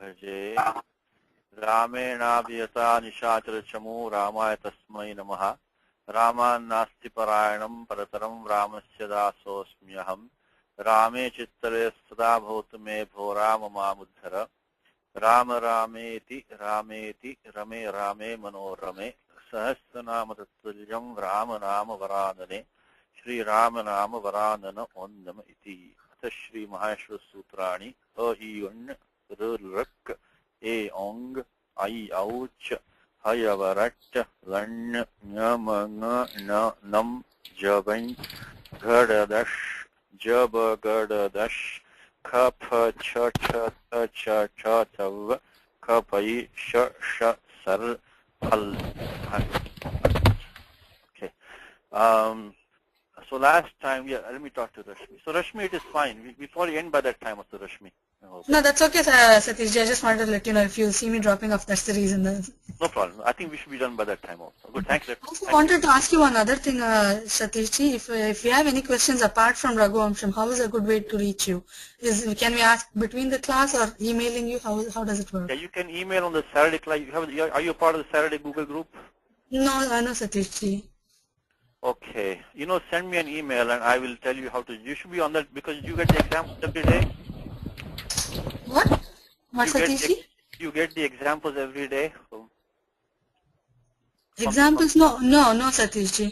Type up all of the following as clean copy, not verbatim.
भजे रामेणाभियता निशाचरचमू रामाय तस्मै नमः रामान्नास्ति परायणं परतरं रामस्य दासोऽस्म्यहं रामे चित्तरे सदा भवतु मे भो राम मामुद्धर राम रामेति रामेति रमे रामे मनोरमे सहस्रनाम तत्तुल्यं राम नाम वरानने श्री राम नाम वरानन ओन्नम इति अथ श्री माहेश्वर सूत्राणि अ इ उन् ऋ ए ओंग ऐ औच हयवरट् लण् ञम ङ न नम जबं घडदश जब गडदश खफ छ छ थ छ छ थव खपै श श सर फल. Okay. So last time, yeah, let me talk to Rashmi. So Rashmi, it is fine. We probably end by that time also, Rashmi. No, that's okay, Satish. I just wanted to let you know if you see me dropping off, that's the reason. No problem. I think we should be done by that time also. Good, thanks. I also wanted to ask you one other thing, Satish. If you have any questions apart from Raghuvamsham, how is a good way to reach you? Can we ask between the class or emailing you? How does it work? Yeah, you can email on the Saturday class. Are you a part of the Saturday Google group? No, I know, Satish. Okay. Send me an email and I will tell you how to. You should be on that because you get the examples every day. What? What, Satish? You get the examples every day. So examples? No, Satish.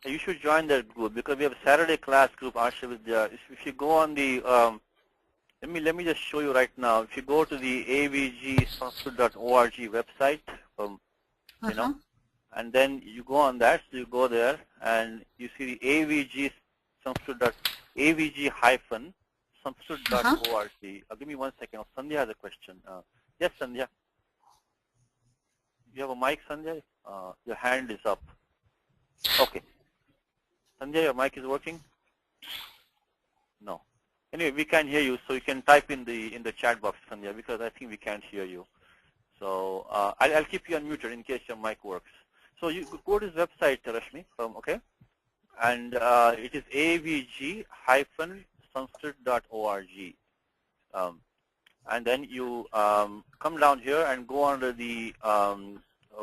You should join that group because we have a Saturday class group. If you go on the, let me just show you right now. If you go to the avgsanskrit.org website, and then you go on that, so you go there and you see the avg-sanskrit.org. Give me 1 second. Sandhya has a question. Yes, Sandhya. You have a mic, Sandhya? Your hand is up. Okay. Sandhya, your mic is working? No. Anyway, we can't hear you, so you can type in the chat box, Sandhya, because I think we can't hear you. So I'll keep you unmuted in case your mic works. So you go to this website, Rashmi, okay? And it is avg-sanskrit.org. And then you come down here and go under the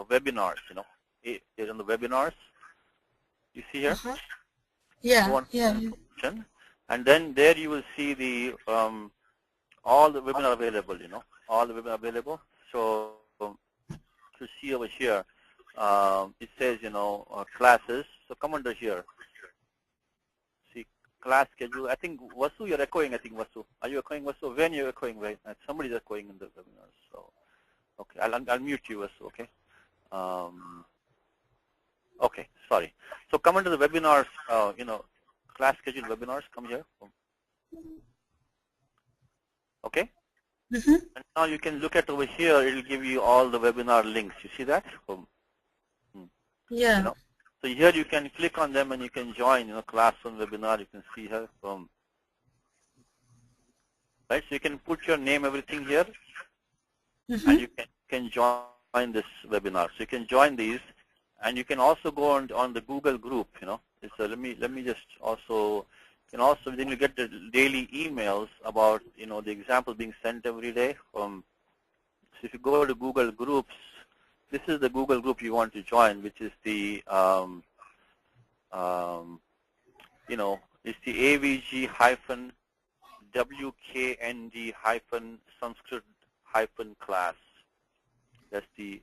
webinars, It's on the webinars. You see here? Yeah, And then there you will see the all the webinars available, all the webinars available. So to see over here, it says, classes. So come under here. See, class schedule. I think, Vasu, you're echoing, Vasu. Are you echoing, Vasu? When you're echoing, right? Somebody's echoing in the webinars. So, okay, I'll mute you, Vasu, okay? Okay, sorry. So come under the webinars, class schedule webinars. Come here. Okay? And now you can look at over here. It will give you all the webinar links. You see that? Yeah. So here you can click on them and you can join, class on webinar. You can see here from, right? So you can put your name, everything here, and you can join this webinar. So you can join these, and you can also go on the Google group. So let me just also. Then you get the daily emails about the example being sent every day. So if you go to Google Groups, this is the Google group you want to join, which is the it's the avg-wknd-sanskrit-class. That's the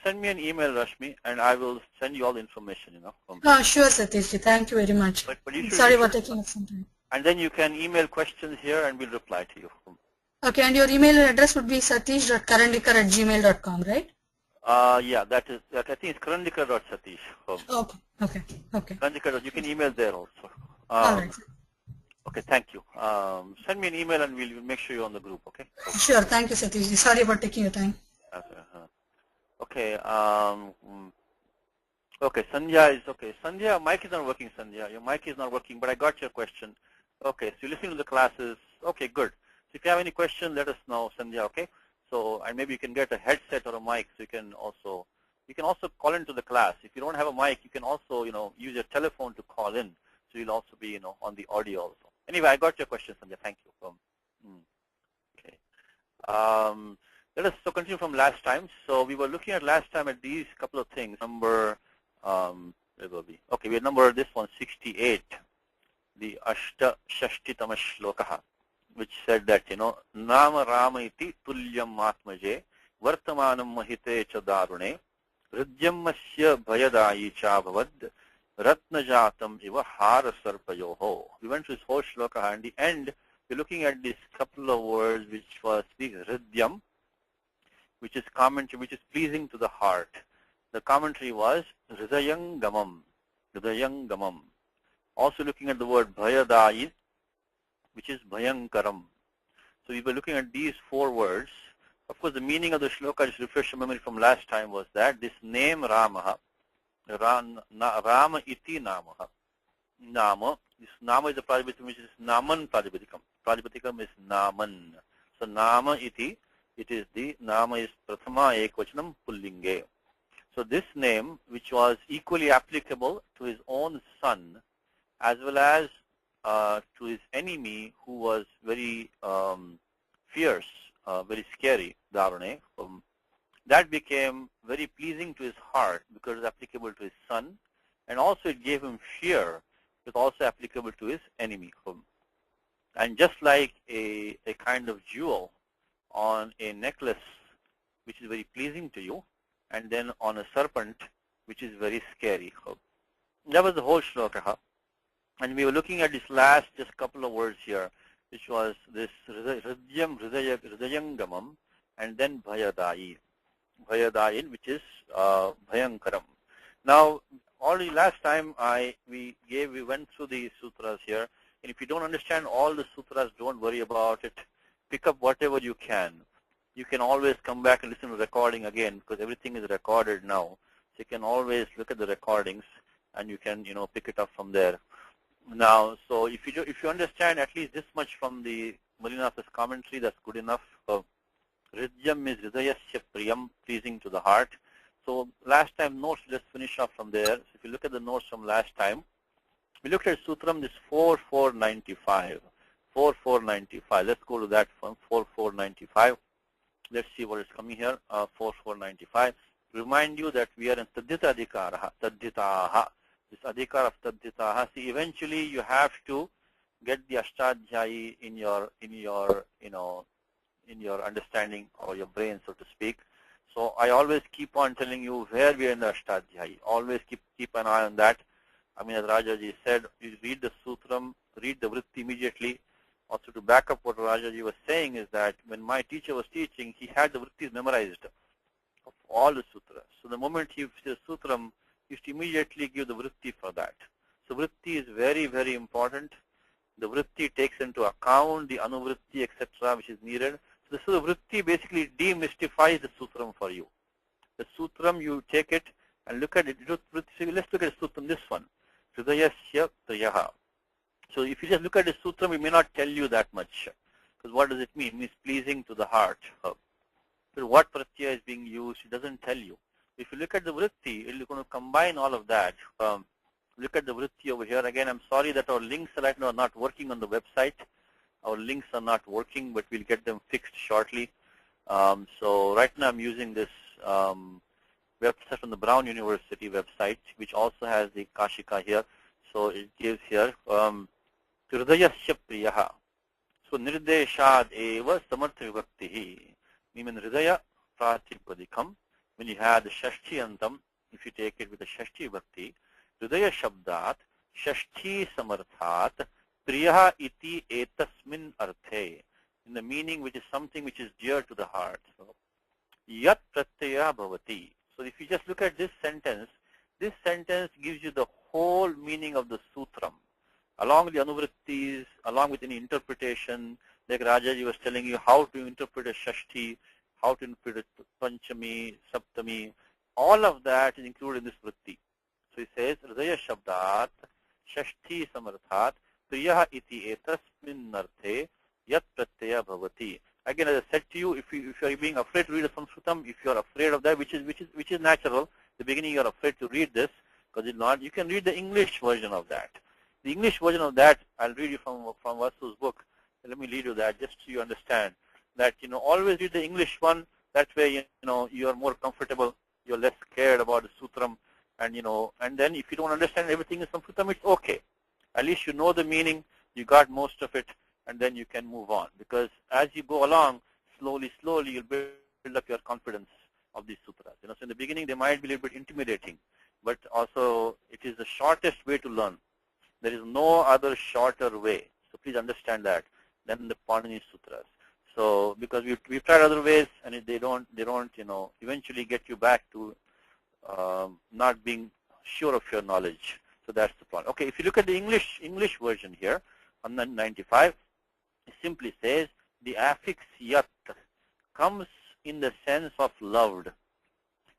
send me an email, Rashmi, and I will send you all the information. Oh, sure, Satish. Thank you very much. But sorry about taking up some time. And then you can email questions here, and we'll reply to you. Okay, and your email address would be satish.karandikar@gmail.com, right? Yeah, I think it's karandikar.satish. Okay. Karandikar, you can email there also. All right. Okay, thank you. Send me an email and we'll make sure you're on the group, okay? Sure, thank you, Satish. Sorry about taking your time. Okay. Okay, Sandhya is okay. Sandhya, mic is not working, Sandhya. Your mic is not working, but I got your question. Okay, so you listen to the classes. Okay, good. So if you have any questions, let us know, Sandhya, okay? So, and maybe you can get a headset or a mic so you can also call into the class. If you don't have a mic, you can also, use your telephone to call in. So you'll also be, on the audio also. Anyway, I got your question, Sandhya. Thank you. Okay. Let us continue from last time. So we were looking at last time at these couple of things. Number, where will be? Okay, we number this one, 68, the Ashta Shashtitama Shlokaha, which said that, Nama Rama iti tulyam atmaje vartamanam mahite cha darune hridyammasya bhayadayi cha bhavad ratnajatam iva hara sarpayoho. We went through this whole shloka, and the end, we're looking at this couple of words which was the hridyam, which is commentary, which is pleasing to the heart. The commentary was hridayangamam, hridayangamam. Also looking at the word bhayadayi, which is bhayankaram. So we were looking at these four words. Of course, the meaning of the shloka, just refresh your memory from last time, was that this name Rama, Rama iti Namaha. Nama, this Nama is a Prajapati which is Naman Prajapatikam. Prajapatikam is Naman. So Nama iti, it is the Nama is Prathama Ekvachanam Pullinge. So this name, which was equally applicable to his own son, as well as to his enemy, who was very fierce, very scary, Darune, that became very pleasing to his heart because it was applicable to his son, and also it gave him fear. It was also applicable to his enemy. And just like a kind of jewel on a necklace, which is very pleasing to you, and then on a serpent, which is very scary. That was the whole shloka. And we were looking at this last just couple of words here, which was this hridyam, hridayangamam, and then bhayadayi. Bhayadayin, which is bhayankaram. Now, already last time we went through the sutras here, and if you don't understand all the sutras, don't worry about it. Pick up whatever you can. You can always come back and listen to the recording again, because everything is recorded now. So you can always look at the recordings, and you can pick it up from there. Now, so if you understand at least this much from the Malinath's commentary, that's good enough. Hridyam is hridayasya priyam, pleasing to the heart. So last time notes, let's finish off from there. So if you look at the notes from last time, we looked at Sutram, this 4495. 4495. Let's go to that one, 4495. Let's see what is coming here, 4495. Remind you that we are in Tadhita Adhikaraha, Tadhitaha. This Adhikar of Tadhitaha. See, eventually you have to get the Ashtadhyayi in your understanding or your brain, so to speak. So I always keep on telling you where we are in the Ashtadhyayi. Always keep an eye on that. I mean, as Rajaji said, you read the Sutram, read the Vritti immediately. Also, to back up what Rajaji was saying is that when my teacher was teaching, he had the Vrittis memorized of all the sutras. So the moment he says Sutram, he used to immediately give the Vritti for that. So Vritti is very, very important. The Vritti takes into account the Anuvritti, etc., which is needed. So the Vritti basically demystifies the Sutram for you. The Sutram, you take it and look at it. Let's look at the Sutram, this one. Hridayasya Priyaha. So if you just look at the Sutram, it may not tell you that much. Because what does it mean? It means pleasing to the heart. So what pratyaya is being used, it doesn't tell you. If you look at the Vritti, it's going to combine all of that. Look at the Vritti over here. Again, I'm sorry that our links right now are not working on the website. Our links are not working, but we'll get them fixed shortly. So right now I'm using this website from the Brown University website, which also has the Kashika here. So it gives here Hridayasya Priyaha. So Nirdeshad eva samartha vibhaktihi. Meaning Hridaya Pratipadikam. When you have the Shashti Antam, if you take it with the Shashti Bhakti, Hridaya Shabdat, Shashti Samarthat, Priyaha iti etasmin arthe. In the meaning which is something which is dear to the heart. So, Yat pratyaya bhavati. So if you just look at this sentence gives you the whole meaning of the Sutram. Along with the Anuvrittis, along with any interpretation, like Rajaji was telling you how to interpret a Shashti, how to interpret a Panchami, Saptami, all of that is included in this Vritti. So he says, Hridaya Shabdat, Shashti Samarthat, Priyaha iti etasmin arthe, Yat pratyaya bhavati. Again, as I said to you, if you are being afraid to read a Sanskritam, if you are afraid of that, which is natural, the beginning you are afraid to read this, because you can read the English version of that. The English version of that, I'll read you from Vasu's book. Let me read you that just so you understand. that, always read the English one. That way, you are more comfortable. You're less scared about the sutram. And then if you don't understand everything in Sanskritam, it's okay. At least you know the meaning, you got most of it, and then you can move on. Because as you go along, slowly, you'll build up your confidence of these sutras. So in the beginning, they might be a little bit intimidating, but also it is the shortest way to learn. There is no other shorter way. So please understand that than the Panini Sutras. So because we've tried other ways, and they don't eventually get you back to not being sure of your knowledge. So that's the point. Okay, if you look at the English version here on 95, it simply says the affix yat comes in the sense of loved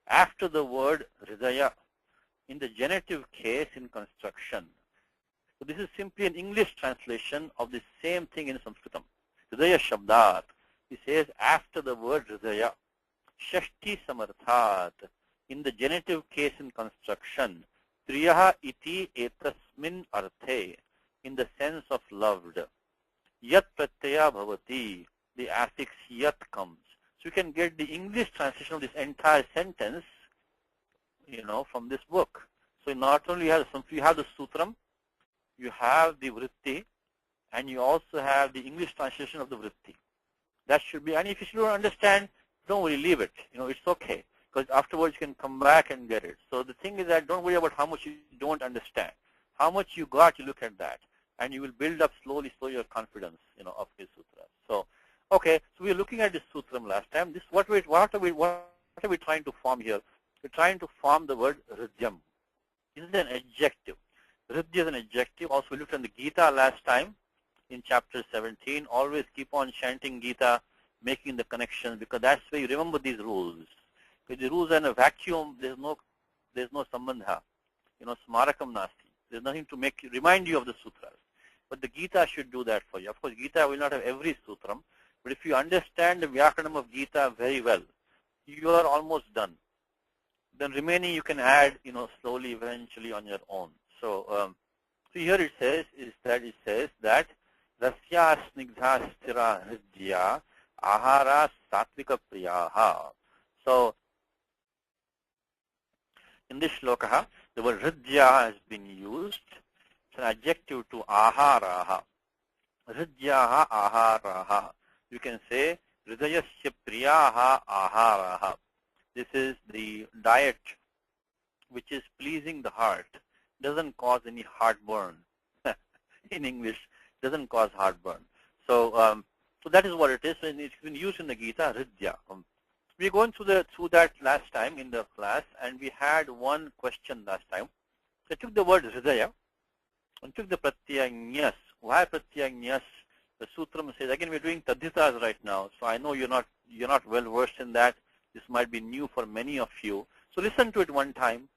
after the word hridaya in the genitive case in construction. So this is simply an English translation of the same thing in Sanskritam. Hridaya shabdat. It says after the word hridaya, shashti samarthat, in the genitive case in construction, priyaha iti etasmin arthe, in the sense of loved. Yat pratyaya bhavati, the affix yat comes. So you can get the English translation of this entire sentence, from this book. So not only you have the sutram, you have the vritti, and you also have the English translation of the vritti. That should be, and if you don't understand, don't worry, leave it. It's okay. Because afterwards you can come back and get it. So the thing is that don't worry about how much you don't understand. How much you got, you look at that. And you will build up slowly your confidence, of his sutras. So, okay, so we were looking at this sutram last time. What are we trying to form here? We're trying to form the word hridyam. This is an adjective. Hridya is an adjective. Also, we looked at the Gita last time in chapter 17. Always keep on chanting Gita, making the connections, because that's where you remember these rules. Because the rules are in a vacuum, there's no sambandha, smarakam nasti. There's nothing to remind you of the sutras. But the Gita should do that for you. Of course, Gita will not have every sutram, but if you understand the Vyakaranam of Gita very well, you are almost done. Then remaining you can add, slowly, eventually on your own. So, here it says that rasya snigdha stira hridya ahara satvika priyaha. So, in this shloka, the word hridya has been used. It's an adjective to aharaha. Hridyaha aharaha. You can say hridayasya priyaha aharaha. This is the diet which is pleasing the heart. Doesn't cause any heartburn. In English, doesn't cause heartburn. So, so that is what it is. And it's been used in the Gita, hridya. We're going through that last time in the class, and we had one question last time. So I took the word hridaya and took the pratyanyas. Why pratyanyas? The sutram says, again, we're doing tadhitas right now, so I know you're not well versed in that. This might be new for many of you. So listen to it one time,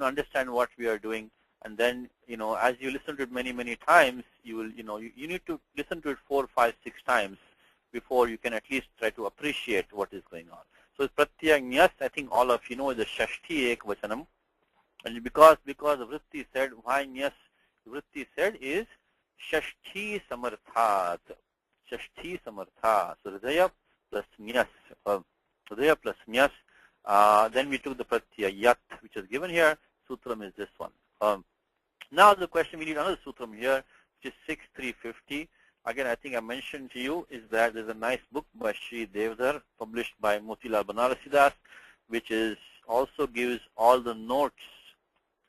understand what we are doing, and then, as you listen to it many times, you will, you need to listen to it 4, 5, 6 times before you can at least try to appreciate what is going on. So pratyanyas, I think all of you know, is the shashti ekvachanam. And because the vritti said, why nyas vritti said is shashti samarthat. Shashti samarthat. So hridaya plus nyas. Hridaya plus nyas. Then we took the pratyayat, which is given here. Sutram is this one. Now the question, we need another sutram here, which is 6350. Again, I think I mentioned to you is that there's a nice book by Sri Devdar, published by Motilal Banarsidas, which also gives all the notes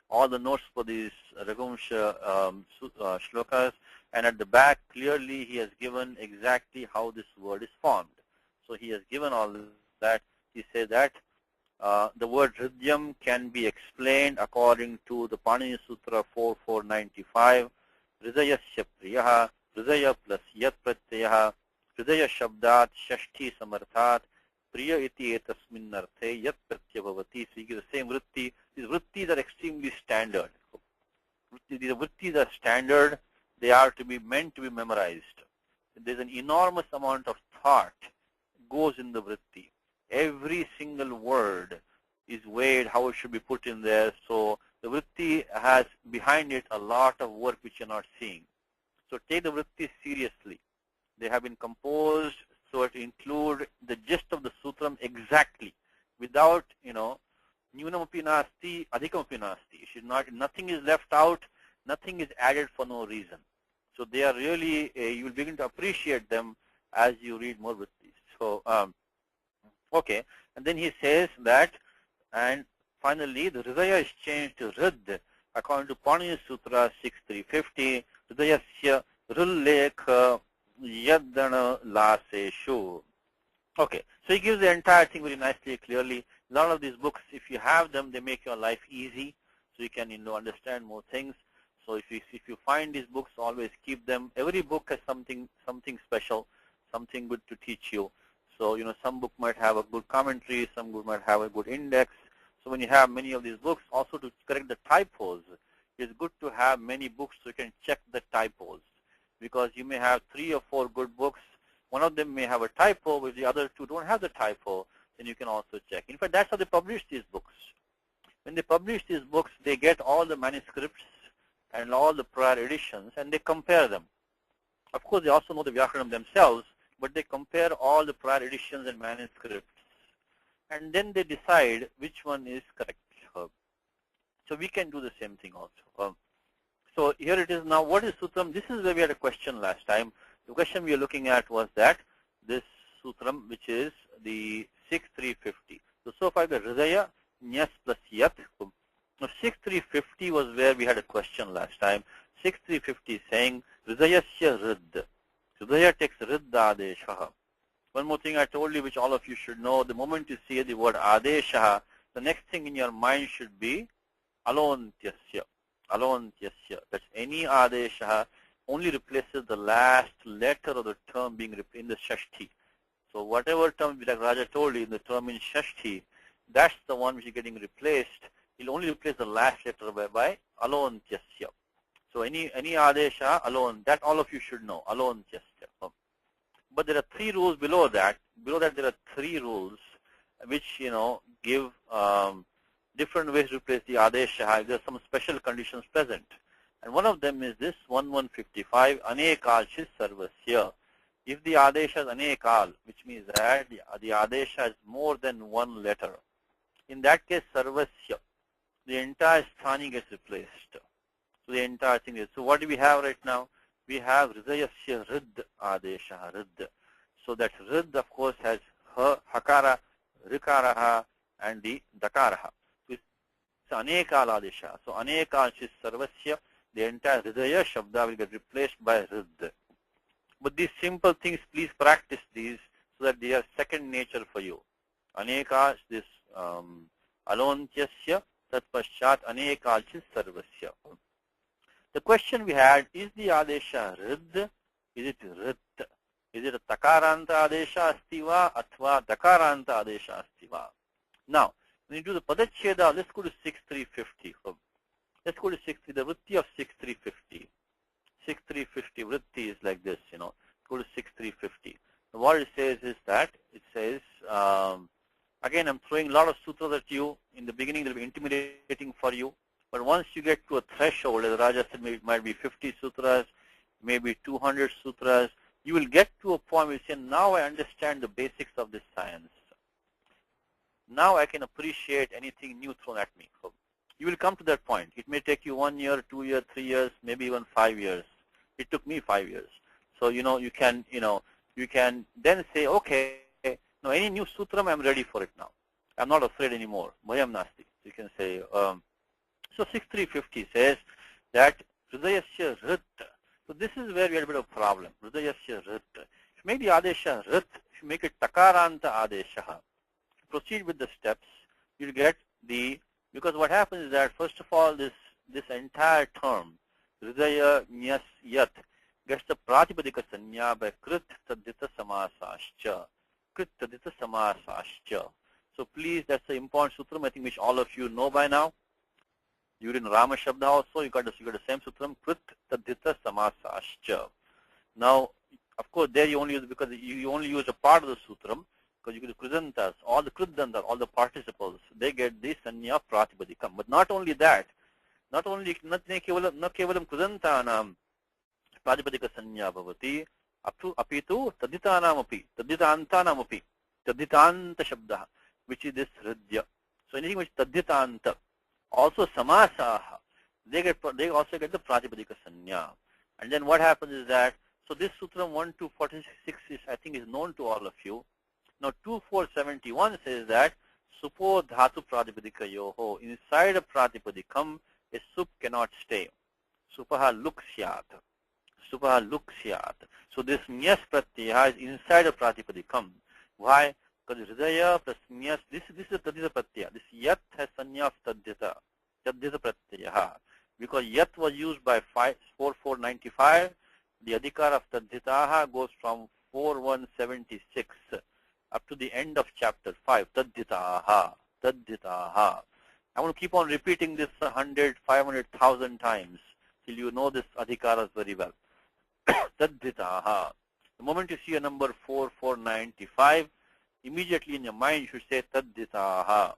for these Raghuvamsha shlokas, and at the back clearly he has given exactly how this word is formed. So he has given all that. He says that the word hridyam can be explained according to the Panini Sutra 4495, hridayasya priyaha, hridaya plus yat pratyaya, hridaya shabdat shashti samarthat, priya iti etasmin arthe yat pratyaya bhavati. So you give the same vritti. These vrittis are extremely standard. These vrittis are standard. They are meant to be memorized. There's an enormous amount of thought goes in the vritti. Every single word is weighed, how it should be put in there. So the vritti has behind it a lot of work which you're not seeing. So take the vrittis seriously. They have been composed So it include the gist of the sutram exactly, without, Nyunamapi nasti, adhikamapi nasti. It should not, nothing is left out, nothing is added for no reason. So they are really, you will begin to appreciate them as you read more with these. So, okay. And then he says that, and finally the Hridaya is changed to Rid according to Panini Sutra 6350. Hridayasya Rullekha Yadana Laseshu. Okay, so he gives the entire thing very nicely, clearly. A lot of these books, if you have them, they make your life easy, so you can understand more things. So if you find these books, always keep them. Every book has something special, something good to teach you. So some book might have a good commentary, some book might have a good index. So when you have many of these books, also to correct the typos, it's good to have many books so you can check the typos, because you may have 3 or 4 good books. One of them may have a typo, but the other 2 don't have the typo. Then you can also check. In fact, that's how they publish these books. When they publish these books, they get all the manuscripts and all the prior editions, and they compare them. Of course, they also know the Vyakaranam themselves, but they compare all the prior editions and manuscripts, and then they decide which one is correct. So we can do the same thing also. So here it is now. What is Sutram? This is where we had a question last time. The question we are looking at was that this Sutram, which is the 6350. So far the Hridaya, Nyas plus Yat. Now 6350 was where we had a question last time. 6350 is saying Hridayasya Rid. Hridaya takes Rid Adeshaha. One more thing I told you, which all of you should know, the moment you see the word Adeshaha, the next thing in your mind should be Alontyasya. Alontyasya. That's any Adeshaha only replaces the last letter of the term being in the Shashti. So whatever term, like Raja told you, in the term in Shashti, that's the one which is getting replaced. He'll only replace the last letter by Alontyasya. So any Adesha, alone, that all of you should know, Alontyasya. But there are 3 rules below that. Below that there are 3 rules which, give different ways to replace the Adesha. There are some special conditions present. And one of them is this 1155, Anekal Sarvasya. If the Adesha is Anekal, which means that the Adesha is more than 1 letter, in that case Sarvasya, the entire Sthani gets replaced. So the entire thing is, so what do we have right now? We have Hridayasya Rid Adesha Rid. So that Rid, of course, has Hakara, Rikaraha, and the Dakaraha. So it's Anekal Adesha. So Anekal Sarvasya, the entire Hridaya Shabda will get replaced by Rid. But these simple things, please practice these so that they are second nature for you. Anekal, this Alontyasya, Tat Paschat Anekal Sarvasya. The question we had, is the Adesha Rid? Is it Rit? Is it a Takaranta Adesha Astiva Athva Dakaranta Adesha Astiva? Now, when you do the Padacheda, let's go to 6350. Let's go to 60, the Vritti of 6350. 6350 Vritti is like this, Go to 6350. What it says is that, it says, again, I'm throwing a lot of sutras at you. In the beginning, they'll be intimidating for you. But once you get to a threshold, as Raja said, maybe it might be 50 sutras, maybe 200 sutras, you will get to a point where you say, now I understand the basics of this science. Now I can appreciate anything new thrown at me. So you will come to that point. It may take you 1 year, 2 years, 3 years, maybe even 5 years. It took me 5 years. So, you can then say, okay, now any new sutram, I'm ready for it now. I'm not afraid anymore. Bhayam nasti. You can say, so 6350 says that Hridayasya Rit. So this is where we have a bit of problem. Hridayasya Rit. If you make the Adesha Rit, if you make it Takaranta Adesha, proceed with the steps, you'll get because what happens is that, first of all, this entire term, Hridaya Nyas Yat, gets the Pratipadika Sanya by Krit Tadita Samasascha. Krit Tadita Samasascha. So please, that's the important sutram, I think, which all of you know by now. You're in Rama Shabda also, you got the same sutram, Krit Tadita Samasascha. Now, of course, there you only use, because you only use a part of the sutram, because you get the Kridantas, all the Kridantas, all the participles, they get the Sanya Pratipadikam. But not only that, not kevalam Kridantanam Pratipadika Sanya Bhavati, Up to apitu tadditanamapi, tadditantanamapi, tadditanta shabda, which is this hridya. So anything which tadditanta, also samasaha, they also get the pratipadika sanya. And then what happens is that, so this sutram 1 to 46 is, I think, is known to all of you. Now 2471 says that supo dhatu pratipadika yoho, inside a pratipadikam, a sup cannot stay. Supaha luksyat. Supaha luksyat. So this nyas pratyaya is inside a pratipadikam. Why? Because hridaya plus nyas, this is a tadita pratyaya. This yat has sanya of tadita pratyaya. Because yat was used by 4495, the adhikar of taditaha goes from 4176 up to the end of chapter 5, taditaha, taditaha. I want to keep on repeating this 100, 500,000 times till you know this adhikaras very well. Taditaha. The moment you see a number 4495, immediately in your mind you should say taditaha,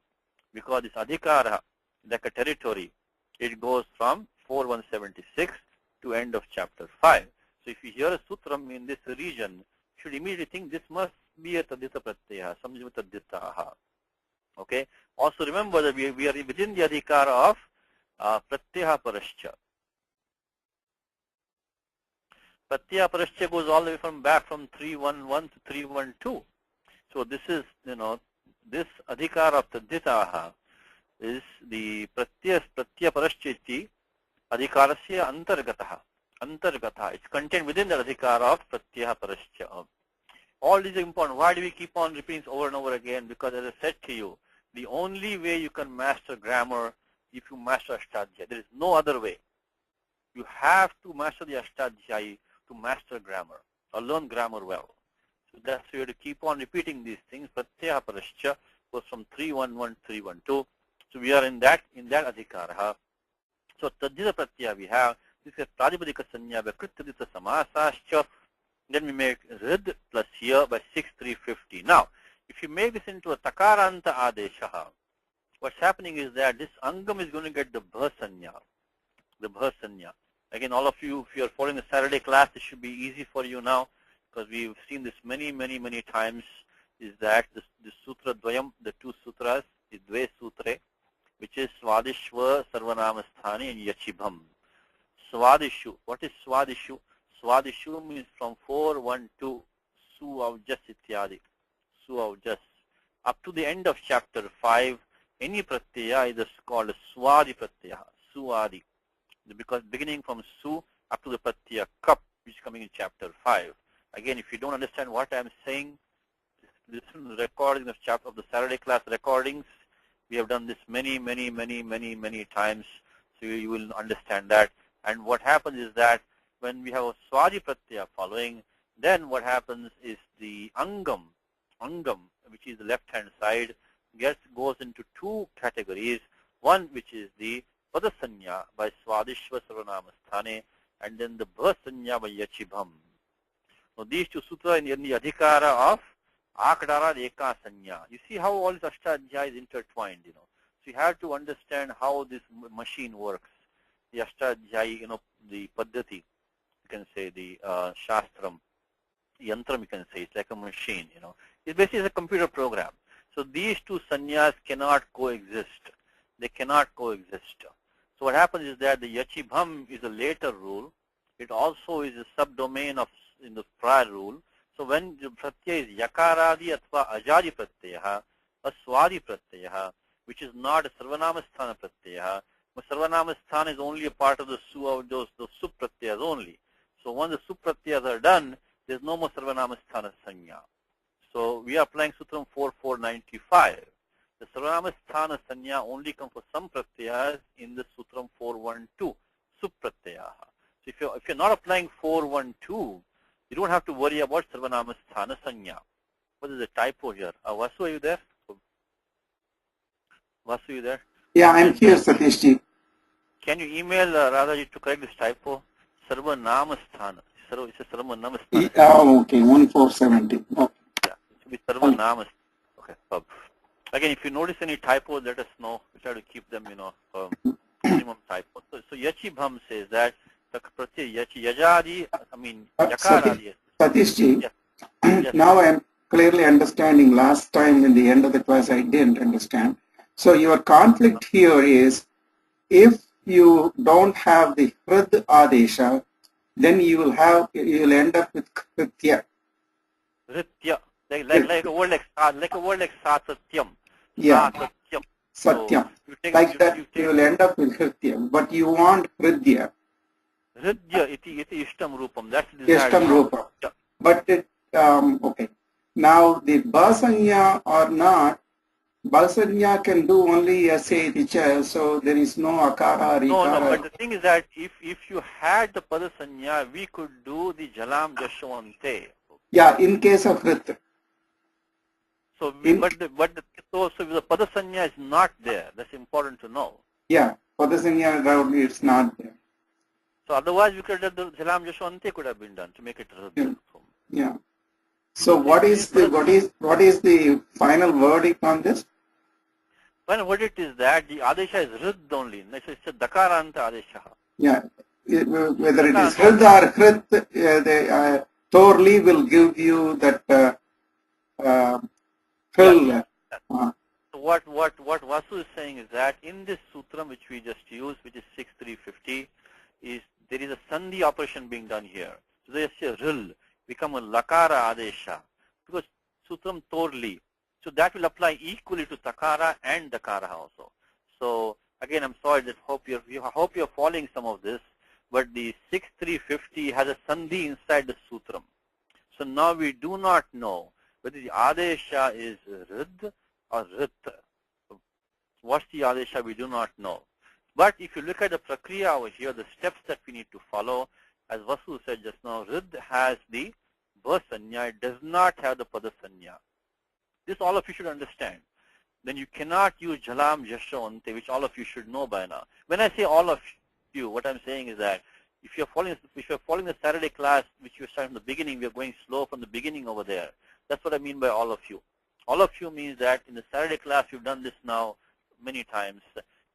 because this adhikara, like a territory, it goes from 4176 to end of chapter 5. So if you hear a sutram in this region, you should immediately think this must be a tadita pratyaya, something with taditaha. Okay. Also remember that we are within the adhikara of pratyaya parascha. Pratyaya parascha goes all the way from back from 311 to 312. So this is, this adhikara of taditaha is the pratyaya paraschiti adhikarasya antargataha. It's contained within the adhikara of pratyaya parascha. All these are important. Why do we keep on repeating this over and over again? Because as I said to you, the only way you can master grammar if you master Ashtadhyayi. There is no other way. You have to master the Ashtadhyayi to master grammar or learn grammar well. So that's why you have to keep on repeating these things. Pratyaya parascha goes from 311 to 312. So we are in that adhikara. So tadita pratyaya we have. This is pratipadika sanya by kritadita samasascha. Then we make rid plus here by 6350. Now, if you make this into a takaranta adeshaha, what's happening is that this angam is going to get the bhasanya. The bhasanya. Again, all of you, if you are following the Saturday class, this should be easy for you now, because we've seen this many times, is that this sutra dvayam, the two sutras, is dve sutre, which is Swadishva, Sarvanamasthani, and Yachibham. Swadishu. What is Swadishu? Swadishu means from 412, Su Avjas Ityadi. Su Avjas. Up to the end of chapter 5, any pratyaya is called a Swadi pratyaya, Suadi. Because beginning from Su up to the pratyaya Kap, which is coming in chapter 5. Again, if you don't understand what I'm saying, listen to the recording of the Saturday class recordings. We have done this many times, so you will understand that. And what happens is that when we have a Swadi pratyaya following, then what happens is the angam, which is the left-hand side, goes into two categories. One, which is the Padasanya by Swadishva Sarvanamasthane, and then the Bhasanya by Yachibham. Now these two sutras in the adhikara of Akadara Eka Sanya. You see how all this Ashtadhyayi is intertwined, So you have to understand how this machine works. The Ashtadhyayi, the Paddhati, you can say, the Shastram, Yantram, you can say, it's like a machine, It's basically a computer program. So these two sanyas cannot coexist. They cannot coexist. So what happens is that the Yachibham is a later rule. It also is a subdomain in the prior rule. So when the pratyaya is yakaradi athva ajadi pratyaya, a swadi pratyaya, which is not a sarvanamasthana pratyaya, but sarvanamasthana is only a part of the su of those sup pratyayas only. So once the sup pratyayas are done, there's no more sarvanamasthana sanya. So we are applying Sutram 4495. The Sarvanamasthana sanya only comes for some pratyayas in the Sutram 412, Supratyaya. So if you're not applying 412, you don't have to worry about Sarvanamasthana sanya. What is the typo here? Vasu, are you there? Vasu, are you there? Yeah, I'm here, Satishji. Can you email Radhaji to correct this typo? Sarvanamasthana. It's a Sarvanamasthana. Oh, okay, 1470. Okay. Yeah, it should be Sarvanamasthana. Okay, again, if you notice any typos, let us know. We try to keep them, minimum typos. So Yachibham says that the pratyaya Yajadi, yakaradi Satishji, Yes. Yes. now I'm clearly understanding. Last time in the end of the class, I didn't understand. So your conflict here is if you don't have the Hrid Adesha, then you will end up with Kritya. Ritya. Like a word like sasatyam. Yeah, Sasatyam. Satyam. You take, Like that, you you take will end up with Kritya, but you want Hridya. Hridya iti ishtam rupam. That's the desired Ishtam sound. Rupa. But okay. Now the Basanya or not, Basanya can do only SA teacher, so there is no Akara or No, Ikara. but the thing is that if you had the padasanya, we could do the jalam jashwante. Yeah, in case of Hrit. So, so the padasanya is not there. That's important to know. Yeah, Padasanya round it's not there. So otherwise, we could have the jalam jashwante could have been done to make it Hridya. Yeah. So what is the final verdict on this? Well, what it is that the adesha is Hrid only. It's a dakaranta adesha. Yeah, whether it is Hrid or Hrit, the Thorly will give you that fill. Yes. So what Vasu is saying is that in this sutram which we just used, which is 6350, is there is a sandhi operation being done here. So there is a ril become a lakara adesha because sutram torli. So that will apply equally to takara and dakara also. So again, I'm sorry that hope you're following some of this, but the 6350 has a sandhi inside the sutram. So now we do not know whether the adesha is rid or rit. What's the adesha? We do not know. But if you look at the prakriya over here, the steps that we need to follow, as Vasu said just now, rid has the vasanya, it does not have the padasanya. This all of you should understand. Then you cannot use jalam jashwante, which all of you should know by now. When I say all of you, what I'm saying is that if you're following the Saturday class, which you started from the beginning, we are going slow from the beginning over there. That's what I mean by all of you. All of you means that in the Saturday class, you've done this now many times,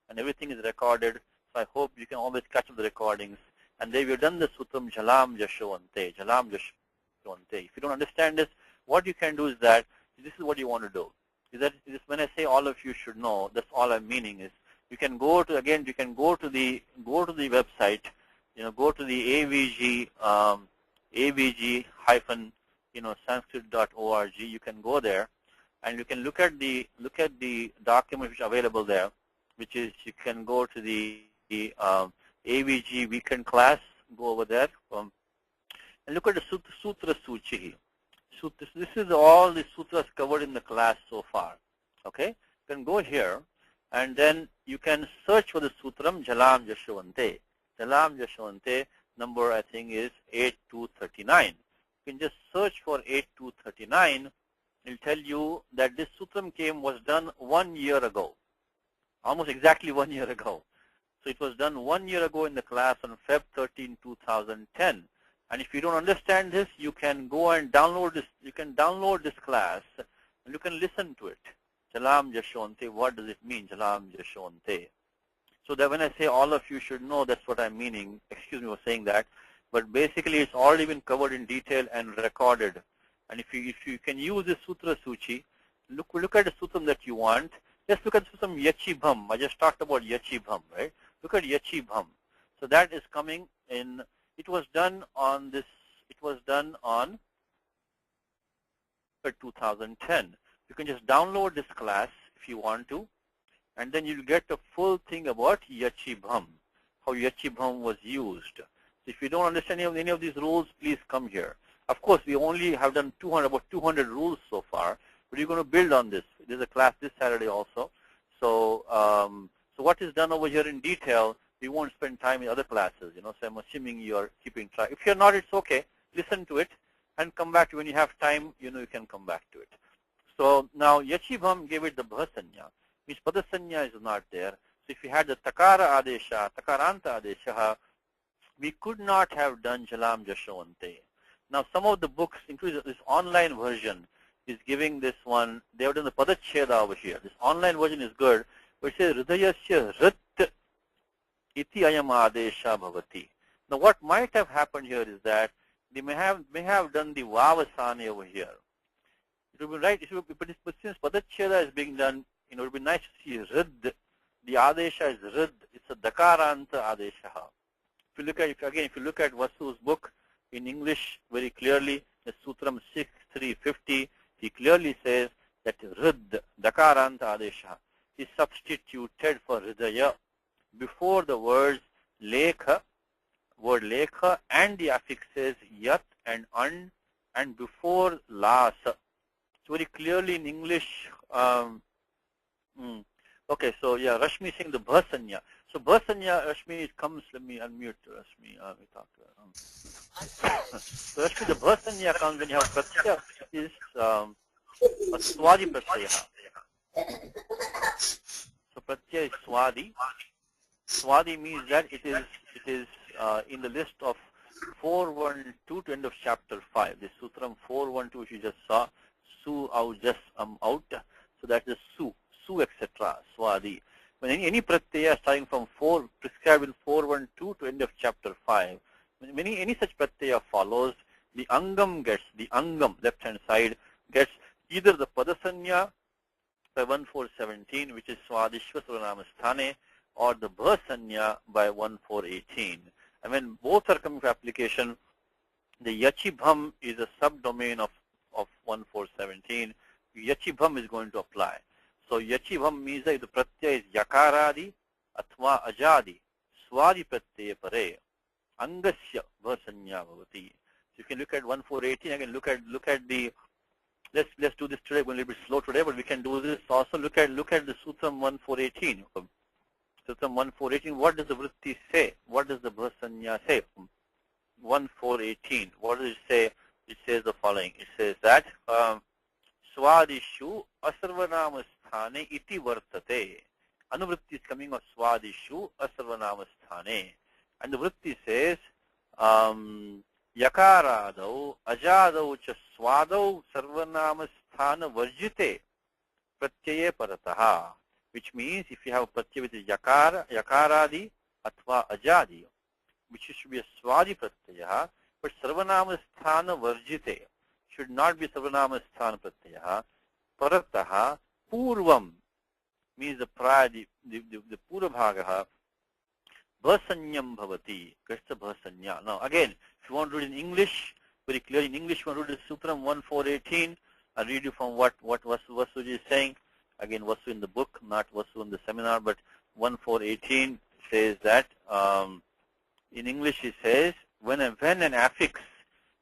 and everything is recorded. So I hope you can always catch up the recordings. And there we've done the sutram jalam jashwante, jalam jashwante. If you don't understand this, what you can do is that this is what you want to do. Is that when I say all of you should know, that's all I'm meaning is you can go to the website, go to the avg hyphen sanskrit.org. You can go there and you can look at the document which is available there, which is you can go to the avg weekend class, go over there and look at the sutra suchi. So this is all the sutras covered in the class so far. Okay, you can go here and then you can search for the sutram jalam jashwante. Jalam jashwante number I think is 8239. You can just search for 8239. It'll tell you that this sutram was done 1 year ago, almost exactly 1 year ago. So it was done 1 year ago in the class on Feb 13, 2010. And if you don't understand this, you can go and download this. You can download this class and you can listen to it. Jalam jashwante. What does it mean? Jalam jashwante. So that when I say all of you should know, that's what I'm meaning. Excuse me for saying that. But basically, it's already been covered in detail and recorded. And if you can use this sutra suchi, look at the sutram that you want. Just look at the sutram yachibham. I just talked about yachibham, right? Look at yachibham. So that is coming in. It was done on 2010. You can just download this class if you want to, and then you'll get a full thing about yachibham, how yachibham was used. So if you don't understand any of these rules, please come here. Of course, we only have done about 200 rules so far, but you're going to build on this. There's a class this Saturday also. So, so what is done over here in detail, we won't spend time in other classes, So I'm assuming you're keeping track. If you're not, it's okay. Listen to it and come back to when you have time, you can come back to it. So now Yachibham gave it the Bhasanya, means Padasanya is not there. So if you had the Takara Adesha, Takaranta Adesha, we could not have done Jalam Jashwante. Now some of the books, including this online version, is giving this one. They have done the Padacheda over here. This online version is good, but it says Hridayasya Rit Iti ayam adesha bhavati. Now what might have happened here is that they may have done the Vavasane over here. It would be right. It would be, but since Padacheda is being done, it would be nice to see Rid. The Adesha is Rid. It's a Dakaranta Adesha. If you look at Vasu's book in English very clearly, the Sutram 6350, he clearly says that Rid, Dakaranta Adesha, is substituted for Hridaya before the words Lekha, word Lekha, and the affixes Yat and An, and before Lasa. So very clearly in English, okay, so yeah, Rashmi saying the Bhasanya. So Bhasanya, Rashmi, it comes, let me unmute Rashmi. Let me talk to her. So Rashmi, the Bhasanya comes when you have Pratyaya, is a Swadi Pratyaya. So Pratyaya is Swadi. Swadi means that it is in the list of 412 to end of chapter 5. The Sutram 412 which you just saw, Su au just out. So that is Su, etc. Swadi. When any pratyaya starting from 4 prescribed in 412 to end of chapter 5, when any such pratyaya follows, the angam left hand side gets either the padasanya by 1417, which is Swadishva Sarvanamasthane, or the Bhasanya by 1418. And when both are coming for application, the Yachibham is a subdomain of 1417. Yachibham is going to apply. So Yachibham means that the pratyaya is Yakaradi athva Ajadi Swadi pratyaya pare Angasya Bhasanya bhavati. So you can look at 1418. I can look at the let's do this today. We're a little bit slow today, but we can do this also. Look at the Sutram 1418. Sutram 1418. What does the vritti say? What does the Bhasanya say? 1418. What does it say? It says the following. It says that Swadishu asarvanamasthane iti vartate. Anuvritti is coming of Swadishu asarvanamasthane. And the vritti says Yakaradau ajadau cha swadau sarvanamasthana varjite pratyaye parataha. Which means if you have a pratyaya which is yakaradi athva ajadi, which should be a swadi pratyaya, but sarvanamasthana varjite should not be sarvanamasthana pratyaya. Parataha purvam means the prior, the purabhagaha, bhasanyam bhavati, krishna bhasanya. Now again, if you want to read in English, very clear in English, you want to read the Sutram 1418. I'll read you from what Vasu is saying. Again, Vasu in the book, not Vasu in the seminar, but 1418 says that in English it says when an affix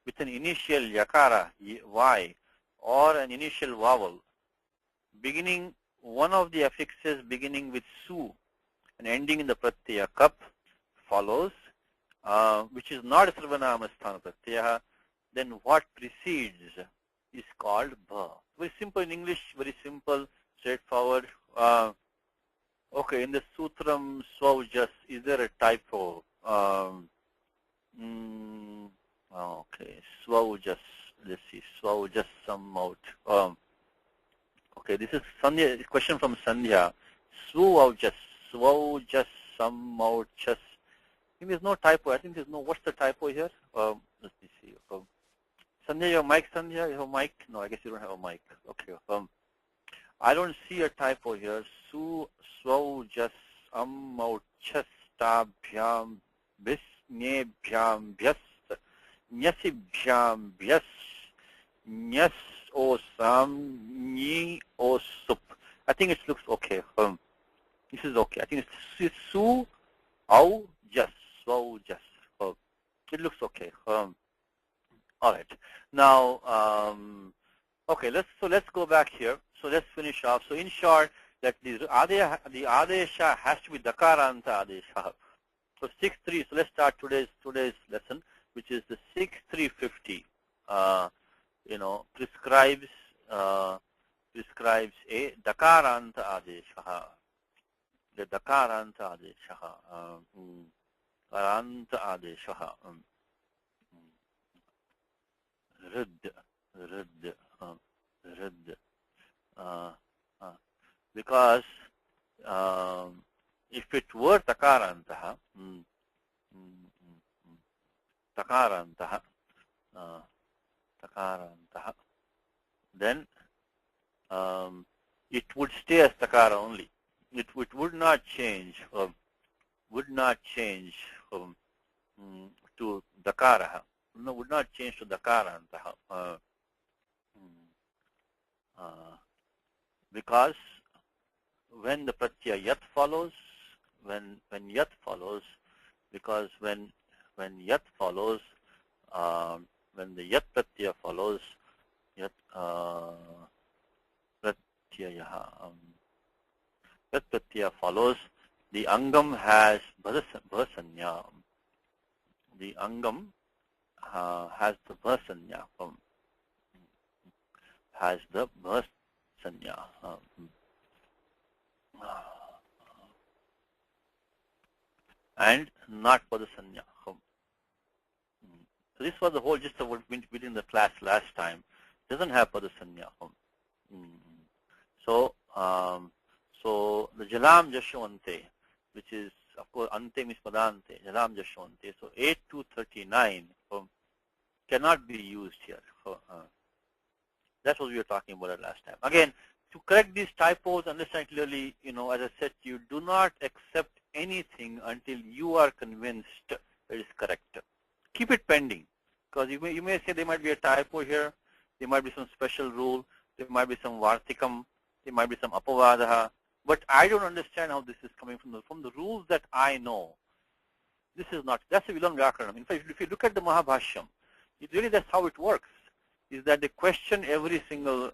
with an initial yakara, y, or an initial vowel, beginning one of the affixes beginning with su and ending in the pratyaya kap follows, which is not a sarvanamasthana pratyaya, then what precedes is called bha. Very simple in English, very simple, straightforward. Okay, in the Sutram Swaujas, is there a typo? Okay, Swaujas, let's see, Swaujas some out. Okay, this is Sandhya, question from Sandhya. Swaujas some out chas. I think there's no typo. I think there's no, what's the typo here? Let me see. Sandhya, your mic, Sandhya, you have a mic? No, I guess you don't have a mic. Okay. I don't see a typo here. Swaujas out chas tabhyam bis nyebhyam bhyas nyasibhyam bhyas nyas osam ni osup. I think it looks okay. This is okay. I think it's su au jas swau jas. It looks okay. All right. Now, okay. Let's go back here. So let's finish off. So in short, that the adesha has to be dakaranta adesha. So 6.3. So let's start today's lesson, which is the 6.350. Prescribes a dakaranta adesha. The dakaranta adesha. Dakaranta adesha. Rid. Because if it were takarantaha, Takarantaha. Then it would stay as takara only. It would not change. To dakara. No, would not change to dakarantaha. Because when the pratyaya yat follows, when yat follows, because when yat follows, when the yat pratyaya follows, yat pratyaya yat pratyaya follows, the angam has bhasanya. The angam has the bhasanya. Has the bhasanya. And not for the sanya. So this was the whole gist of what we did in the class last time. Doesn't have for the sanya. So the jalam jashwante, which is of course ante means padante, jalam jashwante. So 8239 cannot be used here. That's what we were talking about last time. Again, to correct these typos, understand clearly, as I said, you do not accept anything until you are convinced that it's correct. Keep it pending, because you may say there might be a typo here, there might be some special rule, there might be some vartikam, there might be some apavadaha, but I don't understand how this is coming from the rules that I know. This is not. That's a Vilan Vyakaranam. In fact, if you look at the Mahabhashyam, that's how it works. Is that they question every single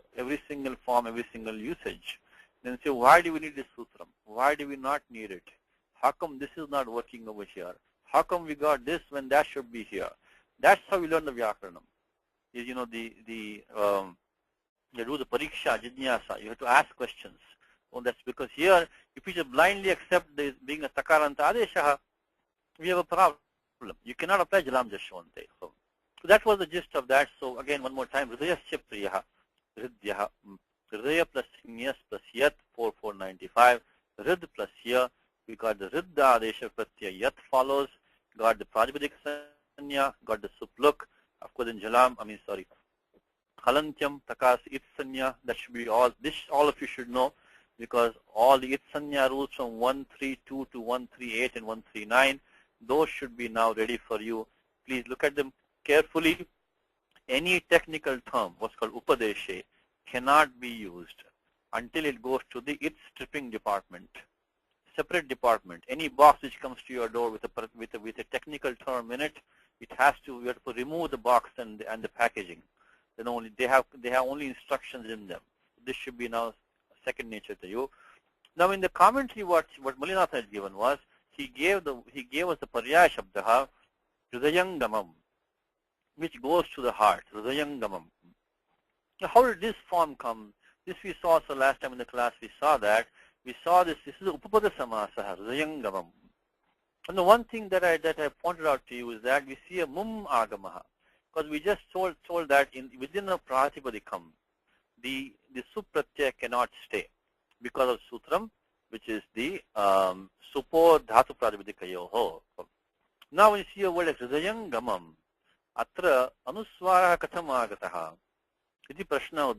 form, every single usage. Then say, why do we need this sutram? Why do we not need it? How come this is not working over here? How come we got this when that should be here? That's how we learn the Vyakaranam. Is you do the pariksha, jinyasa. You have to ask questions. Oh, that's because here, if you just blindly accept this being a takaranta adeshaha, we have a problem. You cannot apply jalam jashwante. So that was the gist of that. So again, one more time, hridayasya priyaha, hridyaha, hridaya plus nyas plus yat, 4495, hrid plus ya, we got the hridda adesha pratyaya yat follows, got the prajapadik sanya, got the supluk, of course in jalam, halantyam, takas, it sanya, that should be all, this all of you should know, because all the it sanya rules from 132 to 138 and 139, those should be now ready for you. Please look at them carefully. Any technical term, what's called upadeshe, cannot be used until it goes to the it stripping department, separate department. Any box which comes to your door with a technical term in it, you have to remove the box and the packaging. Then only they have only instructions in them. This should be now second nature to you. Now in the commentary, what Malinath has given was he gave us the paryaya shabdaha hridayangamam, which goes to the heart, hridayangamam. Now how did this form come? This we saw, so last time in the class we saw that. We saw this is upapada samasaha, hridayangamam. And the one thing that I pointed out to you is that we see a mum agamaha, because we just told that within a pratipadikam, the supratyaya cannot stay because of sutram, which is the supo dhatu pratipadikayoho. Now when you see a word like hridayangamam, atra anuswara katham agataha iti prashna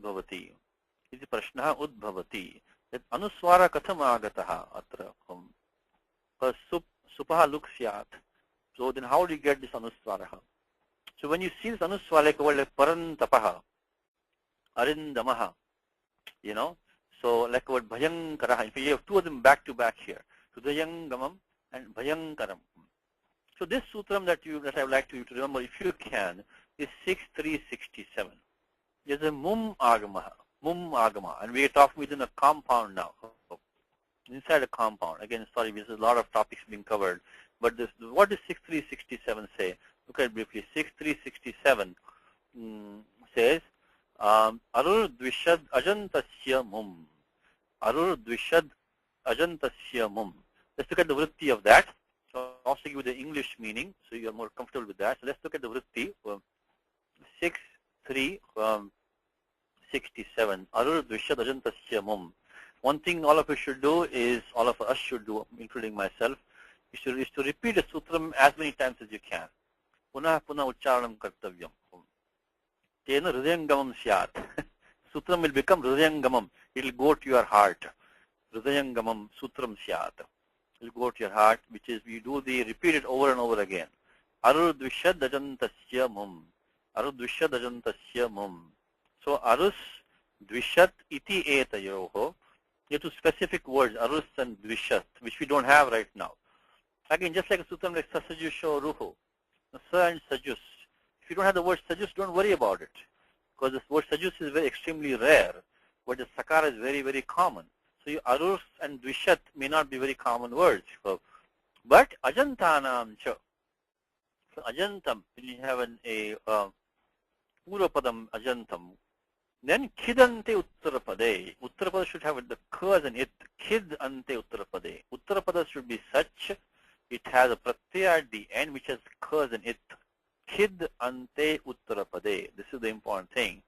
udbhavati that anuswara katham agataha atra, because supaha looks yat. So then how do you get this anuswaraha? So when you see this anuswara like a word like parantapaha, arindamaha, so like a word bhayankaraha. In fact, you have two of them back to back here, hridayangamam and bhayankaram. So this sutram that I would like you to remember, if you can, is 6367. There's a mum agama, and we are talking within a compound now. Inside a compound. Again, sorry, there's a lot of topics being covered, but what does 6367 say? Look at it briefly. 6367 says, Arur dvishad ajantasya mum. Arur dvishad ajantasya mum. Let's look at the vritti of that. So I'll also give you the English meaning, so you are more comfortable with that. So let's look at the vritti. 6367. Arur dvishad ajantasya mum. One thing all of you should do is, all of us should do, including myself, is to repeat the sutram as many times as you can. Punah punah ucharanam kartavyam. Tena hridayangamam syat. Sutram will become hridayangamam. It will go to your heart. Hridayangamam sutram syat. It will go to your heart, which is we do the repeat it over and over again. Arudvishya dajantasya mum. Arudvishya dajantasya mum. So arus dvishat iti etayoho. You have two specific words, arus and dvishat, which we don't have right now. Again, just like a sutram like sasajusho ruhu. Sa and sajus. If you don't have the word sajus, don't worry about it. Because this word sajus is very extremely rare. But the sakara is very, very common. So your arus and dvishat may not be very common words. But ajantanam cha. So ajantam, when you have a purapadam ajantam, then kidante uttarapade. Uttarapada should have the k as an it. Kid ante uttarapade. Uttarapada should be such. It has a pratyaya at the end which has k as an it. Kid ante uttarapade. This is the important thing.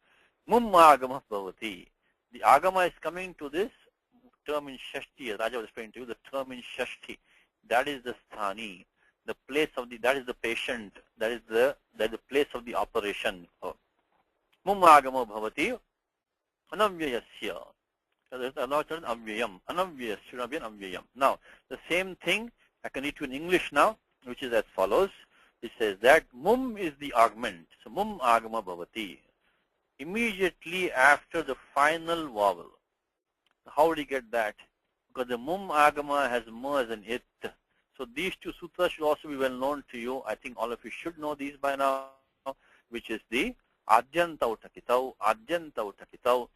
Mum agama bhavati. The agama is coming to this term in Shashti, as Raja was explaining to you, the term in Shashti. That is the sthani, the place of the, that is the patient, that is the place of the operation. Mum agama bhavati anavyayasya. Anavyayam should not be an avyayam. Now, the same thing I can read to in English now, which is as follows. It says that mum is the augment. So mum agama bhavati. Immediately after the final vowel. How do you get that? Because the mum agama has ma as an it. So these two sutras should also be well known to you. I think all of you should know these by now, which is the adyantau takitau, adyantau takitau,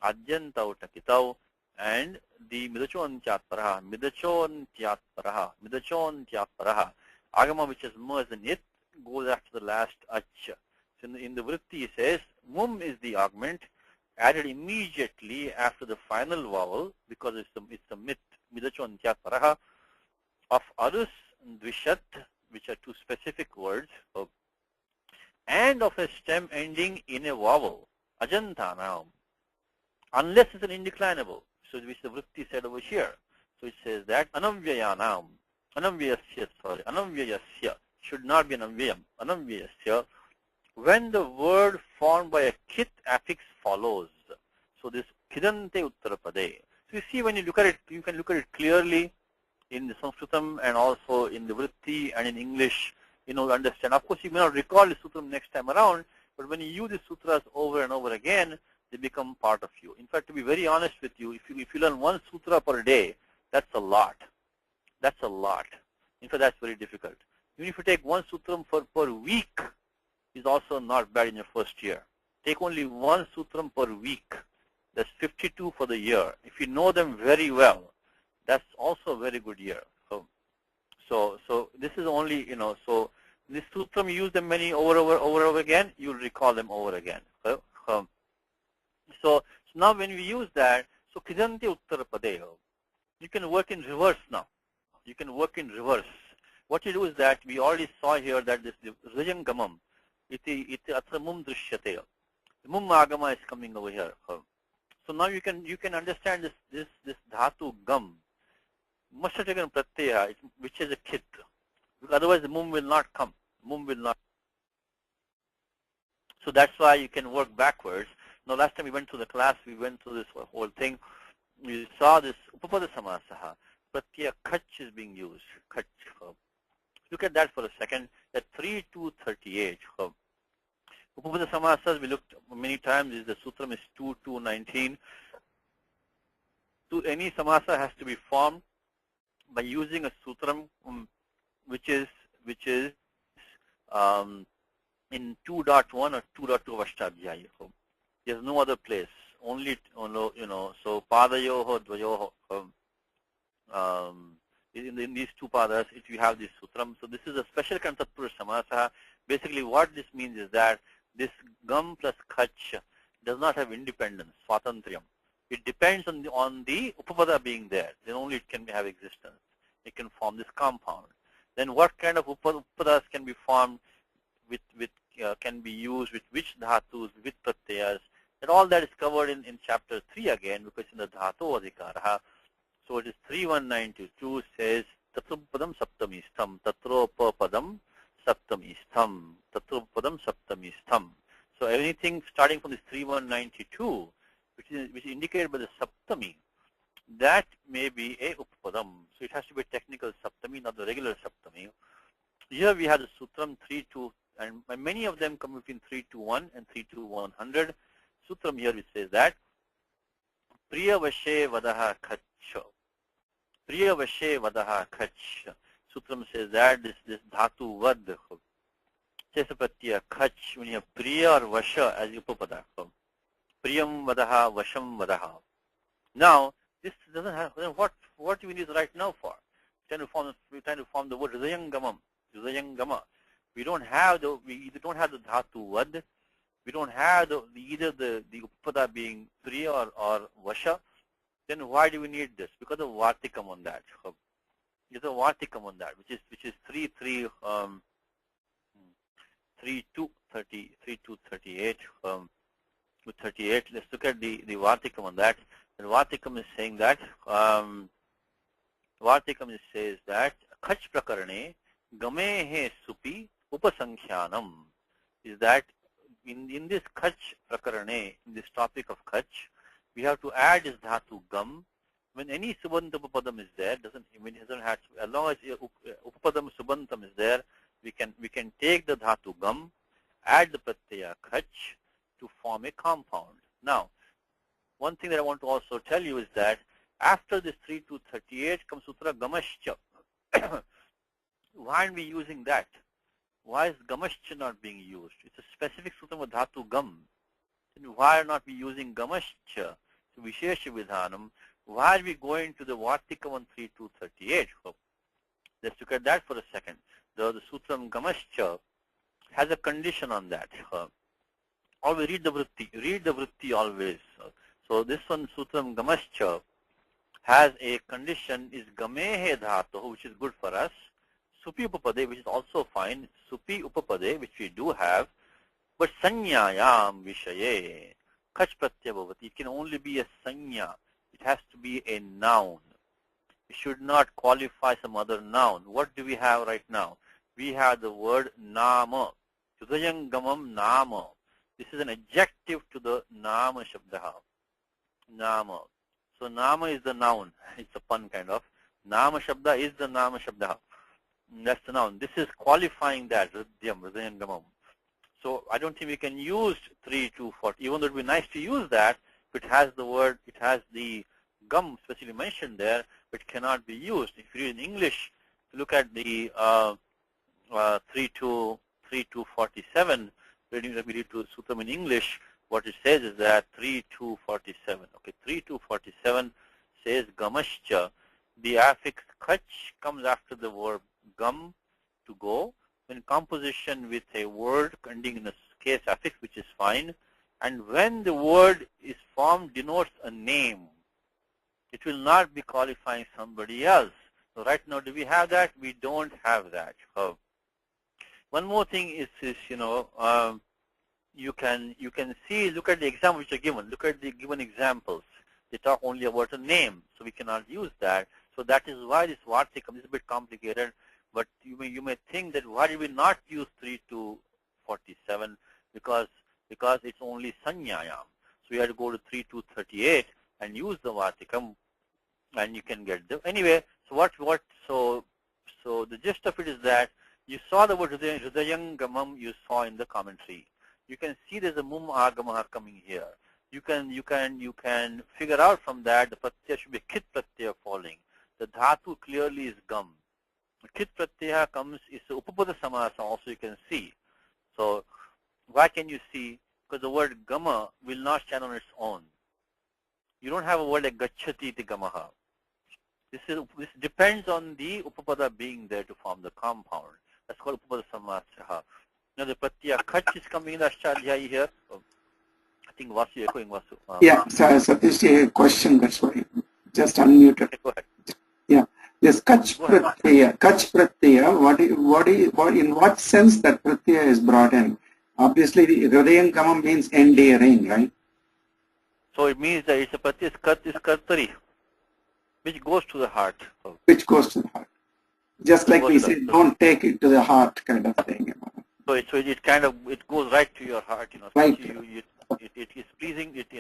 adyantau takitau, and the midachon tyatparaha, midachon tyatparaha, midachon tyatparaha. Agama, which is ma as an it, goes after the last ach. So in the vritti it says, mum is the augment, added immediately after the final vowel, because it's a mit, midachon tyatparaha, of arus and dvishat, which are two specific words, and of a stem ending in a vowel, ajantanam, unless it's an indeclinable, so which the vritti said over here. So it says that anavyayanam, anavyayasya, should not be an avyayam, anavyayasya, when the word formed by a kit affix follows. So this kidante uttarapade. So you see, when you look at it, you can look at it clearly in the Sanskritam and also in the vritti and in English, understand. Of course, you may not recall the sutram next time around, but when you use the sutras over and over again, they become part of you. In fact, to be very honest with you, if you learn one sutra per day, that's a lot. That's a lot. In fact, that's very difficult. Even if you take one sutram per week, is also not bad in your first year. Take only one sutram per week. That's 52 for the year. If you know them very well, that's also a very good year. So this is only, so this sutram, you use them many over again, you'll recall them over again. So now when we use that, so kidante uttarapade, you can work in reverse now. You can work in reverse. What you do is that we already saw here that this hridayangamam, iti atra mum drishyate. Mum agama is coming over here. So now you can understand this dhatu gam must have taken pratyaya, which is a kit. Otherwise the mum will not come. Mum will not. So that's why you can work backwards. Now last time we went through the class, we went through this whole thing. We saw this upapada samasaha. Pratyaya kach is being used. Kach. Look at that for a second. At 3.238. Upapada samasas we looked many times. Is the sutram is 2.219. So any samasa has to be formed by using a sutram which is in 2.1 or 2.2 of Ashtabhyayi. There's no other place. Only so padayoho dvayoho. In these two padas, if you have this sutram, so this is a special kind of tatpurusha samasa. Basically, what this means is that this gam plus kach does not have independence, swatantriyam. It depends on the upapada being there. Then only it can have existence. It can form this compound. Then what kind of upadas can be formed can be used with which dhatus, with pratyayas, and all that is covered in chapter 3 again, because in the dhatu adhikaraha. So it is 3.192 says tatrupadam saptamistham, tatropapadam saptamistham, tatropadam saptamistham. So anything starting from this 3192, which is indicated by the saptami, that may be a upapadam. So it has to be a technical saptami, not the regular saptami. Here we have the sutram 3-2, and many of them come between 3-1 and 3-100. Sutram here which says that Priya Vashe Vadaha Kach. Priya Vashe Vadaha Kach. Sutram says that this dhatu vad. Chesapatya Kach, when you have Priya or Vasha as upapada. Priyam Vadaha, Vasham Vadaha. Now, this doesn't have, what do we need right now for? We're trying to form the word Hridayangamam. Hridayangama. We either don't have the dhatu vad, we don't have either the upada being priya or vasha. Then why do we need this? Because of vartikam on that. There's a vartikam on that, which is 3-238 with 38. Let's look at the vartikam on that. And vartikam is saying that Kach prakarane gamehe supi upasankhyanam, is that in this Kach prakarane, in this topic of Kach, we have to add this dhatu gam. When any subanta upapadam is there, it doesn't have to, as long as upapadam subantam is there, we can take the dhatu gam, add the pratyaya Kach to form a compound. Now, one thing that I want to also tell you is that after this 3-38 comes sutra gamascha. Why aren't we using that? Why is gamascha not being used? It's a specific sutra with dhatu gam. Then why are not we using gamascha? So vishesha vidhanam. Why are we going to the vartika 1-3-2-38? Let's look at that for a second. The sutram gamascha has a condition on that. Always read the vritti. Read the vritti always. So this one, sutram gamascha, has a condition, is gamehe dhatu, which is good for us. Supi upapade, which is also fine. Supi upapade, which we do have. But sanyayam vishaye. Kach pratyabhavati. It can only be a sanya. It has to be a noun. It should not qualify some other noun. What do we have right now? We have the word nama. Hridayangamam nama. This is an adjective to the nama shabdaha. Nama. So nama is the noun. It's a pun kind of. Nama shabda is the nama shabda. That's the noun. This is qualifying that. Hridayangamam. So I don't think we can use 3-2-40. Even though it would be nice to use that, if it has the word, it has the gum specially mentioned there, but cannot be used. If you read in English, look at the 3-2-47. Let me read to Sutram in English. What it says is that 3-2-47. Okay, 3-2-47 says gamascha. The affix kach comes after the verb gum, to go, in composition with a word ending in a case affix, which is fine. And when the word is formed, denotes a name. It will not be qualifying somebody else. So right now, do we have that? We don't have that. One more thing is you can see, look at the examples which are given. Look at the given examples. They talk only about a name, so we cannot use that. So that is why this vartikam is a bit complicated. But you may think that why did we not use 3-2-47? Because it's only sanyayam. So you have to go to 3-2-38 and use the vartikam, and you can get the anyway. So so the gist of it is that you saw the word hridayangamam you saw in the commentary. You can see there's a mum agamaha coming here. You can figure out from that the pratyaya should be kit pratyaya falling. The dhatu clearly is gam. The kit pratyaya comes is upapada samasa also you can see. So why can you see? Because the word gama will not stand on its own. You don't have a word like gacchati iti gamaha. This depends on the upapada being there to form the compound. That's called upapada samasa. Now the pratyaya kach is coming in the Ashtadhyayi here. I think Vasu echoing Vasu. Yeah, Satish, a question, that's why. Just unmuted. Okay, go ahead. Yeah. Yes, kach pratyaya, in what sense that pratyaya is brought in? Obviously, the hridayangamam means endearing, right? So it means that it's a pratyaya is kartari, which goes to the heart. Which goes to the heart. Just like we say, don't take it to the heart kind of thing. So it kind of it goes right to your heart, Right. Especially it is pleasing. It's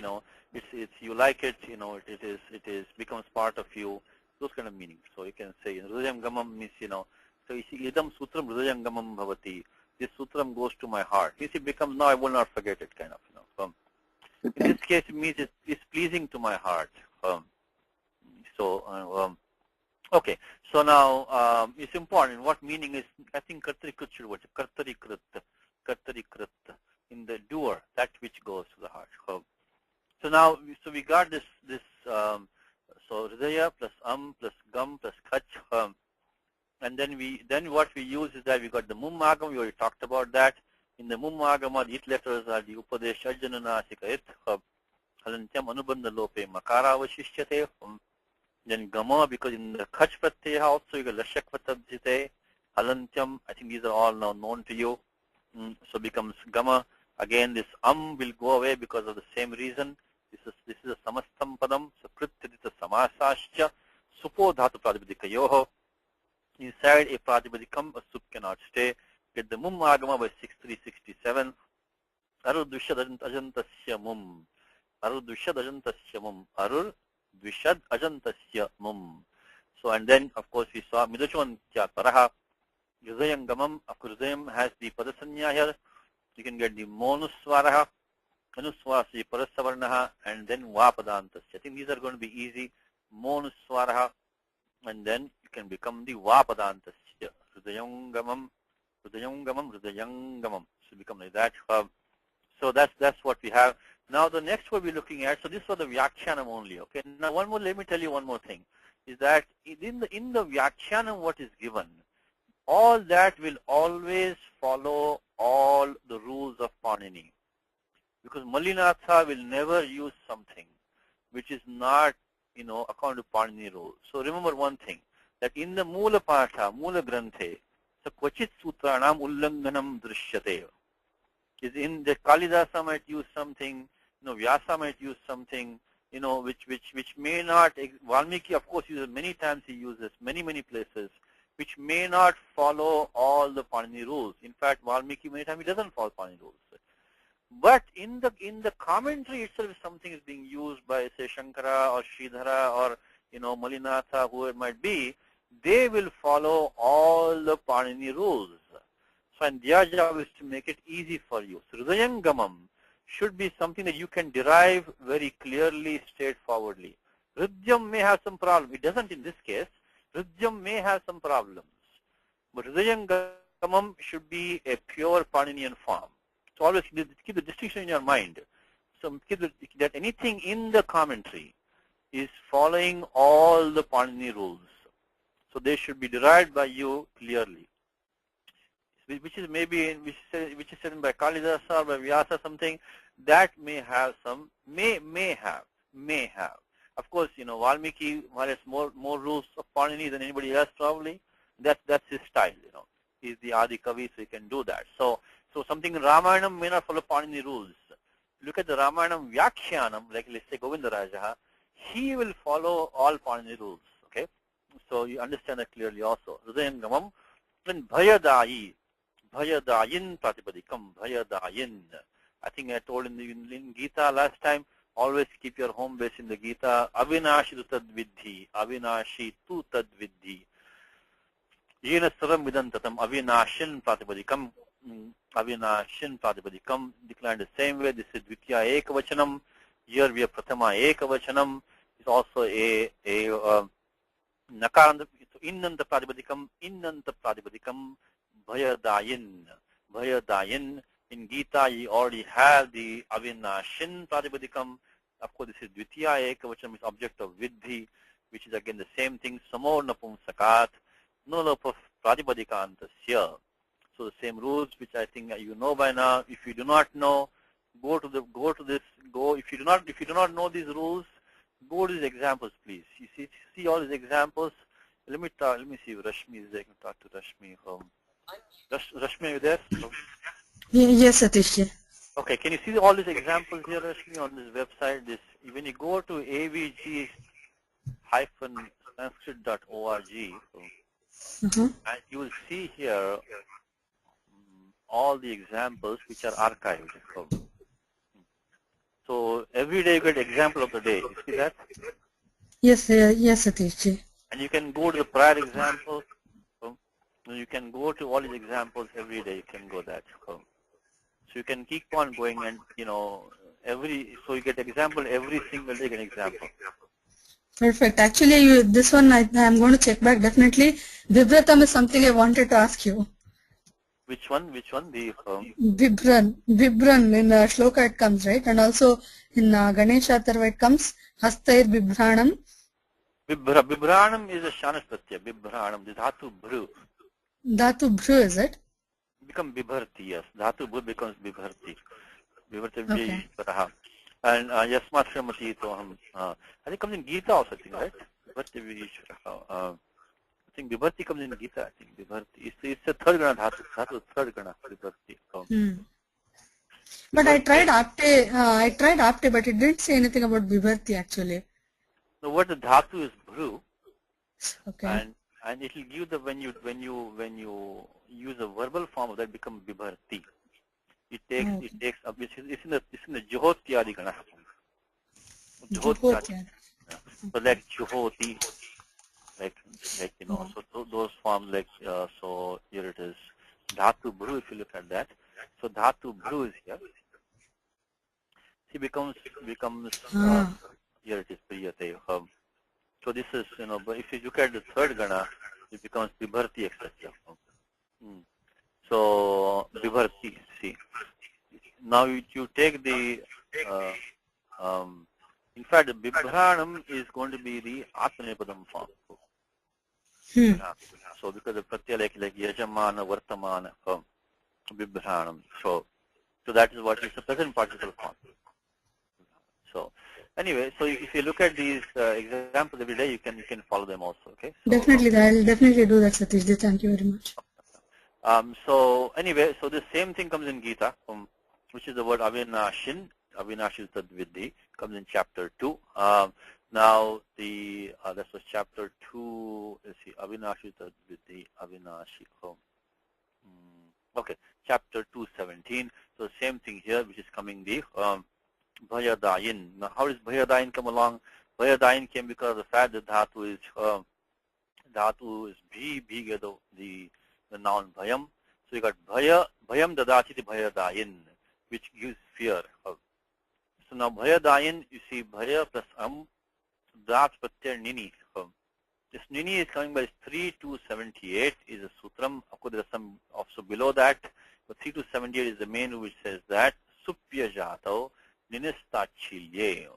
you like it, it is becomes part of you. Those kind of meanings. So you can say Hridayam Gamam means So you see Idam Sutram Hridayam Gamam Bhavati. This sutram goes to my heart. You see, becomes now I will not forget it kind of. In this case, it means it's pleasing to my heart. Okay. So now it's important. What meaning is? I think kartarikrit should watch kartarikrit in the doer, that which goes to the heart. So now, we got this so hridaya plus plus gam plus kach, and then what we use is that we got the mummagam. We already talked about that. In the mummagama, the it letters are the upadesh ajjananasika it halantyam anubandha lope makara avashishyate. Then gama, because in the kach pratyaya also you got lashak vatabjite, halantyam. I think these are all now known to you. So becomes gama. Again, this will go away because of the same reason. This is a samastam padam. So kritya samasascha supo dhatu pratipadikayoho. Inside a pratipadikam, a sup cannot stay. Get the mum agama by 6367. Arur dvishad ajantasya mum. Arur dvishad ajantasya mum. Arur dvishad ajantasya mum. So, and then of course we saw midachon kya paraha. Hridayam gamam. Of course, Hridayam has the padasanya here. You can get the monuswaraha, anuswarasi parasavarnaha, and then vapadantasya. I think these are going to be easy. Monuswaraha, and then you can become the vapadantasya. Hridayam gamam, hridayam gamam, hridayam gamam. So become like that. So that's what we have. Now the next one we're looking at. So this was the Vyakhyanam only. Okay. Now one more. Let me tell you one more thing. Is that in the Vyakhyanam what is given, all that will always follow all the rules of Panini. Because Mallinatha will never use something which is not, according to Panini rules. So remember one thing, that in the Mula Patha, Mula Granthe, so Kvachit Sutranam Ullanghanam Drishyate. Is in the Kalidasa might use something, Vyasa might use something, which may not, Valmiki of course uses many times, he uses many places, which may not follow all the Panini rules. In fact, Valmiki many times he doesn't follow Panini rules. But in the commentary itself, if something is being used by say Shankara or Sridhara or Mallinatha, whoever it might be, they will follow all the Panini rules. So and their job is to make it easy for you. So Hridayam Gamam should be something that you can derive very clearly, straightforwardly. Hridyam may have some problem. It doesn't in this case. Hridyam may have some problems. But Hridayam Gamam should be a pure Paninian form. So always keep the distinction in your mind. So keep that anything in the commentary is following all the Panini rules. So they should be derived by you clearly. Which is said by Kalidasa or by Vyasa something that may have some may have. Of course, Valmiki has more rules of Panini than anybody else probably. That's his style. He's the Adi Kavi, so he can do that. So something in Ramayanam may not follow Panini rules. Look at the Ramayanam Vyakhyanam, like let's say Govindaraja, he will follow all Panini rules. Okay, so you understand that clearly also. Hridayam Gamam, then Bhayadayi. Bhayadayin Pratipadikam, Bhayadayin. I think I told in Gita last time, always keep your home base in the Gita. Avinashi tu tad vidhi, Avinashi tu tad vidhi. Yena saram vidantatam, Avinashin Pratipadikam, Avinashin Pratipadikam. Declined the same way. This is Dvitya Ekavachanam. Here we have Prathama Ekavachanam. It's also a Nakaranda. So Innanta Pratipadikam, Bhayadayin. In Gita, you already have the Avinashin Pratipadikam. Of course, this is Dvitiya Ekavachanam, is object of Vidhi, which is again the same thing. Samor Napumsakat, Nolopa Pratipadikanta. So the same rules, which I think you know by now. If you do not know, go to this. If you do not know these rules, go to these examples, please. You see all these examples. Let me see if Rashmi is there. I can talk to Rashmi. Rashmi, are you there? Yes, Satish. Okay, can you see all these examples here, Rashmi, on this website? When you go to avg-sanskrit.org, and you will see here, all the examples which are archived. So every day you get example of the day. You see that? Yes, yes, Satishji. And you can go to the prior examples. You can go to all these examples every day. You can go that. So you can keep on going, and so you get example every single day. You get example. Perfect. Actually, this one I'm going to check back definitely. Vibratam is something I wanted to ask you. Which one? Which one? The Vibran in Shloka it comes, right? And also in Ganesha Tarva it comes Hastair Bibranam. Bibranam is a Shanas Pratyaya. Bibranam, the Dhatu Bhru. Dhatu Bhru, is it? Become Bibharti, yes. Dhatu Bhru becomes Bibharti. Bibharti Okay. And Yasmat Shramati Toham. I think it comes in Gita also, I think, right? Bibharti I think Bibharti comes in Gita, I think. Bibharti. It's a third gana Dhatu. Dhatu third gana Bibharti. But I tried Apte, but it didn't say anything about Bibharti actually. The word Dhatu is Bhru. Okay. And it will give the when you use a verbal form of that become Bibharti. It takes up. It's in the Juhotyadi gana. Juhotyadi. So like Juhoti, like so those forms like so here it is Dhatu Bhru. If you look at that, so Dhatu Bhru is here. He becomes here it is Priyate. So this is but if you look at the third gana, it becomes Bibharti, etc. So Bibharti. See, now you take the in fact the Bibhranam is going to be the Atmanepadam form. So because the pratyaya like Yajamana, Vartamana, Bibhranam. So that is what is the present participle form. So anyway, so if you look at these examples every day, you can follow them also. Okay. So, definitely, I'll definitely do that, Satishji. Thank you very much. So anyway, so the same thing comes in Gita, which is the word Avinashin. Avinashi Tadvidhi comes in chapter 2. Now that was chapter 2. Let's see, Avinashi Tadvidhi, Avinashi. Okay, chapter 2:17. So same thing here, which is coming the Bhayadayin. Now how does Bhayadayin come along? Bhayadayin came because of the fact that Dhatu is Bhiga, the noun Bhayam. So you got Bhayam Dadachiti Bhayadayin, which gives fear. So now Bhayadayin, you see Bhaya plus Das Pratyar Nini. This Nini is coming by 3-278 is a sutram. Of course, there are some also below that, but 3-278 is the main which says that Supya Jato Ninistachilye.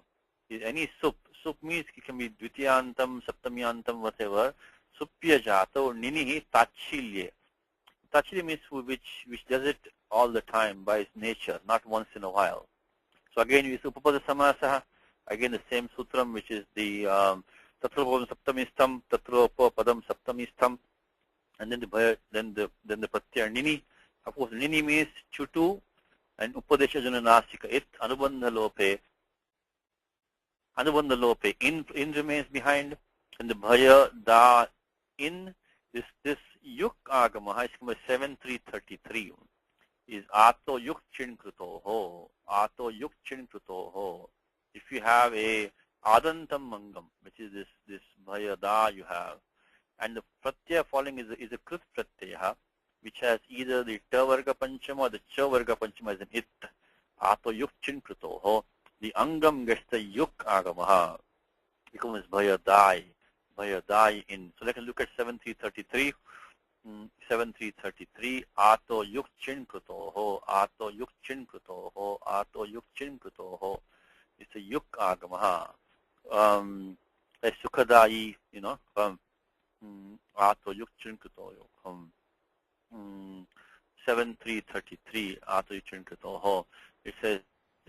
Any sup means it can be Dvitiyantam, Saptamyantam, whatever. Supya Jato Ninihi Tachilye. Tachilye means which does it all the time by its nature, not once in a while. So again, we Upapada Samasaha, again the same sutram which is the Tatropadam Saptamistham, Tatropadam Saptamistham, and then the Pratyar Nini. Of course, Nini means Chutu, and Upadesha Jananasika it, Anubandha Lope, in remains behind, and the Bhaya Da in, this Yuk Agama, is 7.3.33. is Ato Yuk Chin Krutoho. Ato Yuk Chin Krutoho. If you have a Adantam Mangam, which is this Bhayada you have, and the Pratyaya following is a Krit Pratyaya, which has either the Ta Varga Panchama or the Cha Varga Panchama as an It. Ato Yuk Chin Krutoho. The Angam gets the Yuk Agamaha, becomes Bhayadai in. So let's look at 7.3.33. 7.3.33 Ato Yuk Chin Krutoho, Ato Yuk Chin Krutoho, Ato Yuk Chin Krutoho. It's a Yuk Agamaha. A Sukhadai, Ato Yuk Chin Krutoho. 7.3.33 Ato Yuk Chin Krutoho. It says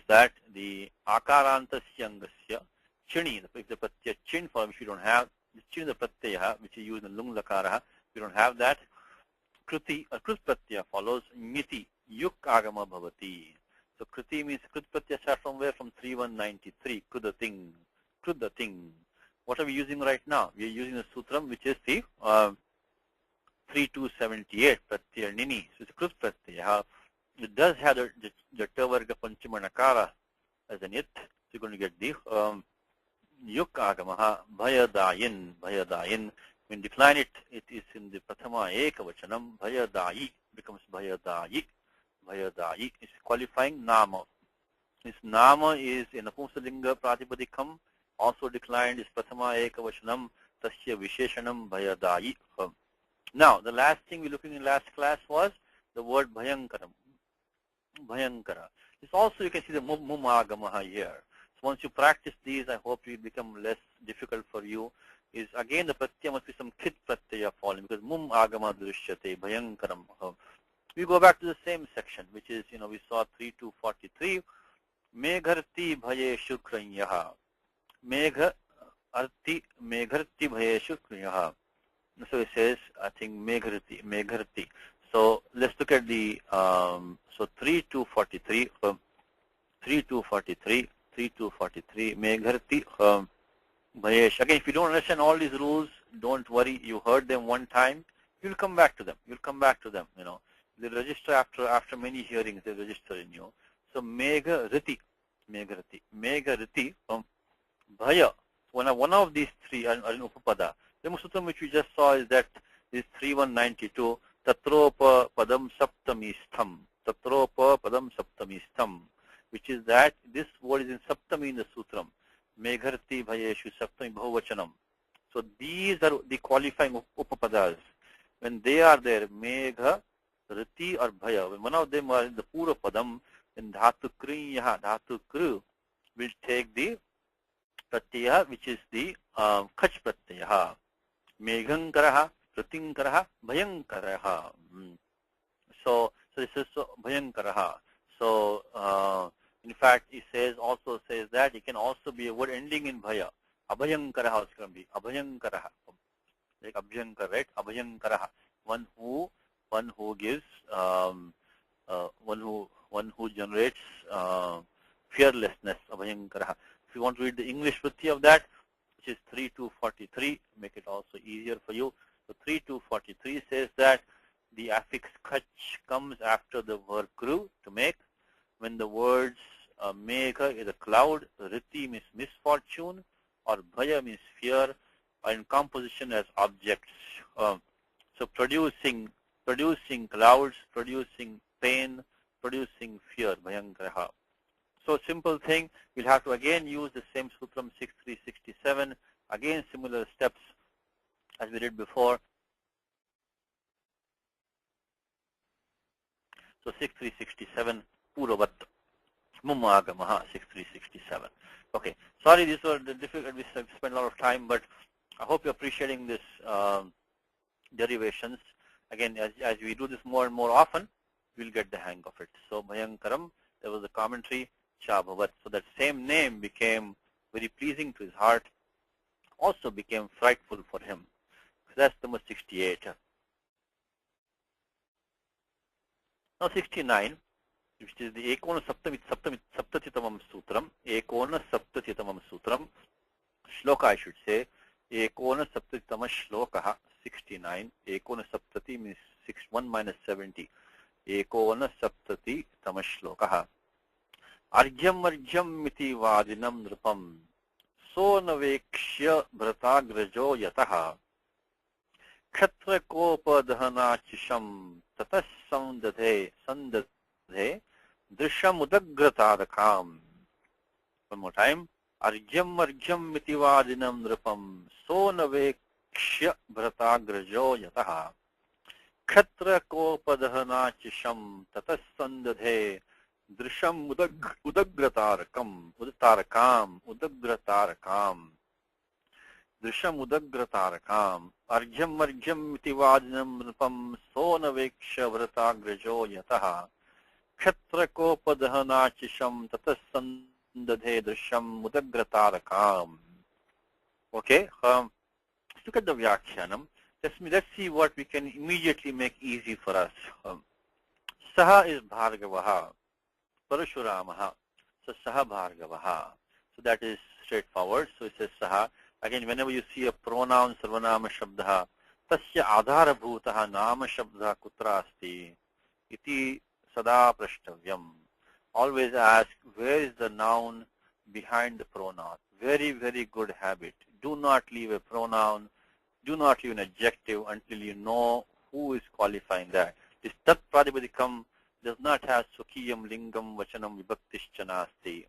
that the Akaranta Syangasya Chini, if the Pratyaya Chin form, which you don't have, the Chin the Pratyaya, which is used in Lung Lakaraha, you don't have that. Kruti, Krut Pratyaya follows Niti, Yuk Agama Bhavati. So Kruti means Krut Pratyaya starts from where? From 3193, Krut the thing. What are we using right now? We are using the sutram which is the 3278 pratyaya nini. So it's a krut pratyaya. It does have the tavarga panchamanakara as an it. So you're going to get the yuk agamaha bhayadayin. Bhayadayin. When you decline it, it is in the prathama ekavachanam. Bhayadayi becomes bhayadayi. Bhayadayi is qualifying nama. This nama is in apumsalinga pratipadikam. Also declined is prathama ekavachanam. Tasya visheshanam bhayadayi. Now, the last thing we looking in last class was the word bhayankaram. Bhayankara. This also you can see the mumagamaha here. So once you practice these, I hope it will become less difficult for you. Is again the pratyaya must be some kit pratyaya falling because mum agama drishyate bhayankaram. We go back to the same section, which is, we saw 3-43. Megharti bhaye shukranyaha. Megharti bhaye shukranyaha. So it says, I think Megharti. So let's look at the, so 3-43, Megharti bhayesh. Again, if you don't understand all these rules, don't worry. You heard them one time. You'll come back to them. They register after many hearings. They register in you. So Megharti, bhaya. One of these three are in upapada. The sutram which we just saw is that is 3192. Tatropa padam saptamistham. Tatropa padam saptamistham. Which is that this word is in saptami in the sutram. Megharti bhayeshu saptami bahuvachanam. So these are the qualifying upapadas. When they are there, megha, riti or bhaya. When one of them are in the pura padam, then dhatu kriyaha, dhatu kru will take the pratyaya, which is the kach pratyaya. Meghankaraha, Pratinkaraha, Bhayankaraha. So this is Bhayankaraha. So in fact, it also says that it can also be a word ending in Bhaya. Abhayankaraha is going to be Abhayankaraha. Like Abhayankar, right? Abhayankaraha. One who gives, one who generates fearlessness. Abhayankaraha. If you want to read the English vritti of that, which is 3-43, make it also easier for you. So 3-43 says that the affix kach comes after the verb kru to make. When the words megha is a cloud, riti means misfortune, or bhaya means fear, are in composition as objects. So producing clouds, producing pain, producing fear, bhayankaraha. So simple thing, we'll have to again use the same sutram 6367, again similar steps as we did before. So 6367, Puravat, Mumagamaha 6367. Okay, sorry these were the difficult, we spent a lot of time, but I hope you're appreciating this derivations. Again, as we do this more and more often, we'll get the hang of it. So Bhayankaram, there was a commentary, Chabhavat. So that same name became very pleasing to his heart, also became frightful for him. So that's number 68. Now 69, which is the Ekona Saptatitamam Sutram, Ekona Saptatitamam Sutram, Shloka I should say, Ekona Saptatitama Shlokaha, 69, Ekona Saptati means 1 minus 70, Ekona Saptati Tama Shlokaha. Arjam miti vadinam nrupam so navekshya bhratagrajo yataha Kshatra kopa dhahanachisham tatas sandadhe drisham udagratadakam. One more time. Arjam miti vadinam nrupam so navekshya bhratagrajo yataha Kshatra kopa dhahanachisham tatas sandadhe Drisham udagratarakam, Drisham udagratarakam, Arjam iti vadinam nrupam sonaveksha vratagrajo yataha, Kshatrakopadhanachisham tatasandadhe drisham udagratarakam. Okay, let's look at the Vyakhyanam. Let's see what we can immediately make easy for us. Saha is Bhargavaha. Parashuramaha. So Saha Bhargavaha. So that is straightforward. So it says Saha. Again, whenever you see a pronoun, Sarvanama Shabdaha, तस्य आधारभूतः नाम शब्दः कुत्र अस्ति इति सदा प्रष्टव्यम्. Always ask, where is the noun behind the pronoun? Very, very good habit. Do not leave a pronoun, do not leave an adjective until you know who is qualifying that. This tat pradipadikam does not have swakiyam lingam vachanam vibhaktischa nasti.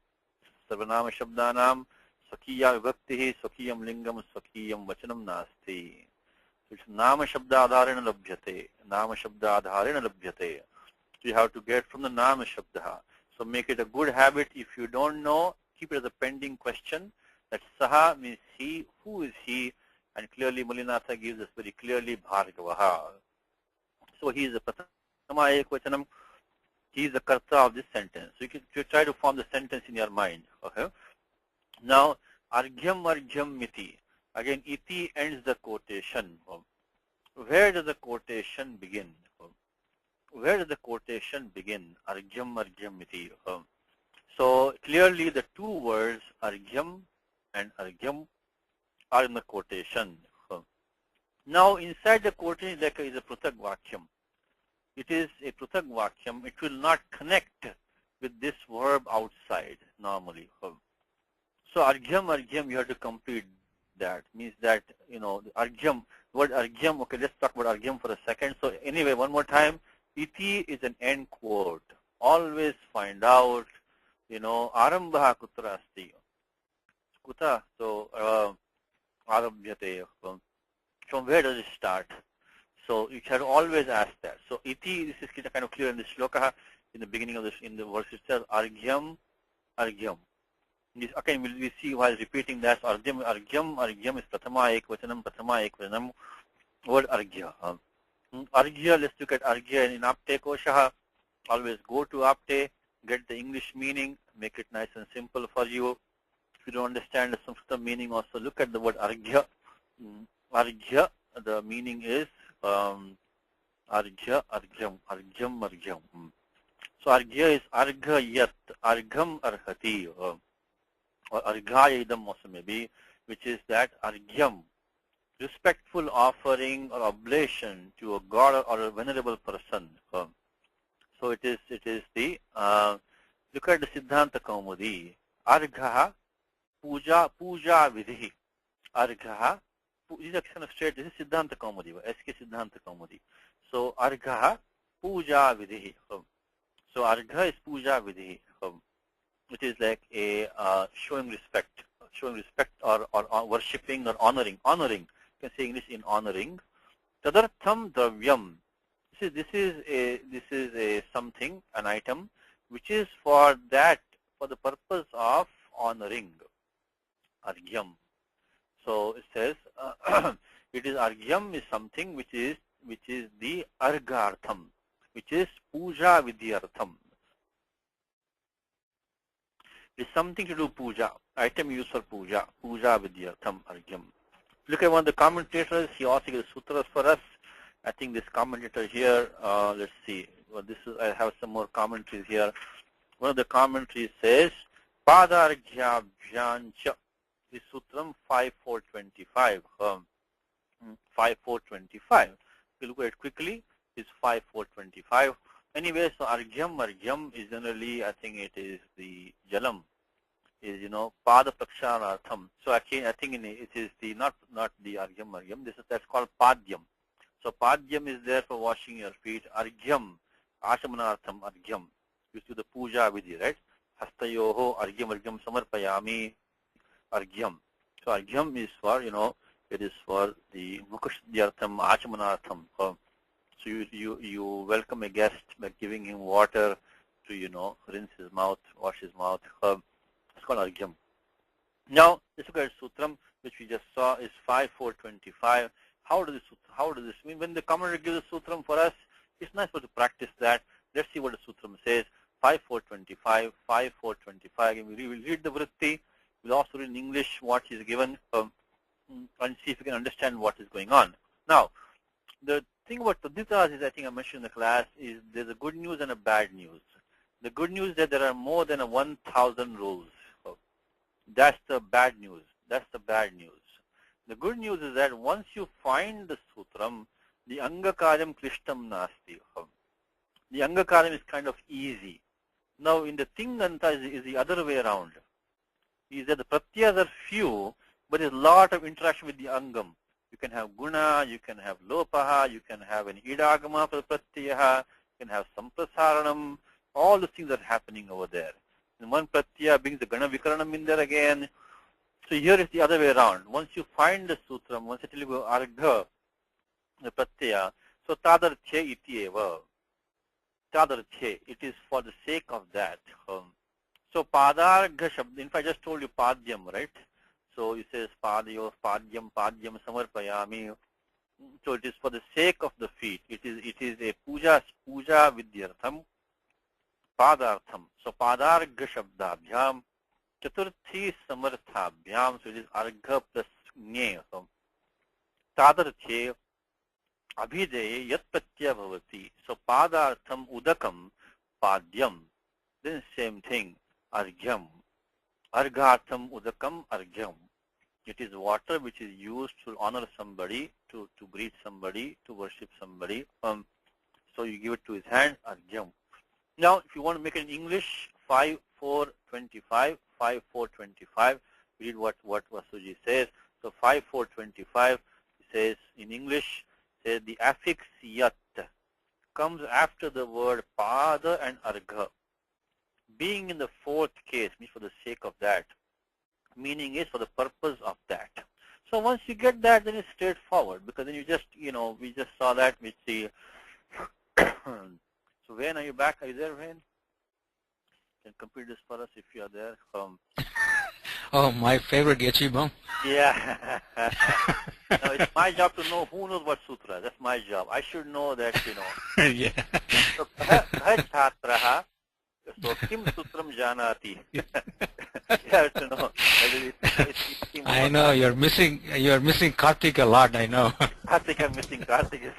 Sarvanama shabdanam swakiya vibhaktihi swakiyam lingam swakiyam vachanam nasti. So it's nama shabda adharena labhyate. Nama shabda adharena labhyate. So you have to get from the nama shabda. So make it a good habit. If you don't know, keep it as a pending question. That saha means he, who is he? And clearly Mulinatha gives us very clearly Bhargavaha. So he is the Pratama Ekvachanam. He is the Karta of this sentence. So you try to form the sentence in your mind. Okay. Now, Argyam miti. Again, iti ends the quotation. Where does the quotation begin? Where does the quotation begin? Argyam miti. So clearly the two words Argyam and Argyam are in the quotation. Now inside the quotation there is a pruthak vakyam. It is a pruthak vakyam. It will not connect with this verb outside normally. So Argyam, you have to complete that. Means that, you know, Argyam, word Argyam, okay, let's talk about Argyam for a second. So anyway, one more time, iti is an end quote. Always find out, you know, arambha kutra asti. Kuta, so arabhyate. From where does it start? So you have to always ask that. So iti, this is kind of clear in the shloka, in the beginning of this, in the verse itself, Argyam. This, again, we'll see while repeating that. Argyam is pratama ekvachanam, word argya. Argya, let's look at argya in apte koshaha. Always go to apte, get the English meaning, make it nice and simple for you. If you don't understand the Sanskrit meaning, also look at the word argya. Argya, the meaning is argya, argyam. So argya is arghayat, argham arhati, or arghayidam also maybe, which is that argyam, respectful offering or oblation to a god or a venerable person. So it is the, look at the Siddhanta Kaumudi, argha, puja vidhi, argha, this is a kind of straight, this is Siddhanta Kaumudi, SK Siddhanta Kaumudi. So argha, puja vidhi. So argha is puja vidhi, which is like a showing respect or worshipping or honoring. You can say English in honoring. Tadartham dravyam. This is a something, an item, which is for the purpose of honoring. Argyam. So it says it is argyam is something which is the argartham, which is puja vidyartham. It's something to do puja, item used for puja vidyartham, argyam. Look at one of the commentators, he also gives sutras for us. I think this commentator here, let's see, well, I have some more commentaries here. One of the commentaries says, Padargyabhyancha, this sutram 5425. 5425. If you look at it quickly, it's 5425. Anyway, so argyam is generally, I think it is the jalam, is, you know, pada praksharanartham. So actually, I think it is the not the argyam. That's called padyam. So padyam is there for washing your feet. Argyam, ashamanartham argyam. You do the puja vidhi, right? Hastayoho argyam samarpayami argyam. So argyam is for, you know, it is for the mukashdhyartham, achamanartham. So you welcome a guest by giving him water to, you know, rinse his mouth, wash his mouth. It's called argyam. Now, let's look at sutram, which we just saw is 5425. How does this mean? When the commentator gives a sutram for us, it's nice to practice that. Let's see what the sutram says. 5425. And we will read the vritti. We'll also read in English what is given and see if we can understand what is going on. Now, the thing about Taditas is, I think I mentioned in the class, is there's a good news and a bad news. The good news is that there are more than 1,000 rules. That's the bad news. The good news is that once you find the sutram, the angakaryam klishtam nasti. The angakaryam is kind of easy. Now in the tinganta is the other way around. Is that the pratyas are few, but there's a lot of interaction with the angam. You can have guna, you can have lopaha, you can have an idagama for the pratyaha, you can have samprasaranam. All the things are happening over there. And one pratyaya brings the gana vikaranam in there again. So here is the other way around. Once you find the sutram, once you go argha, the pratyaya, so tadarthya iti eva. Tadarthya, it is for the sake of that. So padargha shabda, in fact I just told you padyam, right? So it says padyo, padyam, padyam samarpayami. So it is for the sake of the feet. It is a puja vidyartham, padartham. So padargha shabdabhyam, chaturthi samarthabhyam. So it is argha plus nye. So tadarthye abhideya yat pratyaya bhavati. So padartham udakam padyam. Then same thing, argyam. Arghatham udakam argyam. It is water which is used to honor somebody, to greet somebody, to worship somebody. So you give it to his hand, argyam. Now, if you want to make it in English, 5.4.25, 5.4.25, read what Vasuji says. So 5.4.25 says in English, says the affix yat comes after the word pada and argha. Being in the fourth case means for the sake of that. Meaning is for the purpose of that. So once you get that, then it's straightforward, because then you just, we just saw that with the. So Wayne, are you back? Are you there, Wayne? Can complete this for us if you are there. Oh, my favorite Yechibam. Yeah. No, it's my job to know who knows what sutra. That's my job. I should know that, Yeah. So, chhatraha. So, kim sutram janati. You have to know. I know you're missing Karthik a lot. I know. Karthik, I'm missing. Karthik is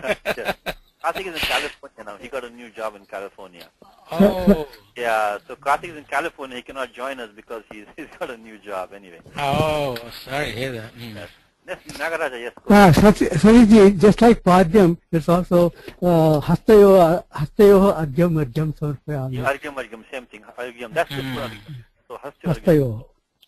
in California now. He got a new job in California. Oh. Yeah. So Karthik is in California. He cannot join us because he's got a new job anyway. Oh, sorry to hear that. Yes. Nagaraja, yes. Sariji, just like Padyam, it's also Hastayo Argyam Sarpayami. Argyam, same thing. Argyam, that's the first. So Hastayo.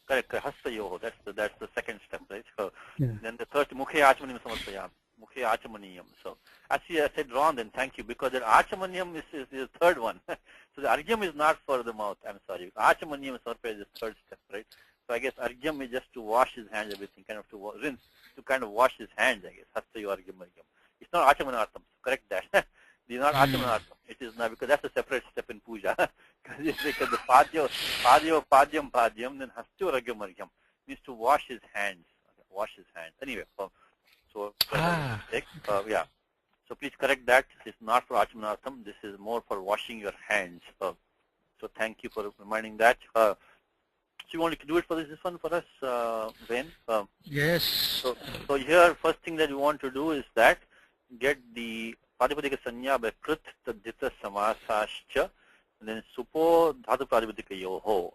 Correct. Hastayo, that's the second step, right? So Yeah. then the third, Mukhe Achamaniyam Samarpayam. Mukhe Achamaniyam. So actually I said wrong then, thank you, because the Achamaniyam is the third one. So the Argyam is not for the mouth, I'm sorry. Achamaniyam Samarpayam is the third step, right? So I guess Argyam is just to wash his hands, everything, kind of to rinse, to kind of wash his hands, I guess. Hastayo Argyam. It's not Achamanartham, correct that. It's not Achamanartham. It is not, because that's a separate step in puja. Because the padyam, then Hastayo Argyam means to wash his hands. Wash his hands. Anyway, so yeah. So please correct that. It's not for Achamanartham. This is more for washing your hands. So thank you for reminding that. So you want to do it for this one for us, Wayne? Yes. So here, first thing that you want to do is that get the Pratipadika Sanya by Krit Tadhita Samasascha, and then Supo Dhatu Pratipadika Yoho.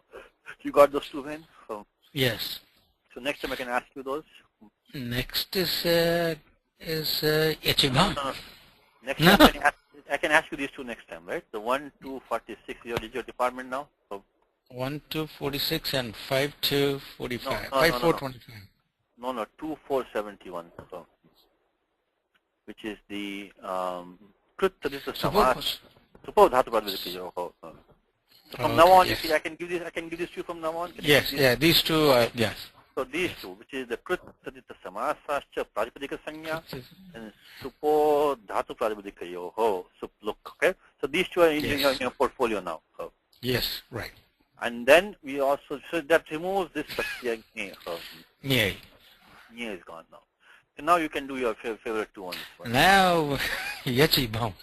You got those two, Wayne? Yes. So next time I can ask you those. Next is Yechibam. No. Next time I can ask you these two next time, right? The 1, 2, 46. Your department now. So 1, 2, 46 and 5, 2, 45. 5, 4, 25. No, 2, 4, 71. So, which is the Krit Tadhita Samasascha. Supo Dhatu Pratipadika Yoho. So from now on, yes. you see, I can give this to you from now on. Yes, yeah, these two, yes. So these two, which is the Krit Tadhita Samasascha Pratipadika Sanya and Supo Dhatu Pratipadika Yoho. Look, okay? So these two are in your portfolio now. So. Yes, right. And then we also, so that removes this pratyaya nye. Nye. Nye is gone now. So now you can do your favorite two on this one. Now, Yechibam.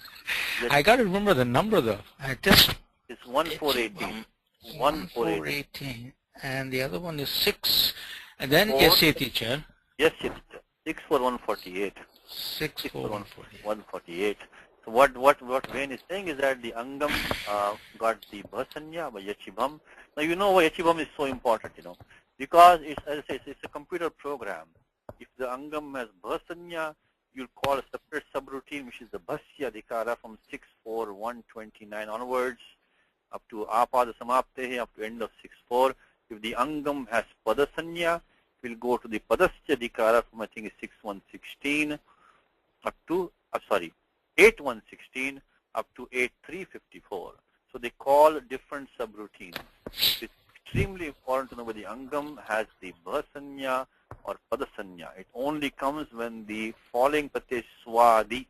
I got to remember the number though. It's 1418. 1418. And the other one is 6. And then Four. yes, teacher. Yes, teacher. 6 for 148. 6 for 148. 148. So what Wayne is saying is that the Angam got the Bhasanya by Yechibam. Now you know why Yechibam is so important, because it's, as I say, it's a computer program. If the angam has bhasanya, you'll call a separate subroutine, which is the bhasya adhikara from 6-4-129 onwards, up to apada samaptehe, up to end of 6-4. If the angam has padasanya, we'll go to the padasya adhikara from, I think, it's 6-1-16, up to, 8-1-16, up to 8-3-54. So they call different subroutines. It's extremely important to know whether the angam has the bhasanya or padasanya. It only comes when the falling pratyay swadi,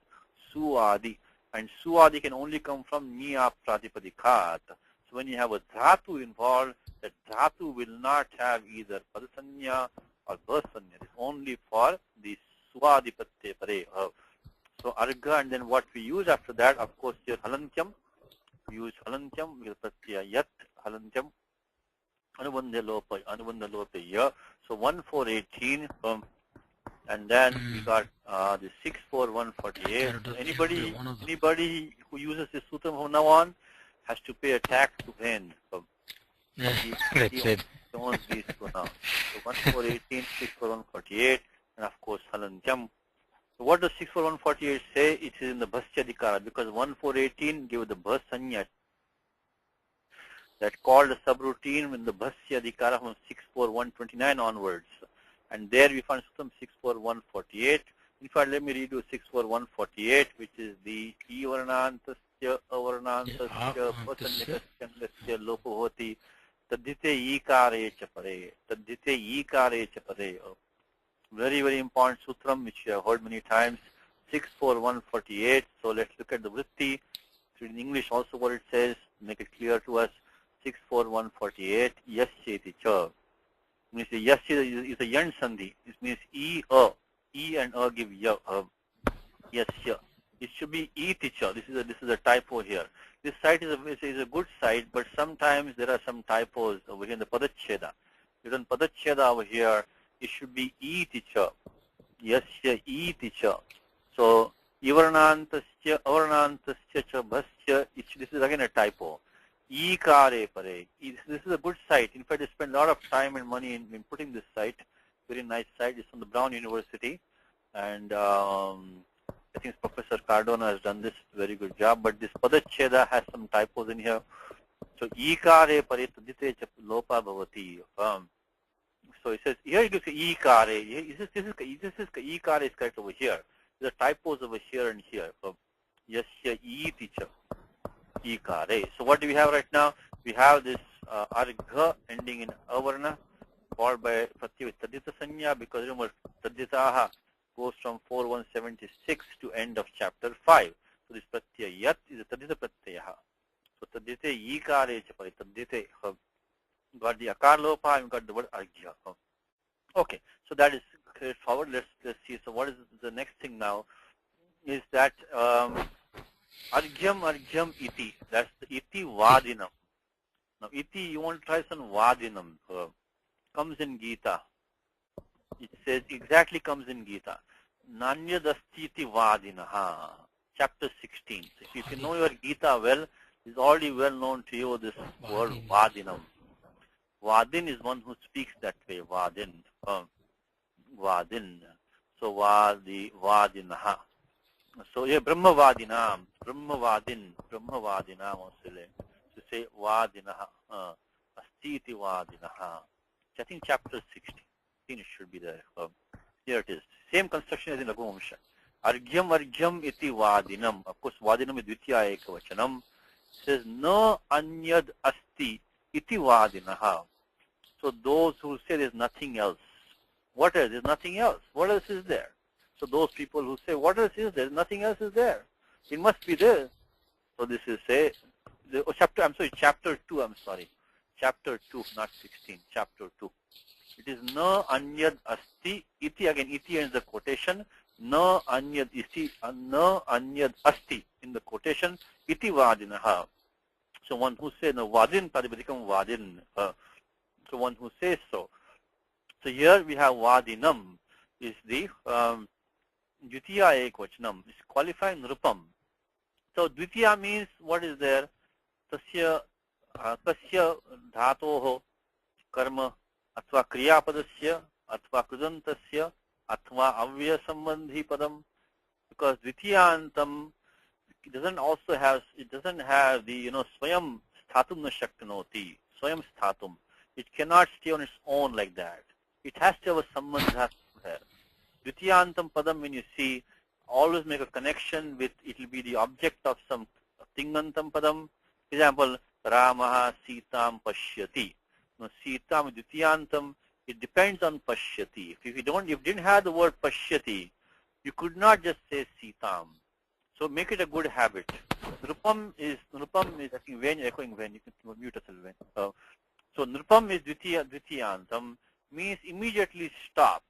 suadi, and suadi can only come from niya pratipadikat. So when you have a dhatu involved, that dhatu will not have either padasanya or bhasanya. It's only for the suadi pratyay pare. So arga, and then what we use after that, of course, here halantyam. We use halantyam with pratyaya yat halantyam. Anubandha lopa ya. So 1-4-18, and then we got the 6-4-148. Anybody who uses this sutra from now on has to pay a tax to Hind. So he owns these two now. So 1-4-18, 6-4-148, and of course halantyam. So what does 6-4-148 say? It is in the bhasya adhikara, because 1-4-18 gave the bhasanya. That called a subroutine in the bhasya adhikara from 6-4-129 onwards. And there we find Suttam 6-4-148. In fact, let me read you 6-4-148, which is the ivarnantasya avarnantasya pasanyakasya lopohoti tadhite ikare cha pare. Tadhite ikare cha pare. Very, very important sutram, which you have heard many times. 6-4-148. So let's look at the vritti. In English also what it says, make it clear to us. 6-4-148, yasya iti cha. Means yasya is a yan sandhi. It means e and give ya. Yasya. It should be iti cha. This is a typo here. This site is a good site, but sometimes there are some typos over here in the padacheda. Written padacheda over here, it should be iti cha. Yasya iti cha. So ivarnantasya avarnantasya cha bhasya. This is again a typo. Ikare pare. This is a good site. In fact, they spend a lot of time and money in putting this site. Very nice site. It's from the Brown University. And I think Professor Cardona has done this very good job. But this padacheda has some typos in here. So, ikare pare tadite lopa bhavati. So it says, here it gives ikare. This is ikare is correct over here. There are typos over here and here. Yasya iti cha. Ikare. So what do we have right now? We have this argha ending in avarna, followed by pratyay with tadita sanya, because remember taditaha goes from 4-176 to end of chapter 5. So this pratyay yat is a tadita pratyaha. So tadite ikare chapari tadite. Got the akar lopa and got the word argha. Okay, so that is straightforward. Let's see. So what is the next thing now? Is that argyam iti. That's the iti vadinam. Now iti, you want to try some vadinam. Comes in Gita. It says, exactly comes in Gita. Nanyadastiti vadinaha. Chapter 16. So if you know your Gita well, it's already well known to you this word vadinam. Vadin is one who speaks that way. Vadin. Vadin. So vadinaha. So yeah, Brahmavadinam, Brahmavadinam also to say Vadinaha, Astiti Vadinaha. I think chapter 16. It should be there. Here it is. Same construction as in Raghuvamsham. Argyam iti Vadinam. Of course, Vadinam is Dvitiya Ekavachanam. Says no anyad asti iti Vadinaha. So those who say there's nothing else. What else? There's nothing else. What else is there? So those people who say, what else is there? Nothing else is there. It must be there. So this is chapter 2, I'm sorry. Chapter 2, not 16, chapter 2. It is na anyad asti, iti, again, iti ends the quotation, na anyad asti, in the quotation, iti vadinaha. So one who says, no, vadin, become vadin. So one who says so. So here we have vadinam, is the Dvitiya Ekvachanam, is qualifying Nrupam. So Dvitiya means what is there? Tasya dhatoho karma atva kriya padasya atva krudantasya Athva Avya Sambandhi Padam, because Dvitiyantam it doesn't have the, Swayam Sthatum na Shaktinoti, Swayam Sthatum. It cannot stay on its own like that. It has to have a Sambandha here. Dvitiyantam Padam, when you see, always make a connection with, it will be the object of some Tingantam Padam. For example, Ramaha Sitam Pashyati. Now, Sitam Dvitiyantam, it depends on Pashyati. If you didn't have the word Pashyati, you could not just say Sitam. So make it a good habit. Nrupam is I think when you're echoing when, you can mute yourself when. So Nrupam is Dvitiyantam, means immediately stop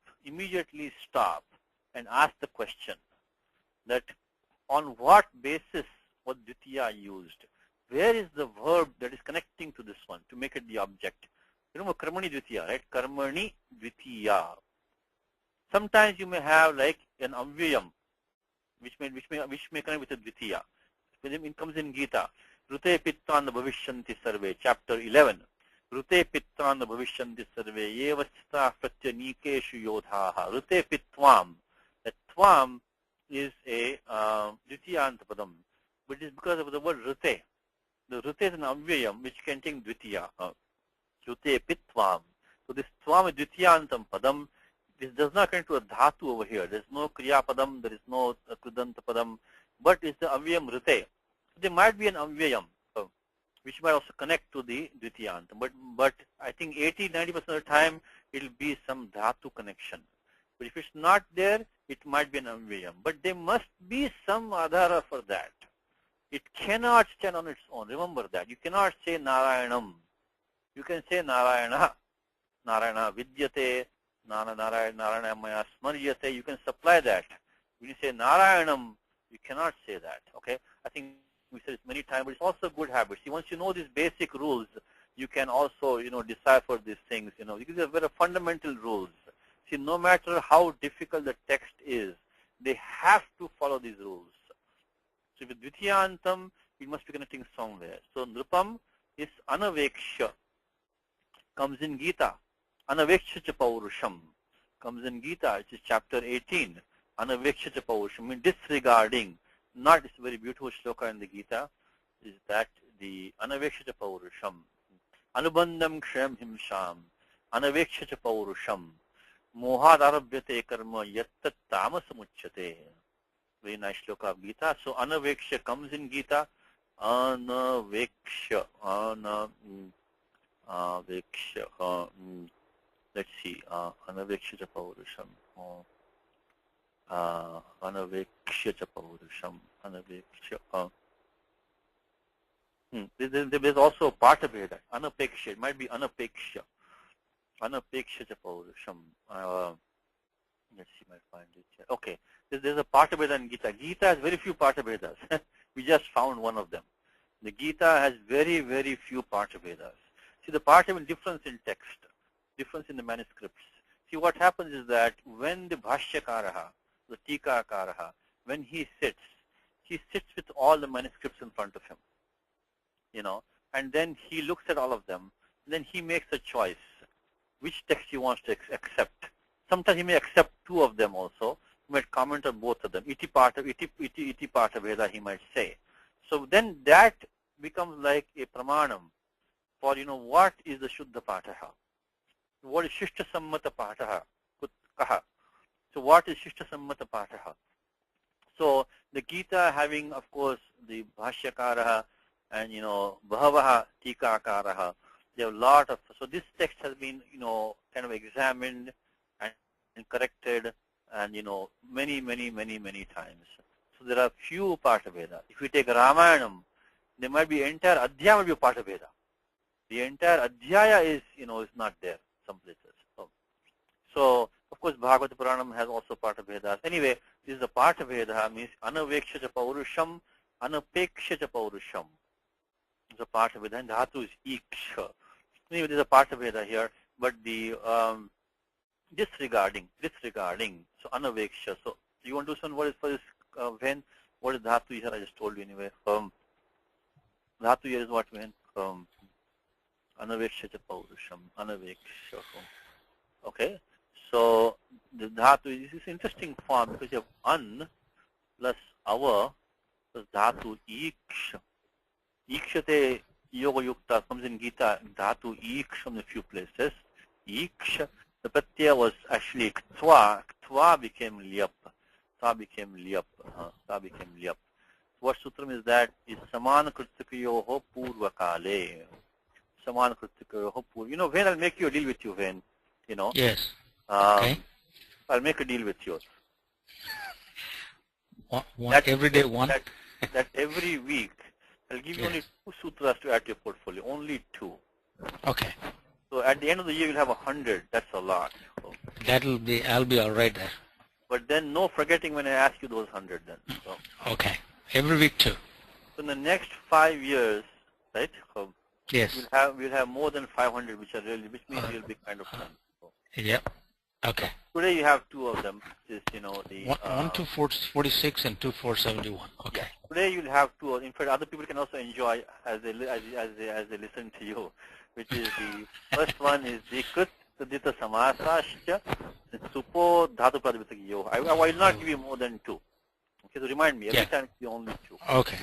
and ask the question that on what basis was Dvitiya used? Where is the verb that is connecting to this one to make it the object? Remember Karmani Dvitiya, right? Karmani Dvitiya. Sometimes you may have like an Avyayam, which may connect with the Dvitiya. It comes in Gita. Rute Pittan Bhavishyanti Sarve, chapter 11. Rute Pittan Bhavishyanti Sarve, Yevachita Pratyanikeshu Yodhaha. Rute Pitvam. That Tvam is a Dvitiyanta Padam, but it is because of the word Rute. The Rute is an Avyayam which can take Dvitiya. Rute Pitvam. So this Tvam is Dvitiyantam Padam. This does not connect to a dhatu over here. There is no kriya padam, there is no krudanta padam, but it's the avyayam rite. So there might be an avyayam, which might also connect to the dvitiyanta. But I think 80-90% of the time it will be some dhatu connection. But if it's not there, it might be an avyayam. But there must be some adhara for that. It cannot stand on its own. Remember that. You cannot say Narayanam. You can say Narayana. Narayana Vidyate. Narayana Maya Smaryate, you can supply that. When you say Narayanam, you cannot say that. Okay? I think we said it many times, but it's also a good habit. See, once you know these basic rules, you can also, decipher these things, because they're very fundamental rules. See, no matter how difficult the text is, they have to follow these rules. So with Dvitiyantam, it must be connecting somewhere. So Nrupam is Anaveksha, comes in Gita. Anavekshacha Paurusham comes in Gita, which is chapter 18. Anavekshacha Paurusham, means disregarding. Not, it's a very beautiful shloka in the Gita, is that the Anavekshacha Paurusham. Anubandham Kshayam Himsham. Anavekshacha Paurusham. Mohad Arabhyate Karma Yattat Tamasamuchyate. Very nice shloka of Gita. So Anaveksha comes in Gita. Anaveksha. Let's see, Anavekshacha Paurusham. Anavekshacha Paurusham. Anaveksha. There's also part of it. Anapeksha. It might be Anapeksha. Anapekshacha Paurusham. Let's see, I might find it here. Okay. There's a Partha in Gita. Gita has very few Partha Vedas. We just found one of them. The Gita has very, very few Partha Vedas. See, the Partha Veda difference in text. Difference in the manuscripts. See, what happens is that when the Bhashyakaraha, the Tikakaraha, when he sits with all the manuscripts in front of him, and then he looks at all of them, and then he makes a choice, which text he wants to accept. Sometimes he may accept two of them also. He might comment on both of them. Iti Partha Veda, he might say. So then that becomes like a pramanam for, what is the Shuddha Pataha. What is Shishta Sammata Pataha? So what is Shishta Sammata Pataha? So the Gita having, of course, the Bhashyakaraha and, Bhavaha Tikakaraha, there are a lot of, so this text has been, kind of examined and corrected and, many times. So there are few Partha Veda. If you take Ramayanam, there might be entire Adhyaya might be Partha Veda. The entire Adhyaya is, is not there. Some places. So, of course, Bhagavata Puranam has also Partha Vedas. Anyway, this is the Partha Veda, means Anavekshacha Paurusham, Anapekshacha Paurusham. The Partha Veda, and Dhatu is Iksha. Anyway, there's a Partha Veda here, but the disregarding. So, Anaveksha. So, you want to do something? What is for this when? What is Dhatu here? I just told you anyway. Dhatu here is what when? Anavekshacha Paurusham. Anaveksha. Okay. So the dhatu is this interesting form because you have an plus our plus dhatu iksha. Ikshate yoga yukta comes in Gita, dhatu iksham in a few places. Iksha, the pratyaya was actually ktva. Ktva became liyap. Ktva became liyap. Ktva became liyap. What sutram is that? Is samana kritikayoho purvakale. Samana kritikayoho purva. You know, when I'll make you a deal with you, when, you know. Yes. Okay. I'll make a deal with you. Every day one? That every week, I'll give you only 2 sutras to add to your portfolio. Only 2. Okay. So at the end of the year, you'll have 100. That's a lot. So, I'll be all right there. but then no forgetting when I ask you those 100 then. So, Okay. Every week too. so in the next 5 years, right? So Yes. we'll have more than 500, which means you'll be kind of done. So, Yep. Okay. today you have 2 of them. Is the 1 to 46 and 2 471. Okay. yeah, today you'll have 2. In fact, other people can also enjoy as they listen to you, which is the first one is the krit tadita samasasya supo dhatu pradipitaki yo. I will not give you more than 2. Okay, so remind me every time it's only 2. Okay.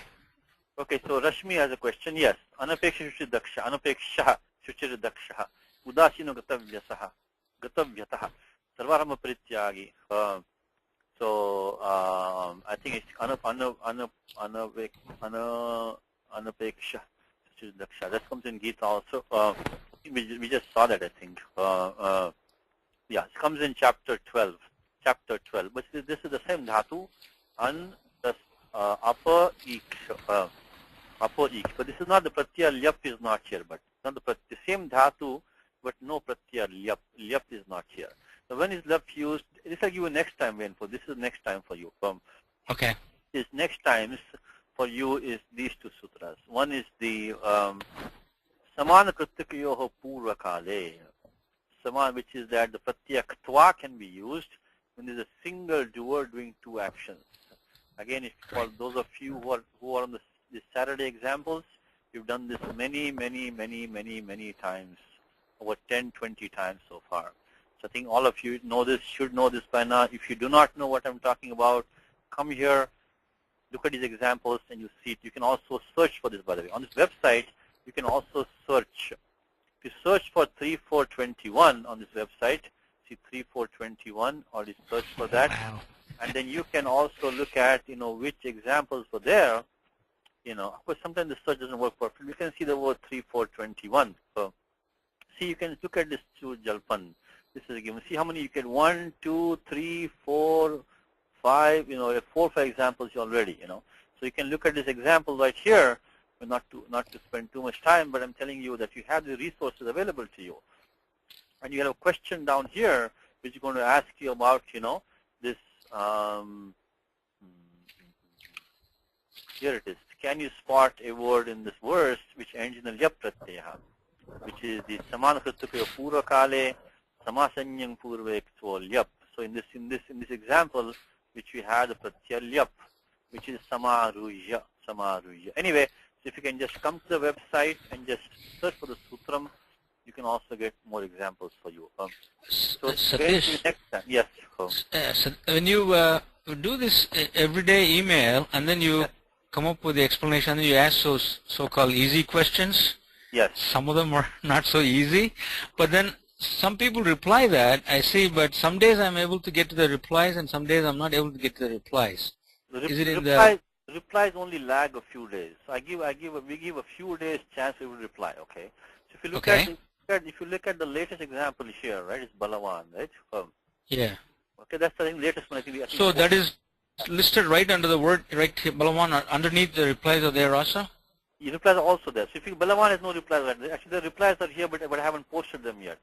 Okay, so Rashmi has a question. Yes, anapeksha shuchi daksha, anapeksha shuchir daksha, udasino gatavyasaha, gatavyataha, sarvarama parityagi. So I think it's anapeksha shuchir daksha. That comes in Gita also. We just saw that, I think. Yeah, it comes in chapter 12. Chapter 12. But this is the same dhatu. An plus upper iksha. Upper iksha. But this is not the pratyaya lyap is not here. But not the same dhatu, but no pratyaya lyap. Lyap is not here. So when is lyap used? This I'll give you next time, Venpo. This is next time for you. Okay. This next times for you is these 2 sutras. One is the samana kritikayoho purvakale. Saman, which is that the pratyaya ktva can be used when there's a single doer doing 2 actions. Again, if for those of you who are on the Saturday examples, you've done this many times, over 10, 20 times so far. So I think all of you know this, should know this by now. If you do not know what I'm talking about, come here, look at these examples, and you see it. You can also search for this, by the way. On this website, you can also search. If you search for 3421 on this website, see 3421, or you search for that. Wow. And then you can also look at, which examples were there. Of course, sometimes the search doesn't work perfectly. You can see the word 3421. So, see, you can look at this to Jalpan. This is a given. See how many you get. 1, 2, 3, 4, 5. 4 or 5 examples already. So you can look at this example right here. But not to spend too much time, but I'm telling you that you have the resources available to you. And you have a question down here, which is going to ask you about, this. Here it is. Can you spot a word in this verse which ends in a lyap pratyaya, which is the samana kritikayo purvakale samasanyam purve ktvo lyap. So in this example, which we had the pratyaya lyap, which is samaruhya. Anyway, so if you can just come to the website and just search for the sutram, you can also get more examples for you. So Satish, next time. Yes. so when you do this everyday email and then you come up with the explanation, and you ask those so-called easy questions. Yes. Some of them are not so easy, but then some people reply that, I see, but some days I'm able to get to the replies and some days I'm not able to get to the replies. Is it in the replies only lag a few days. So we give a few days chance to reply. Okay. So if you look at the latest example here, right? It's Balawan, right? Yeah. Okay, that's the latest one. I think so that is listed right under the word, right? Balawan, underneath the replies are there also. The replies are also there. So if you Balawan has no replies, right? Actually the replies are here, but I haven't posted them yet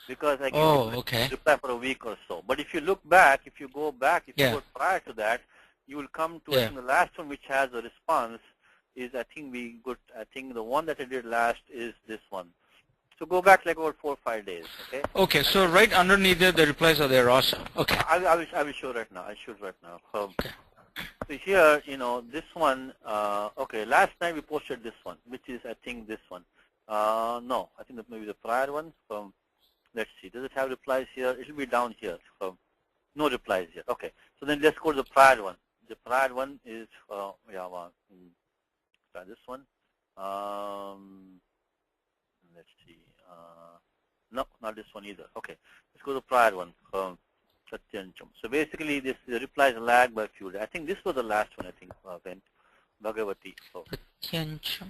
because I give reply for a week or so. But if you look back, if you go prior to that, you will come to I think the last one which has a response is I think the one that I did last is this one. So go back like about 4 or 5 days. Okay. Okay. So right underneath there, the replies are there also. Okay. I will show right now. Okay. So here, this one. Okay. Last night we posted this one, which is I think this one. No, I think that maybe the prior one. Let's see. Does it have replies here? It will be down here. So no replies here. Okay. So then let's go to the prior one. The prior one is try this one. Let's see. No, not this one either. Okay. Let's go to the prior one. Satyancham. So basically, this the replies lag by a few days. I think this was the last one. I think then Bhagavati. So, Satyancham.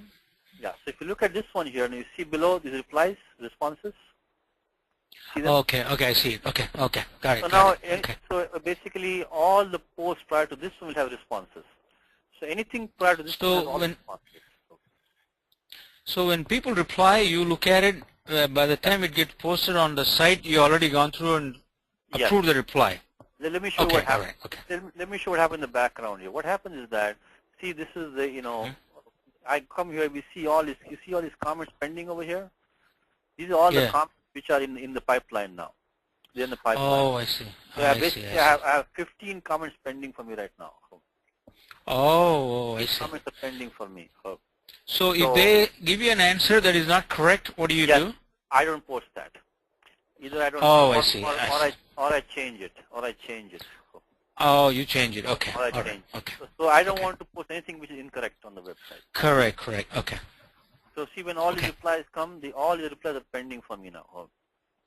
yeah. So if you look at this one here, and you see below these replies, responses. See them? Okay, I see it. Okay, got it. So now, okay. so basically, all the posts prior to this one will have responses. So anything prior to this one has all responses. So when people reply, you look at it. By the time it gets posted on the site, you already gone through and approved the reply. Let me show what happened. Okay. Let me show what happened in the background here. What happens is that, see, this is the, I come here, we see all this. You see all these comments pending over here. These are all the comments which are in the pipeline now. They're in the pipeline. Oh, I see. So I have 15 comments pending for me right now. Oh, I see. Comments are pending for me. So if they give you an answer that is not correct, what do you do? I don't post that. Either I don't. Oh, I see. Or I change it. Oh, you change it. Okay. Or I change it. Okay. So I don't want to post anything which is incorrect on the website. Correct. Okay. So see, when all these replies come, all the replies are pending for me now.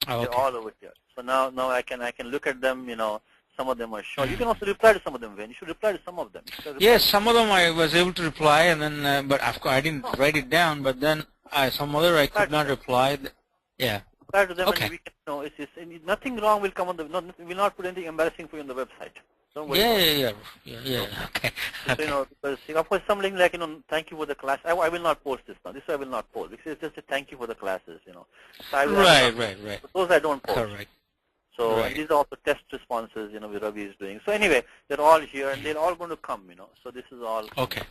They're all over here. So now I can look at them. Some of them are short. You can also reply to some of them. When you should reply to some of them. Yes, some of them I was able to reply, and then but of course I didn't write it down. But then some other I could not reply. Yeah. Reply to them, and we can. It's nothing wrong will come on the. We'll not put anything embarrassing for you on the website. Don't worry. Yeah. Okay. So, because of course something like thank you for the class. I will not post this now. This I will not post because it's just a thank you for the classes. So Right. Those I don't post. Correct. So and these are also test responses, Ravi is doing. So anyway, they're all here and they're all going to come, So this is all. Okay.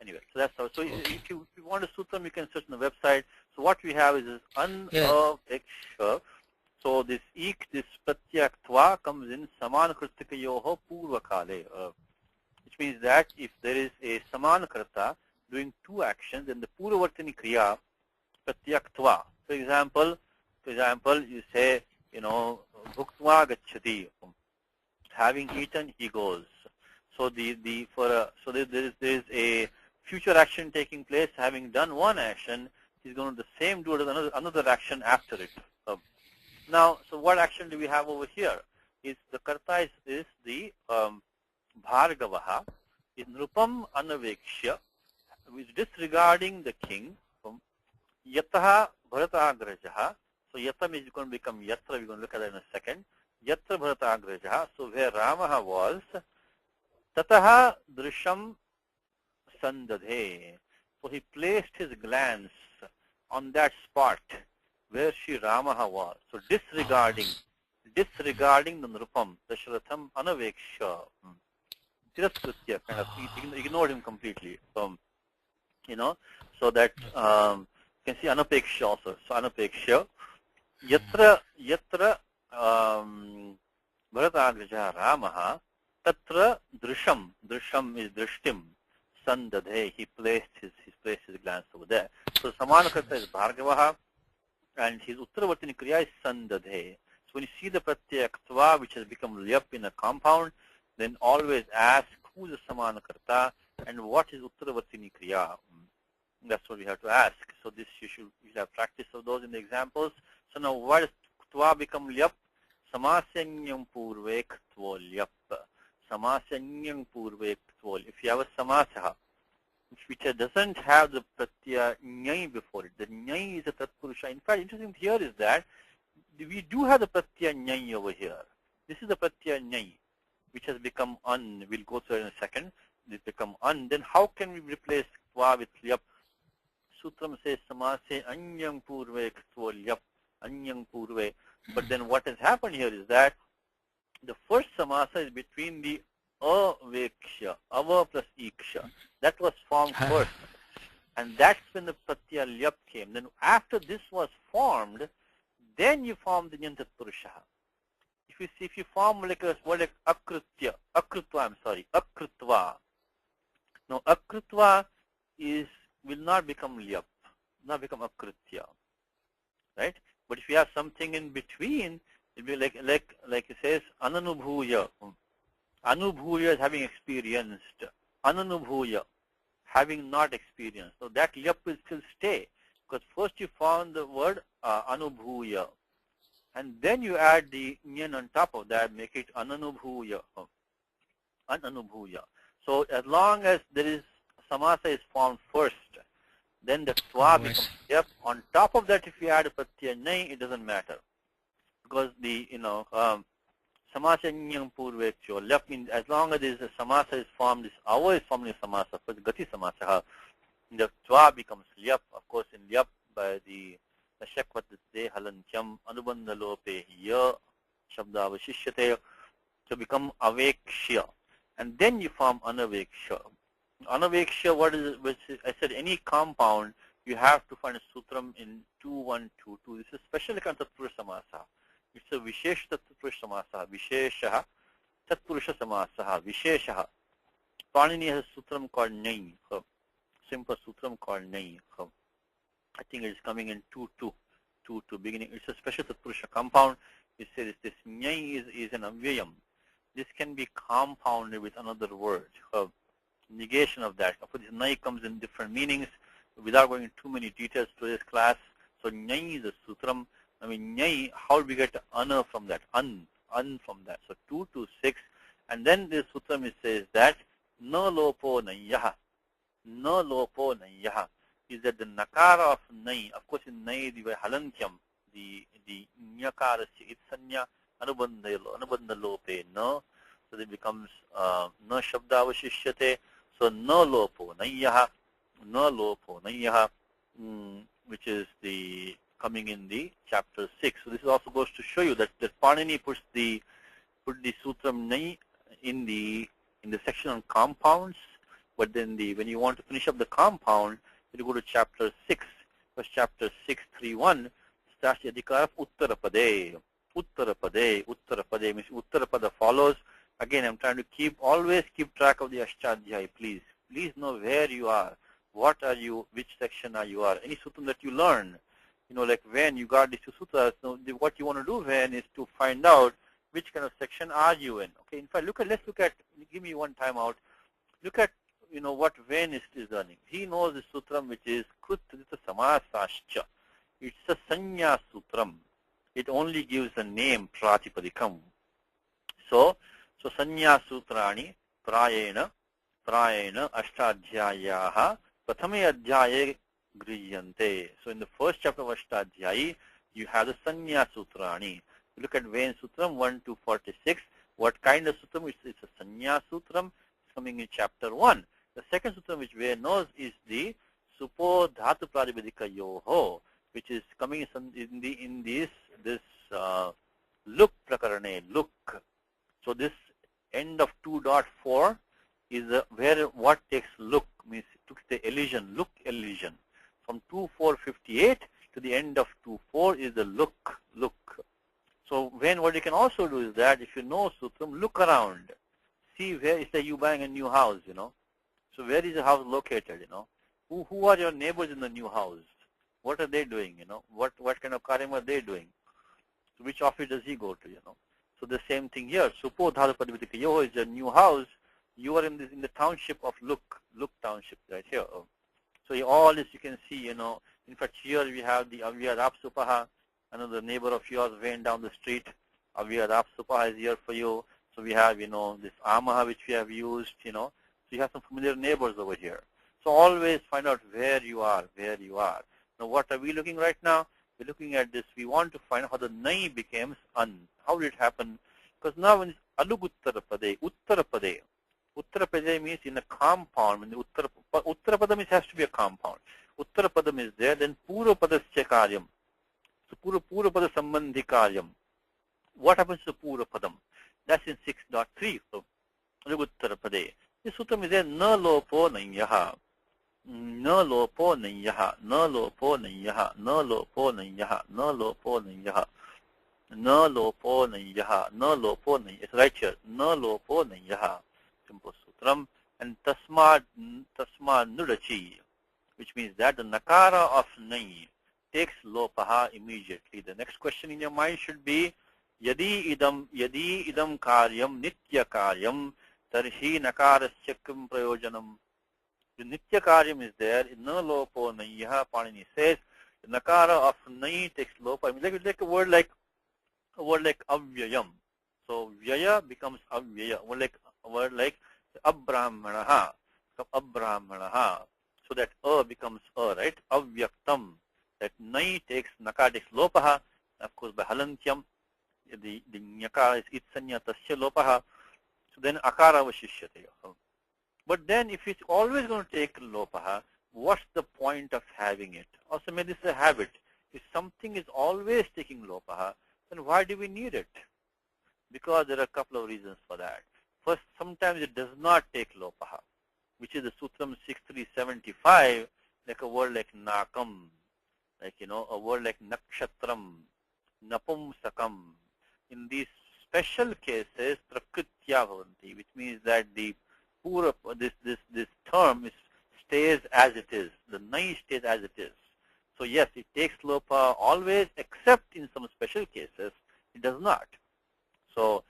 Anyway, so that's how. So if you want to suit them, you can search on the website. So what we have is this anaveksha. So this pratyaktva comes in samanakritikayoho purvakale, which means that if there is a samanakarta doing two actions, then the purvavartini kriya pratyaktva. For example, you say, bhuktva gacchati, having eaten he goes. So there is a future action taking place. Having done one action, he's going to do another action after it. Now, so what action do we have over here? Is the karta is the bhargavaha, is nrupam anavekshya, is disregarding the king. Yataha bharatagrajaha. So yatam is going to become yatra. We're going to look at that in a second. Yatra bharatagrajaha. So where Ramaha was, tataha drisham sandadhe. So he placed his glance on that spot where Sri Ramaha was. So disregarding the Nrupam, Dasharatham anaveksha. Tiraskritya, kind of, he ignored him completely. So that you can see anapeksha also. So anapeksha. Yatra bharatagraja Ramaha, tatra drisham. Drisham is drishtim. Sandadhe, he placed his glance over there. So samanakarta is bhargavaha, and his uttaravartini kriya is sandadhe. So when you see the pratyaktva which has become lyap in a compound, then always ask who is the samanakarta and what is uttaravartini kriya. That's what we have to ask. So this you should have practice of those in the examples. So now why does tva become lyap? Samasanyam purve ktvo lyap. Samasanyam purve ktvo. If you have a samasa which doesn't have the pratyaya nyai before it, the nyai is a tatpurusha. In fact, interesting here is that we do have the pratyaya nyai over here. This is the pratyaya nyai, which has become an. We'll go through it in a second. It's become an. Then how can we replace tva with lyap? Sutram says samase anyang purve ktvo lyap. Anyang purve. But then what has happened here is that the first samasa is between the aveksha, ava plus iksha. That was formed first. And that's when the pratyaya lyap came. Then after this was formed, then you form the nyantat purusha. If you form like a word like akrutva. Now akrutva will not become lyap, not become akrutya. Right? But if you have something in between, it will be like it says, ananubhuya. Anubhuya is having experienced. Ananubhuya, having not experienced. So that lyap will still stay. Because first you found the word anubhuya. And then you add the nyan on top of that, make it ananubhuya. Ananubhuya. So as long as there is samasa is formed first, then the twa becomes lyap. On top of that, if you add a pratyaya nai, it doesn't matter. Because the, samasa nyam purvekyo, lyap means as long as there is a samasa is formed, this ava is forming a samasa, but gati samasa, the twa becomes lyap. Of course, in lyap, by the shakvatite halantyam anubandha lope ya shabda avashishyate, to become avekshya. And then you form anaveksha. Anaveksha, what is it? Which is, I said, any compound, you have to find a sutram in 2122. This is special kind of Tatpurusha samasa. It's a Vishesh Tatpurusha samasa. Vishesha Tatpurusha samasa. Vishesha. Panini has a sutram called Nai. Simple sutram called Nai. I think it is coming in 22 beginning. It's a special Tatpurusha compound. It says this Nyai is an avyayam. This can be compounded with another word. Negation of that. Of course, this Nai comes in different meanings without going into too many details to this class. So Nyai is a sutram. I mean, Nyai, how do we get ana from that? An from that. So 2 to 6. And then this sutram, it says that na lopo nayyaha. Na lopo nayyaha. Is that the nakara of Nai, of course in Nai the halantyam, the nyakara itsanya anubandha lope na, so it becomes na shabda avashishyate. So na lopo nayyaha, which is the coming in the chapter 6. So this also goes to show you that Panini put the sutram Nai in the section on compounds, but then when you want to finish up the compound, you go to chapter 6, because chapter 6.3.1 starts the adhikar of Uttarapade. Uttarapade means Uttarapada follows. Again, I'm trying to always keep track of the Ashtadhyayi, please. Please know where you are. What are you, which section are you are. Any sutram that you learn, like when you got these two sutras, so what you want to do when is to find out which kind of section are you in. Okay, in fact, let's look at, give me one time out. Look at, what Vain is learning. He knows the sutram which is Krutita Samasascha. It's a Sanya Sutram. It only gives a name, Pratipadikam. So Sanya Sutrani, Prayena, Ashtadhyayaha, Prathame Adhyaye Griyante. So in the first chapter of Ashtadhyayi, you have the Sanya Sutrani. You look at Vain Sutram 1 to 46. What kind of sutram? It's a Sanya Sutram. It's coming in chapter 1. The second sutram which Vain knows is the Supo Dhatu Pradipadika Yoho, which is coming in this look prakarane, look. So this end of 2.4 is where what takes look, means took the elision, look elision. From 2.4.58 to the end of 2.4 is the look. So when what you can also do is that if you know sutram, look around. See where is you buying a new house, So where is the house located, Who are your neighbors in the new house? What are they doing, What kind of karyam are they doing? So which office does he go to, So the same thing here. Supo Dhatu Padivitika Yoho is a new house. You are in the township of Look township right here. So all this you can see, In fact, here we have the Avyad Apsupaha, another neighbor of yours went down the street. Avyad Apsupaha is here for you. So we have, this Amaha which we have used, So you have some familiar neighbors over here. So always find out where you are. Now what are we looking right now? We're looking at this. We want to find out how the Nai becomes An. How did it happen? Because now when it's Aluguttarapade, Uttarapade means in a compound. When the Uttarapadam has to be a compound. Uttarapadam is there, then Purapadasya Karyam. So Purapada Sambandhi Karyam. What happens to Purapadam? That's in 6.3. So Aluguttarapade. This sutram is there, Na Lopo Nayyaha. Na lopo nayyaha, na lopo nayyaha, na lopo nayyaha, na lopo nayyaha, na lopo nayyaha, na lopo nayyaha. It's right here. Na lopo nayyaha. Simple sutram. And tasma nudachi, which means that the nakara of Nai, takes lopaha immediately. The next question in your mind should be, yadi idam karyam nitya karyam tarhi nakarasya kim prayojanam. The nitya karyam is there, na lopo nayyaha. Panini says, the nakara of nay takes lopa. It's like a word like avyayam. So vyaya becomes avyaya. A word like abrahmanaha. Abrahmanaha. So that becomes right? Avyaktam. That nay takes, nakara takes lopaha. Of course, by halantyam, the nyakara is itsanya tasya lopaha. So then akara vashishyate. But then if it's always going to take lopaha, what's the point of having it? Also, maybe this is a habit. If something is always taking lopaha, then why do we need it? Because there are a couple of reasons for that. First, sometimes it does not take lopaha, which is the Sutram 6375, like a word like nakam, like, a word like nakshatram, napumsakam. In these special cases, prakritya bhavanti, which means that the pura, this term stays as it is. The nai stays as it is. So yes, it takes lopa always, except in some special cases, it does not. So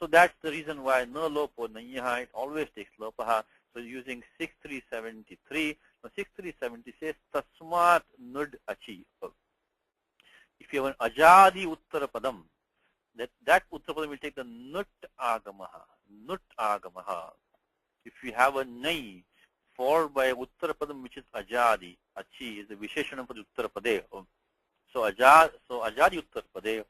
that's the reason why no lopo nayyaha, it always takes lopaha. So using 6373, now 6370 says tasmat nud achi. If you have an ajadi uttarapadam, that uttarapadam will take the nut agamaha. Nut agamaha. If you have a nai followed by uttarapadam which is ajadi, achi is the visheshanam for the uttarapade. So ajadi uttarapade,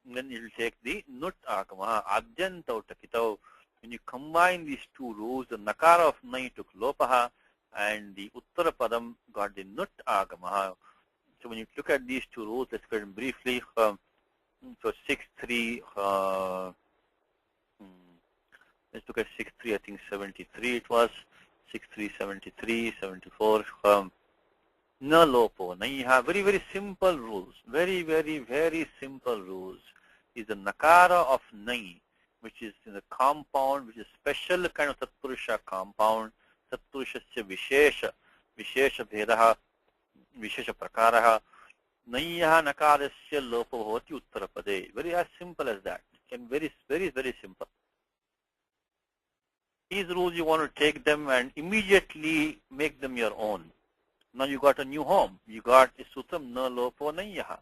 then it will take the nut agamaha, adyantau takitau. When you combine these two rules, the nakara of nai took lopaha and the uttarapadam got the nut agamaha. So when you look at these two rules, let's go briefly. So 6.3, let's look at 6.3, I think 73 it was, 6.3, 73, 74. Na lopo, naiha, very, very simple rules, very, very, very simple rules. Is the nakara of nai, which is in the compound, which is special kind of tatpurusha compound, tatpurushasya vishesha bhedaha, vishesha prakaraha, naiyaha nakarasya lopo bhavati uttarapade. Very as simple as that. Can very, very, very simple. These rules you want to take them and immediately make them your own. Now you got a new home. You got a sutram na lopo naiyaha.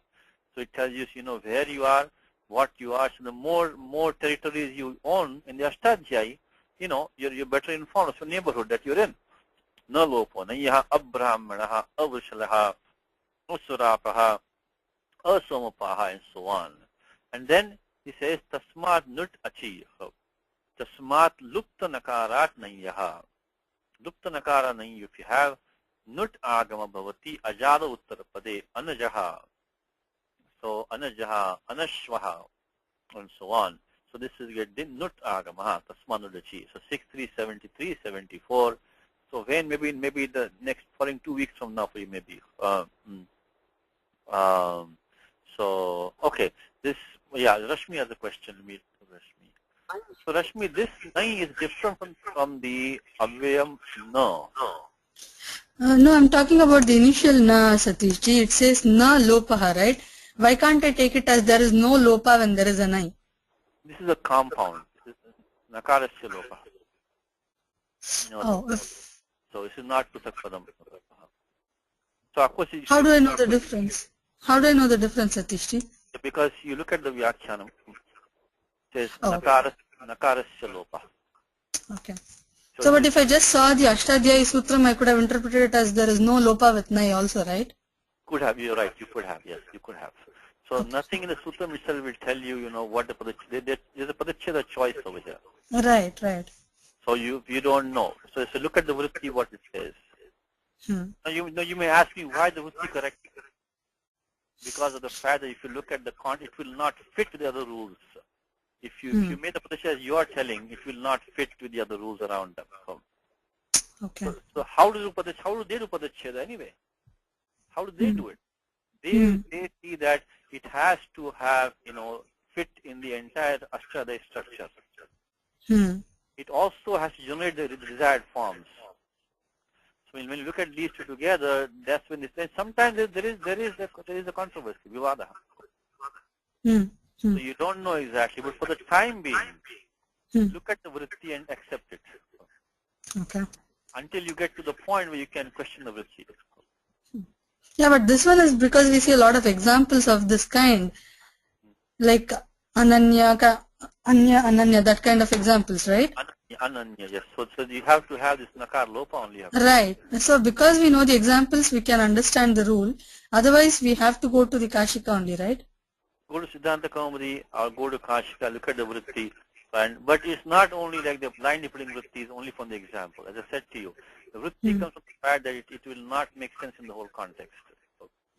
So it tells you, where you are, what you are. So the more territories you own in the Ashtadhyayi, you're better informed of your neighborhood that you're in. Na lopo naiyaha abrahmanaha avrushalaha usurapaha asomapaha and so on. And then he says tasmat nut achi. Tasmat lupta nakarat naiyaha. Lupta nakara nahi. If you have nut agama bhavati ajada uttarapade anajaha. So anajaha, anashvaha, and so on. So this is get nut agama, tasmat nut achi. So 6373, 74. So when maybe the next following 2 weeks from now for you maybe. So okay, this Rashmi has a question. Meet Rashmi. So Rashmi, this nai is different from the avyam no. No, I'm talking about the initial na, Satish ji. It says na lopaha, right? Why can't I take it as there is no lopa when there is a nai? This is a compound. Nakarasya lopa. No, so this is not putakpadam. So of course, how do I know the difference? How do I know the difference, Satish ji? Because you look at the Vyakhyanam, it says nakarasya lopa. Okay. So but if I just saw the Ashtadhyayi Sutram, I could have interpreted it as there is no lopa with nai also, right? Could have, you're right, you could have, yes, you could have. So nothing in the Sutram itself will tell you, what the Padacheda, there's a Padacheda choice over here. Right. So you don't know. So look at the Vritti, what it says. Now you may ask me why the Vritti correct? Because of the fact that if you look at the content, it will not fit with the other rules. If you made the Padacheda as you are telling, it will not fit with the other rules around them. Okay. So how do they do Padacheda anyway? How do they do it? They see that it has to have, fit in the entire Ashtadhyayi structure. It also has to generate the desired forms. So when you look look at these two together, that's when sometimes there is a controversy, vivada. So you don't know exactly, but for the time being, look at the vritti and accept it. Okay. Until you get to the point where you can question the vritti. Yeah, but this one is because we see a lot of examples of this kind, like Ananya, Ananya, that kind of examples, right? Ananya, yes. So you have to have this nakar lopa only. Right. So because we know the examples, we can understand the rule. Otherwise, we have to go to the Kashika only, right? Go to Siddhanta Kaumudi or go to Kashika, look at the vritti. But it's not only like the blindly putting vritti is only from the example. As I said to you, the vritti comes from the fact that it will not make sense in the whole context.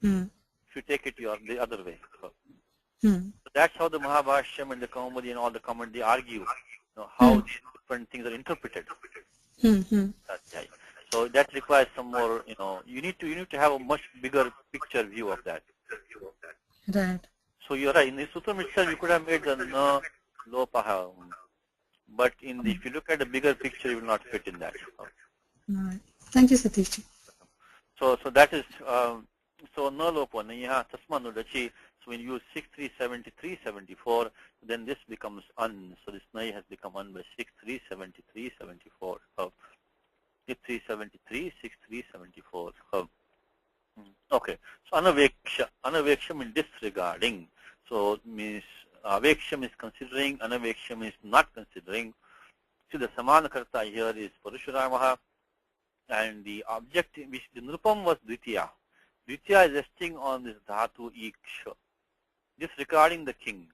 If you take it the other way. So that's how the Mahabhashyam and the Kaumudi and all the commentary argue how these different things are interpreted. That's right. So that requires some more, you need to have a much bigger picture view of that. Right. So you're right. In the sutram itself, you could have made the na lopaha, but if you look at the bigger picture, you will not fit in that. Right. Thank you, Satish. So that is so na lopa nayaha tasma nudachi. So when you use 637374, then this becomes un. So this nai has become un by 637374. 6373 6374. Okay. So anaveksha means disregarding. So means aveksham is considering, anaveksham is not considering. See, the samanakarta here is Parashuramaha, and the object which the nrupam was Dvitiya. Dvitiya is resting on this dhatu iksha. Disregarding the king,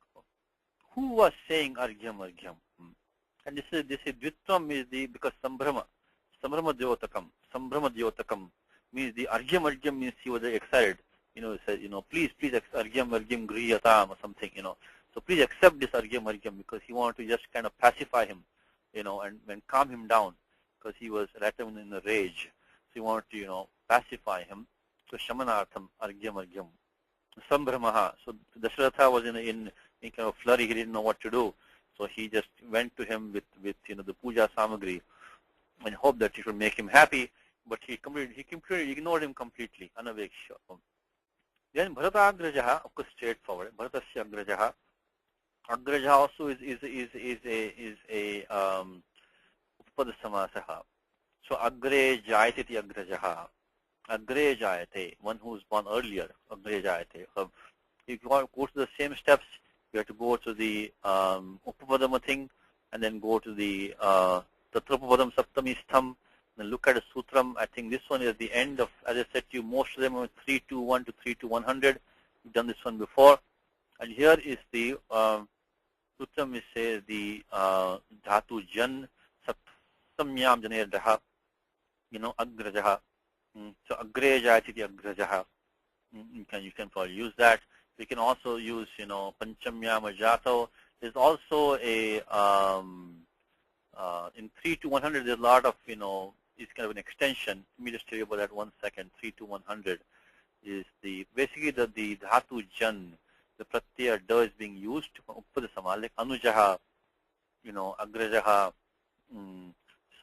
who was saying argyam argyam. And this is Dvitvam is because Sambrahma Dyotakam means the argyam means he was excited. He said, please argyam griyatam or something, So please accept this argyam because he wanted to just kind of pacify him, and calm him down because he was right in a rage. So he wanted to, pacify him. So shamanartham argyam. Sambramaha. So Dasharatha was in kind of flurry. He didn't know what to do. So he just went to him with the puja samagri and hoped that it would make him happy. But he completely ignored him completely. Anaveksha. Then Bharata Agrajaha, of course, straightforward. Bharatasya Agrajaha. Agraja also is a Upada Samasaha. So Agre Jayatiti Agrajaha. Agre Jayate, one who was born earlier. Agre Jayate. If you want to go to the same steps, you have to go to the Upapadama thing, and then go to the Tatrapapadam Saptami Stham, and look at the Sutram. I think this one is at the end of, as I said to you, most of them are 321 to 32100. We've done this one before. And here is the Sutram, which says the Dhatu Jan Saptamyam Janer Daha, Agrajaha. So Agre Jayati Agrajaha. You can probably use that. We can also use, Panchamyam Jato. There's also a in 3 to 100, there's a lot of, it's kind of an extension. Let me just tell you about that 1 second. 3 to 100 is basically the dhatu jan, the pratyaya da is being used for upadasama, like anujaha, agrajaha.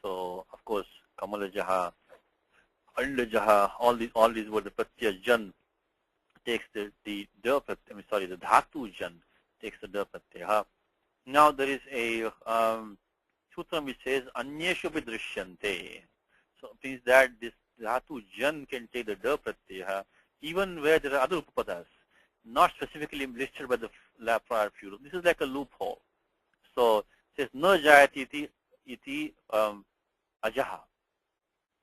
So of course, kamalajaha, andajaha, all these were the pratyaya jan takes the da pratyaya, the dhatu jan takes the da pratyaya. Now there is a sutram which says anyeshu vidrishyante. So it means that this dhatu jan can take the da pratyaya even where there are other upapadas, not specifically listed by the prior few. This is like a loophole. So it says na jayati iti ajaha.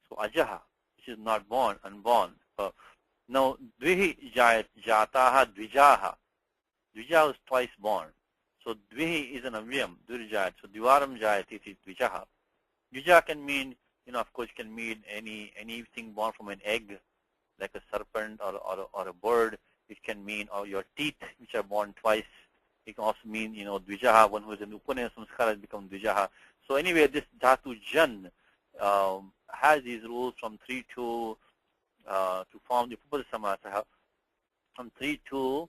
So ajaha, which is not born, unborn. Now dvihi jataha dvijaha. Dvija is twice born. So dvihi is an avyam, dvirjayat. So dvivaram jayati iti dvijaha. Dvija can mean, of course, can mean anything born from an egg, like a serpent or a bird. It can mean your teeth, which are born twice. It can also mean, dvijaha, one who is an upanaya samskara has become dvijaha. So anyway, this dhatu jan has these rules from 3 to form the upapada samasaha. From 3 to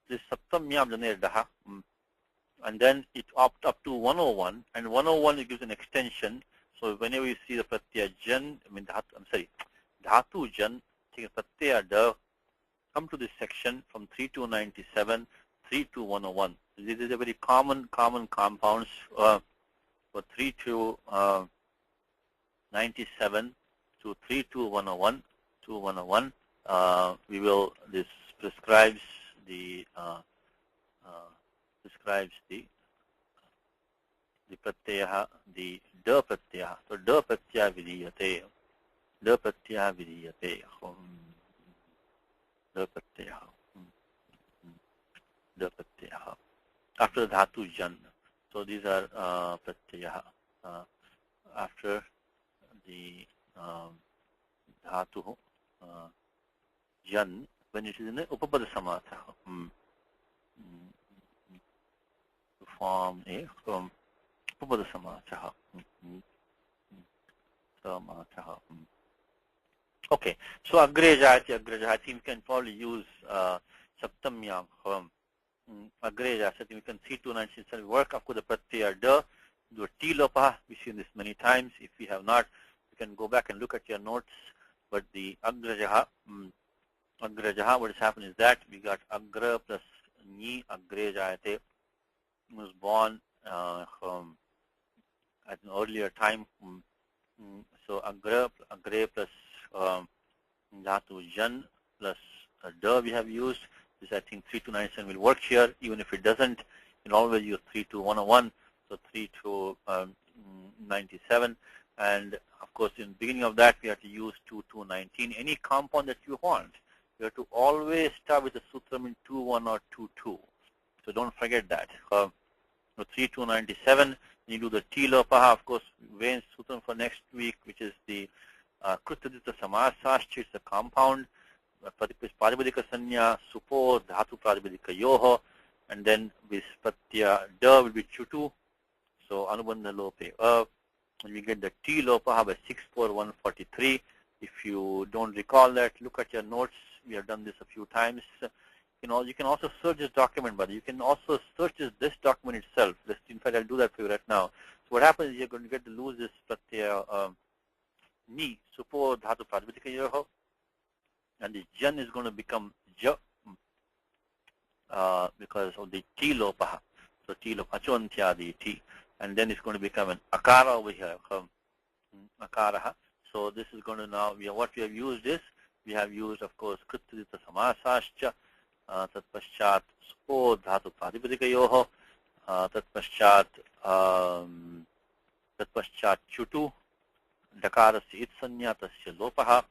this saptamyam janirdaha. And then it up to 101, and 101 it gives an extension. So whenever you see the pratyaya jan, dhatu jan, take a pratyaya da, come to this section from 3297, 32101. This is a very common compounds for 3297 to 32101, 2101. This prescribes the pratyaya, the da pratyaya. So da pratyaya vidiyate, da pratyaya vidiyate, da pratyaya, da pratyaya. After dhatu jan. So these are pratyaya. After the dhatu jan, when it is in the upapada samatha. To form a upapada samatha. Okay, so agrejati, I think we can probably use saptamyam. Agreja, I think we can see 296 work. Of course, the pratyaya da, do a T lopa. We've seen this many times. If we have not, you can go back and look at your notes. But the agrajaha, what has happened is that we got agra plus ni agrejayate, was born at an earlier time. So agre plus dhatu jan plus da we have used. This I think 3297 will work here. Even if it doesn't, you can always use 32101. So 3297, and of course in the beginning of that we have to use 2219. Any compound that you want, you have to always start with the sutram in 21 or 22. So don't forget that. So 3297, you do the T lopaha, of course, Vane's sutram for next week, which is the Krutadita Samasashcha, it's a compound, Pradipika Sanya, Supo, Dhatu Pradipika Yoho, and then Vispatya Da will be Chutu, so Anubandha Lope. And we get the T lopaha by 64143. If you don't recall that, look at your notes. We have done this a few times. You can also search this document, but you can also search this document itself. In fact, I'll do that for you right now. So what happens is you're going to get to lose this pratyaya ni, supo dhatu pradipika yoho, and the jan is going to become ja because of the T lopaha. So T lopaha, achontyadi T. And then it's going to become an akara over here, akaraha. So this is going to now, what we have used is, we have used, of course, Krutadita Samasashcha, tat paschat Supo Dhatu Pradipika Yoho, tat paschat Chutu, Dakarasya Itsanya Tasya Lopaha,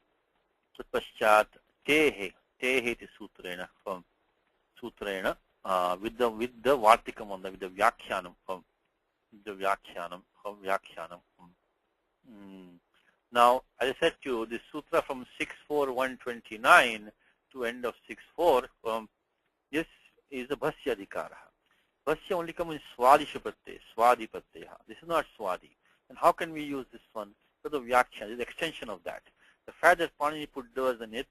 tat paschat Tehe iti Sutrena, with the Vartikam on with the Vyakhyanam, the Vyakhyanam. Now, as I said to you, the sutra from 64129 to end of 64, this is a Bhasya Adhikara. Bhasya only comes in Swadhishapatte, Swadipatte. This is not Swadi. And how can we use this one? So the Vyakhyan is the extension of that. The fact that Panini put da as an it,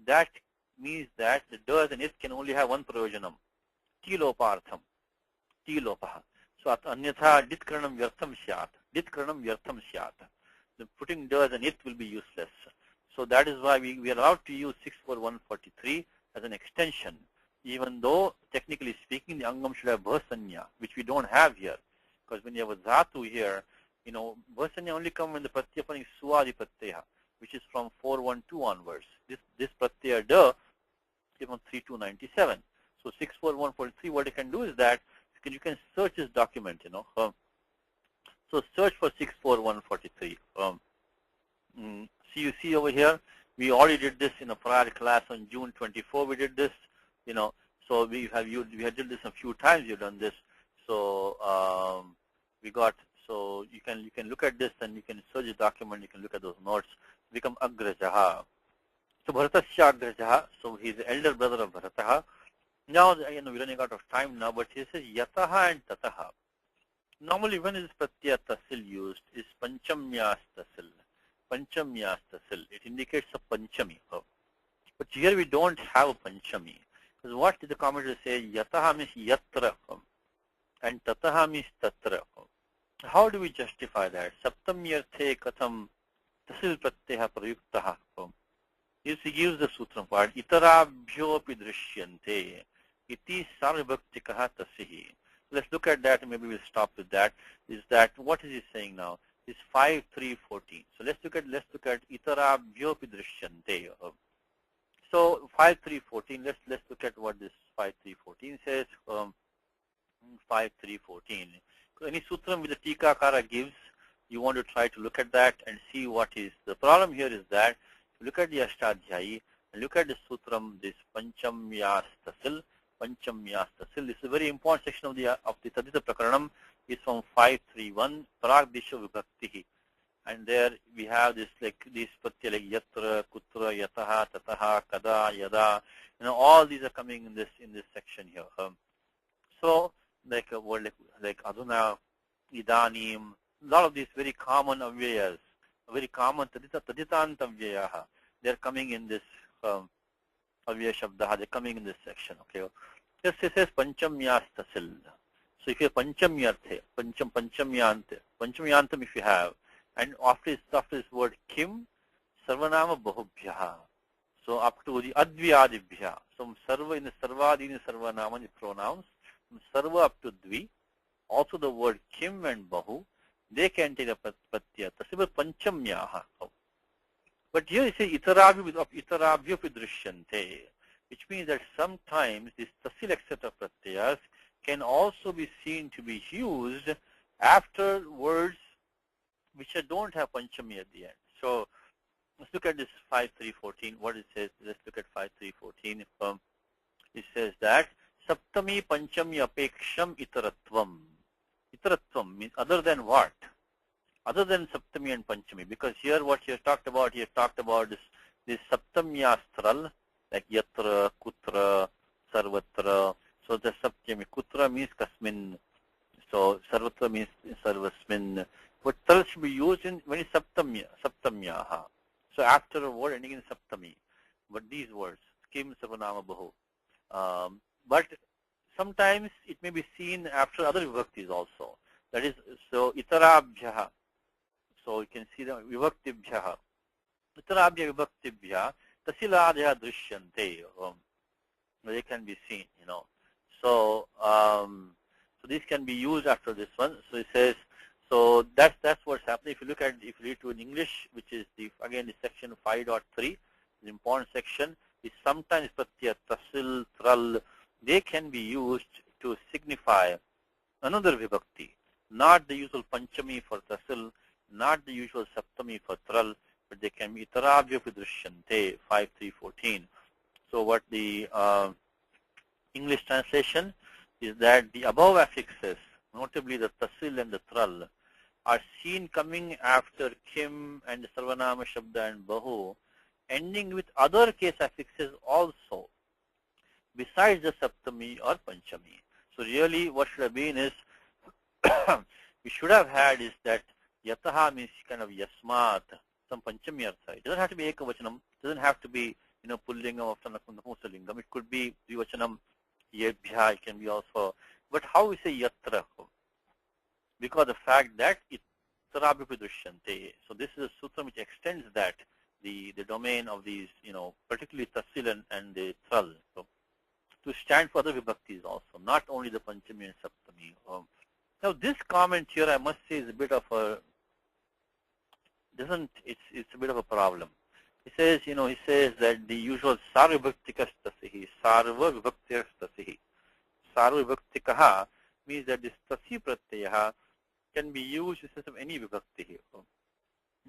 that means that the da as an it can only have one prayojanam. Tilopartham. Tilopaha. So anyatha ditkranam vyartham syat. Ditkranam vyartham syat. The putting da as an it will be useless. So that is why we are allowed to use 64143 as an extension, even though technically speaking the angam should have bhasanya, which we don't have here. Because when you have a dhatu here, bhasanya only comes when the pratyapani suadi pratyaha, which is from 412 onwards. This pratyaya da is from 3297. So 64143, what you can do is that you can search this document, So search for 64143. You see over here, we already did this in a prior class on June 24. We did this, So we had did this a few times. You've done this. So So you can look at this and you can search the document. You can look at those notes. Become Agrajaha. So Bharatasya Agrajaha. So he's the elder brother of Bharataha. Now we're running out of time now, but he says Yataha and Tataha. Normally, when is pratyaya tasil used? Is panchamyas tasil. Panchamyas tasil. It indicates a panchami. But here we don't have a panchami. Because what did the commentator say? Yataha means yatra. And tataha means tatra. How do we justify that? Saptamyarthe katham tasil pratyaya prayuktaha. He gives the sutra part. Itarabhyopi drishyante. Iti sarvibhaktikaha tasihi. Let's look at that and maybe we'll stop with that. Is that what is he saying now? It's 5.3.14. So let's look at itarabhyopi drishyante. So 5.3.14. Let's look at what this 5.3.14 says. 5.3.14. Any sutram with the Tikakara gives, you want to try to look at that and see what is the problem here is that if you look at the Ashtadhyayi and look at the sutram, this Panchamyastasil. This is a very important section of the Tadita Prakaranam. Is from 5.3.1 Pragdisha Vibhaktihi. And there we have this these pratyaya like yatra, kutra, yataha, tataha, kada, yada. All these are coming in this section here. So like a word like aduna, idanim, a lot of these very common avyayas, very common taditanta avyayaha. They're coming in this avyaya shabdaha. They're coming in this section. Okay. Just it says panchamyastasil. So if you have panchamyarthe, panchamyantam if you have, and after this word kim, sarvanama bahubhyaha. So up to the advyadibhya. So sarva in the sarvadini sarvanama, the pronouns, from sarva up to dvi, also the word kim and bahu, they can take a pratyaya. Tasibha panchamyaha. But here it says itarabhyo drishyante, which means that sometimes this tasil etc. pratyayas can also be seen to be used after words which don't have panchami at the end. So let's look at this 5.3.14. What it says, let's look at 5.3.14. It says that saptami panchami apeksham itaratvam. Itaratvam means other than what? Other than saptami and panchami. Because here what he has talked about, this saptamyastral, like yatra, kutra, sarvatra. So the saptami, kutra means kasmin. So sarvatra means sarvasmin. But tral should be used when it's saptamyaha. So after a word ending in saptami. But these words, kim, sarvanama, bahu. But sometimes it may be seen after other vibhaktis also. That is, so itarabhyaha. So you can see the vibhaktibhyaha. Itarabhya vibhaktibhya tasiladhya drishyante. They can be seen, So, so these can be used after this one. So it says, so that's what's happening. If you read to in English, which is the section 5.3, the important section is sometimes pratyaya, tasil, tral. They can be used to signify another vibhakti, not the usual panchami for tasil, not the usual saptami for tral, but they can be itarabhya drishyante 5.3.14. So what the English translation is that the above affixes, notably the tasil and the tral, are seen coming after kim and sarvanama shabda and bahu, ending with other case affixes also, besides the saptami or panchami. So really what should have been is, we should have had is that yataha means kind of yasmat, some panchami artha. It doesn't have to be ekavachanam, it doesn't have to be, pullingam or napusalingam. It could be dvivachanam, yebhya, it can be also. But how we say yatra? Because the fact that itarabhyo drishyante. So this is a sutra which extends that, the domain of these, particularly tasil and the tral. So to stand for other vibhaktis also, not only the panchami and saptami. Now this comment here, I must say, is a bit of a, it's a bit of a problem. He says, he says that the usual sarva vibhaktikas tasihi, sarva vibhaktikas tasihi. Sarva vibhaktikaha means that this tasi pratyaha can be used instead of any vibhakti here,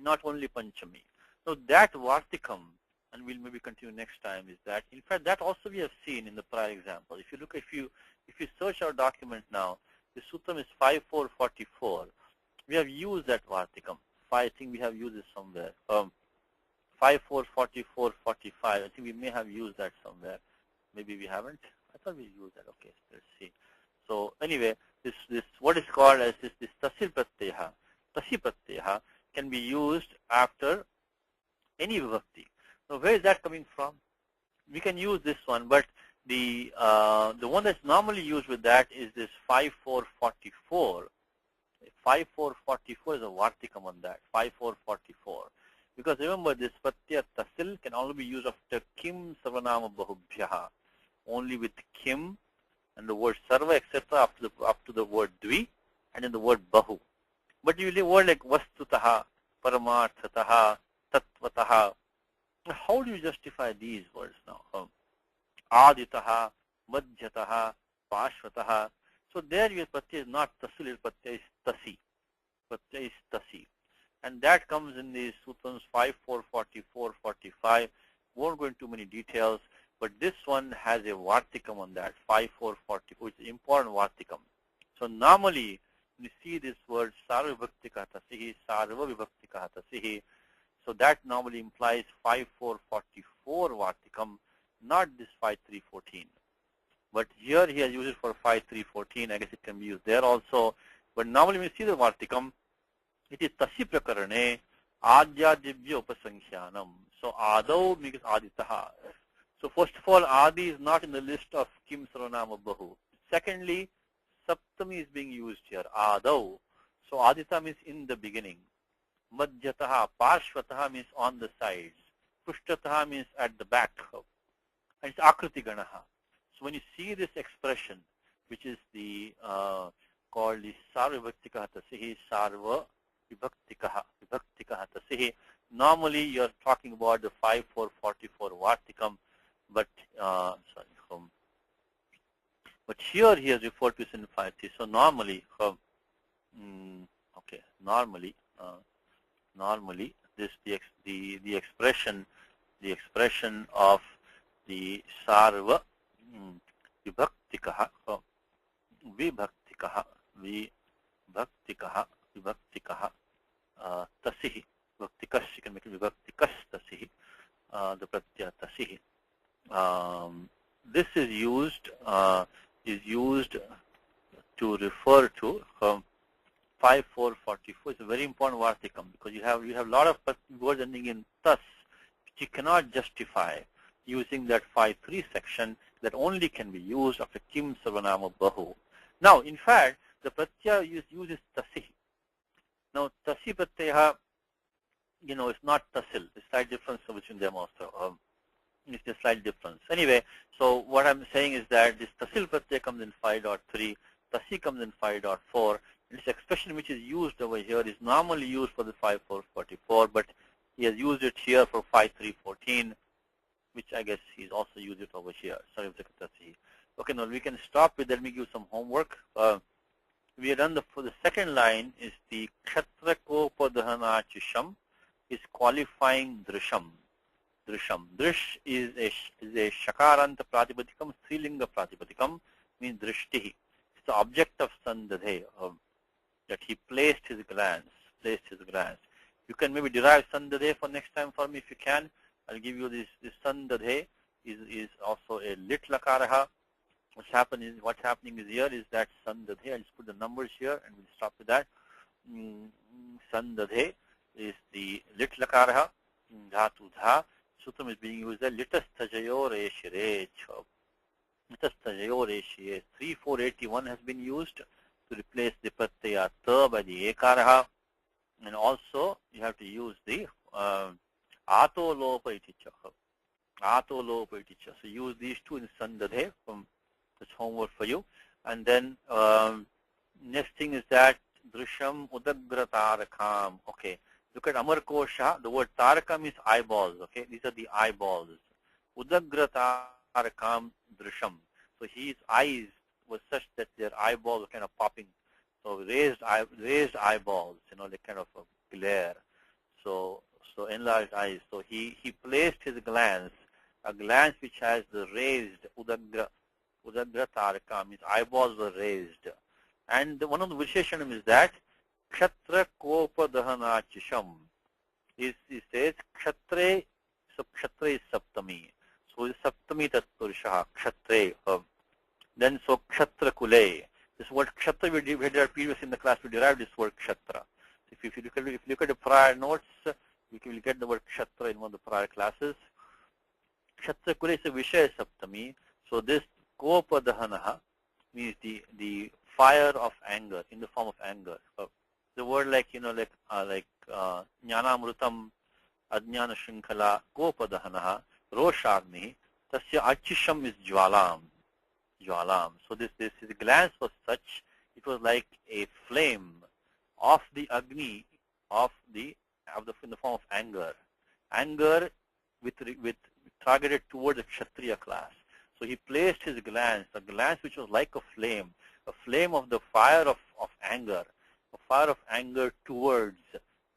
not only panchami. So that vartikam, and we'll maybe continue next time, is that, in fact, that also we have seen in the prior example. If you look, if you search our document now, the sutram is 5.4.44. We have used that vartikam. I think we have used it somewhere. 5.4.44.45. I think we may have used that somewhere. Maybe we haven't. I thought we used that. Okay, let's see. So anyway, this what is called as this tasil pratyaha, tasi pratyaha can be used after any vibhakti. Now where is that coming from? We can use this one, but the one that's normally used with that is this 5.4.44. 5444 is a Vartikam on that, 5444. Because remember, this Pratyaya Tasil can only be used after Kim Sarvanama Bahubhyaha, only with Kim and the word Sarva, etc., up to the word Dvi, and then the word Bahu. But you leave word like Vastutaha, Paramarthataha, Tattvataha. How do you justify these words now? Aditaha, Madhyataha, Pashvataha. So there your Pratyaya is not Tasil, your Pratyaya is Tasi. Pratyaya is Tasi. And that comes in the Sutras 5, 4, 44, 45. Won't go into many details, but this one has a Vartikam on that, 5, 4, 44, which is important Vartikam. So normally, when you see this word Sarva Vibhaktika Tasihi, Sarva Vibhaktika Tasihi, so that normally implies 5, 4, 44 Vartikam, not this 5, 3, 14. But here he has used it for 5, 3, 14. I guess it can be used there also. But normally when you see the Vartikam, it is Tasi Prakarane, Adyadibhya Upasankhyanam. So Adau means Aditaha. So first of all, Adi is not in the list of Kim Sarvanama Bahu. Secondly, Saptami is being used here, Adau. So Adita means in the beginning. Madhyataha, Parshvataha means on the sides. Pushtataha means at the back. And it's Akriti Ganaha. So when you see this expression, which is the called the Sarva Vibhaktikaha Tasihi, Sarva Vibhaktikaha Tasihi, normally you're talking about the 5, 4, 44 Vartikam, but but here he has referred to it in 5, 3. So normally, normally this the expression of the Sarva Vibhaktikaha Tasihi, Vibhaktikas, you can make it Vibhaktikas Tasihi, the Pratyaya Tasihi. This is used to refer to 5, 4, 44. It's a very important Vartikam because you have a lot of words ending in Tas, which you cannot justify using that 5, 3 section that only can be used after Kim Sarvanama Bahu. Now, in fact, the Pratyaya uses Tasihi. Now, Tasi Pratyaya, it's not Tasil. There's a slight difference between them also. It's a slight difference. Anyway, so what I'm saying is that this Tasil Pratyaya comes in 5.3, Tasi comes in 5.4. This expression which is used over here is normally used for the 5, 4, 44, but he has used it here for 5, 3, 14, which I guess he's also used it over here. Sorry, okay, now we can stop with, let me give some homework. We have done for the second line is the Kshatrakopadhana Chisham is qualifying Drisham. Drish is a Shakaranta Pratipadikam, Strilinga Pratipadikam, means Drishtihi. It's the object of Sandadhe, that he placed his glance. You can maybe derive Sandadhe for next time for me if you can. I'll give you this Sandadhe is also a lit lakaraha. What's happening is here is that Sandadhe, I'll just put the numbers here and we'll stop with that. Sandadhe is the lit lakaraha, dhatu dha. Sutram is being used there. Litasthajayore shire. Litasthajayore shire. 3, 4, 81 has been used to replace the pratyaya ta by the ekaraha. And also you have to use the ato lopa iticha. Ato lopa iticha. So use these two in Sandadhe. That's homework for you. And then next thing is that Drisham Udagra Tarakam. Okay. Look at Amar Kosha. The word Tarakam is eyeballs. Okay. These are the eyeballs. Udagra Tarakam Drisham. So his eyes were such that their eyeballs were kind of popping. So raised eyeballs, they kind of glare. So enlarged eyes. So he placed his glance, a glance which has the raised Udagra Tarakam, means eyeballs were raised. And one of the Visheshanam is that Kshatra Kopa Dahana Chisham. He says Kshatre, so Kshatre is Saptami. So it's Saptami Tatpurusha, Kshatre. Then so Kshatra Kule. This word Kshatra we did previously in the class, we derived this word Kshatra. If you look at the prior notes, you will get the word Kshatra in one of the prior classes. Kshatra Kule is a Vishaya Saptami. So this Kopa Dahanaha means the fire of anger, in the form of anger. the word like, Jnanamrutam, Ajnana Shrinkhala, Gopadahanaha, Roshagni, Tasya Achisham is Jwalam. Jwalam. So his glance was such, it was like a flame of the Agni in the form of anger. Anger with targeted towards the Kshatriya class. So he placed his glance, a glance which was like a flame of the fire of anger, a fire of anger towards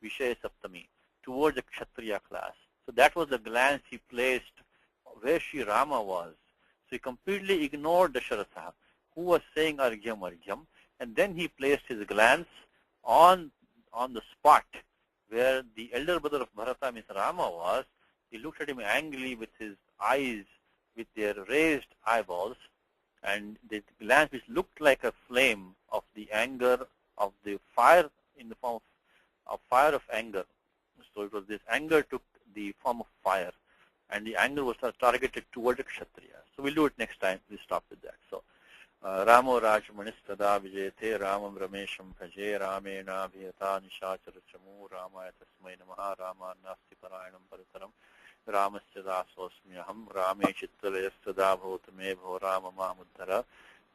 Vishaya Saptami, towards the Kshatriya class. So that was the glance he placed where Sri Rama was. So he completely ignored Dasharatha, who was saying Argyam Argyam, and then he placed his glance on the spot where the elder brother of Bharata, Mr. Rama, was. He looked at him angrily with his eyes, with their raised eyeballs, and the glance which looked like a flame of the anger, of the fire in the form of fire of anger. So it was this anger took the form of fire, and the anger was targeted toward the Kshatriya. So we'll do it next time. We'll stop with that. So Ramo Rajmanistada Vijayate Ramam Ramesham Bhaje Ramena Bhiyata Nishacharachamu Ramaya Tasmai Namaha Rama Nasti Parayanam Paritaram Ramasya Dasosmyaham Rame Chittalayastada Bhotame Bho Rama Mahamuddhara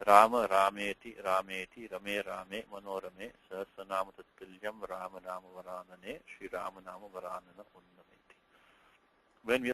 Rama Rameti Rameti Rame Rame Manorame Sahasanama Tatpilyam Rama Nama Varanane Shri Rama Nama Varanana Unnameti. When we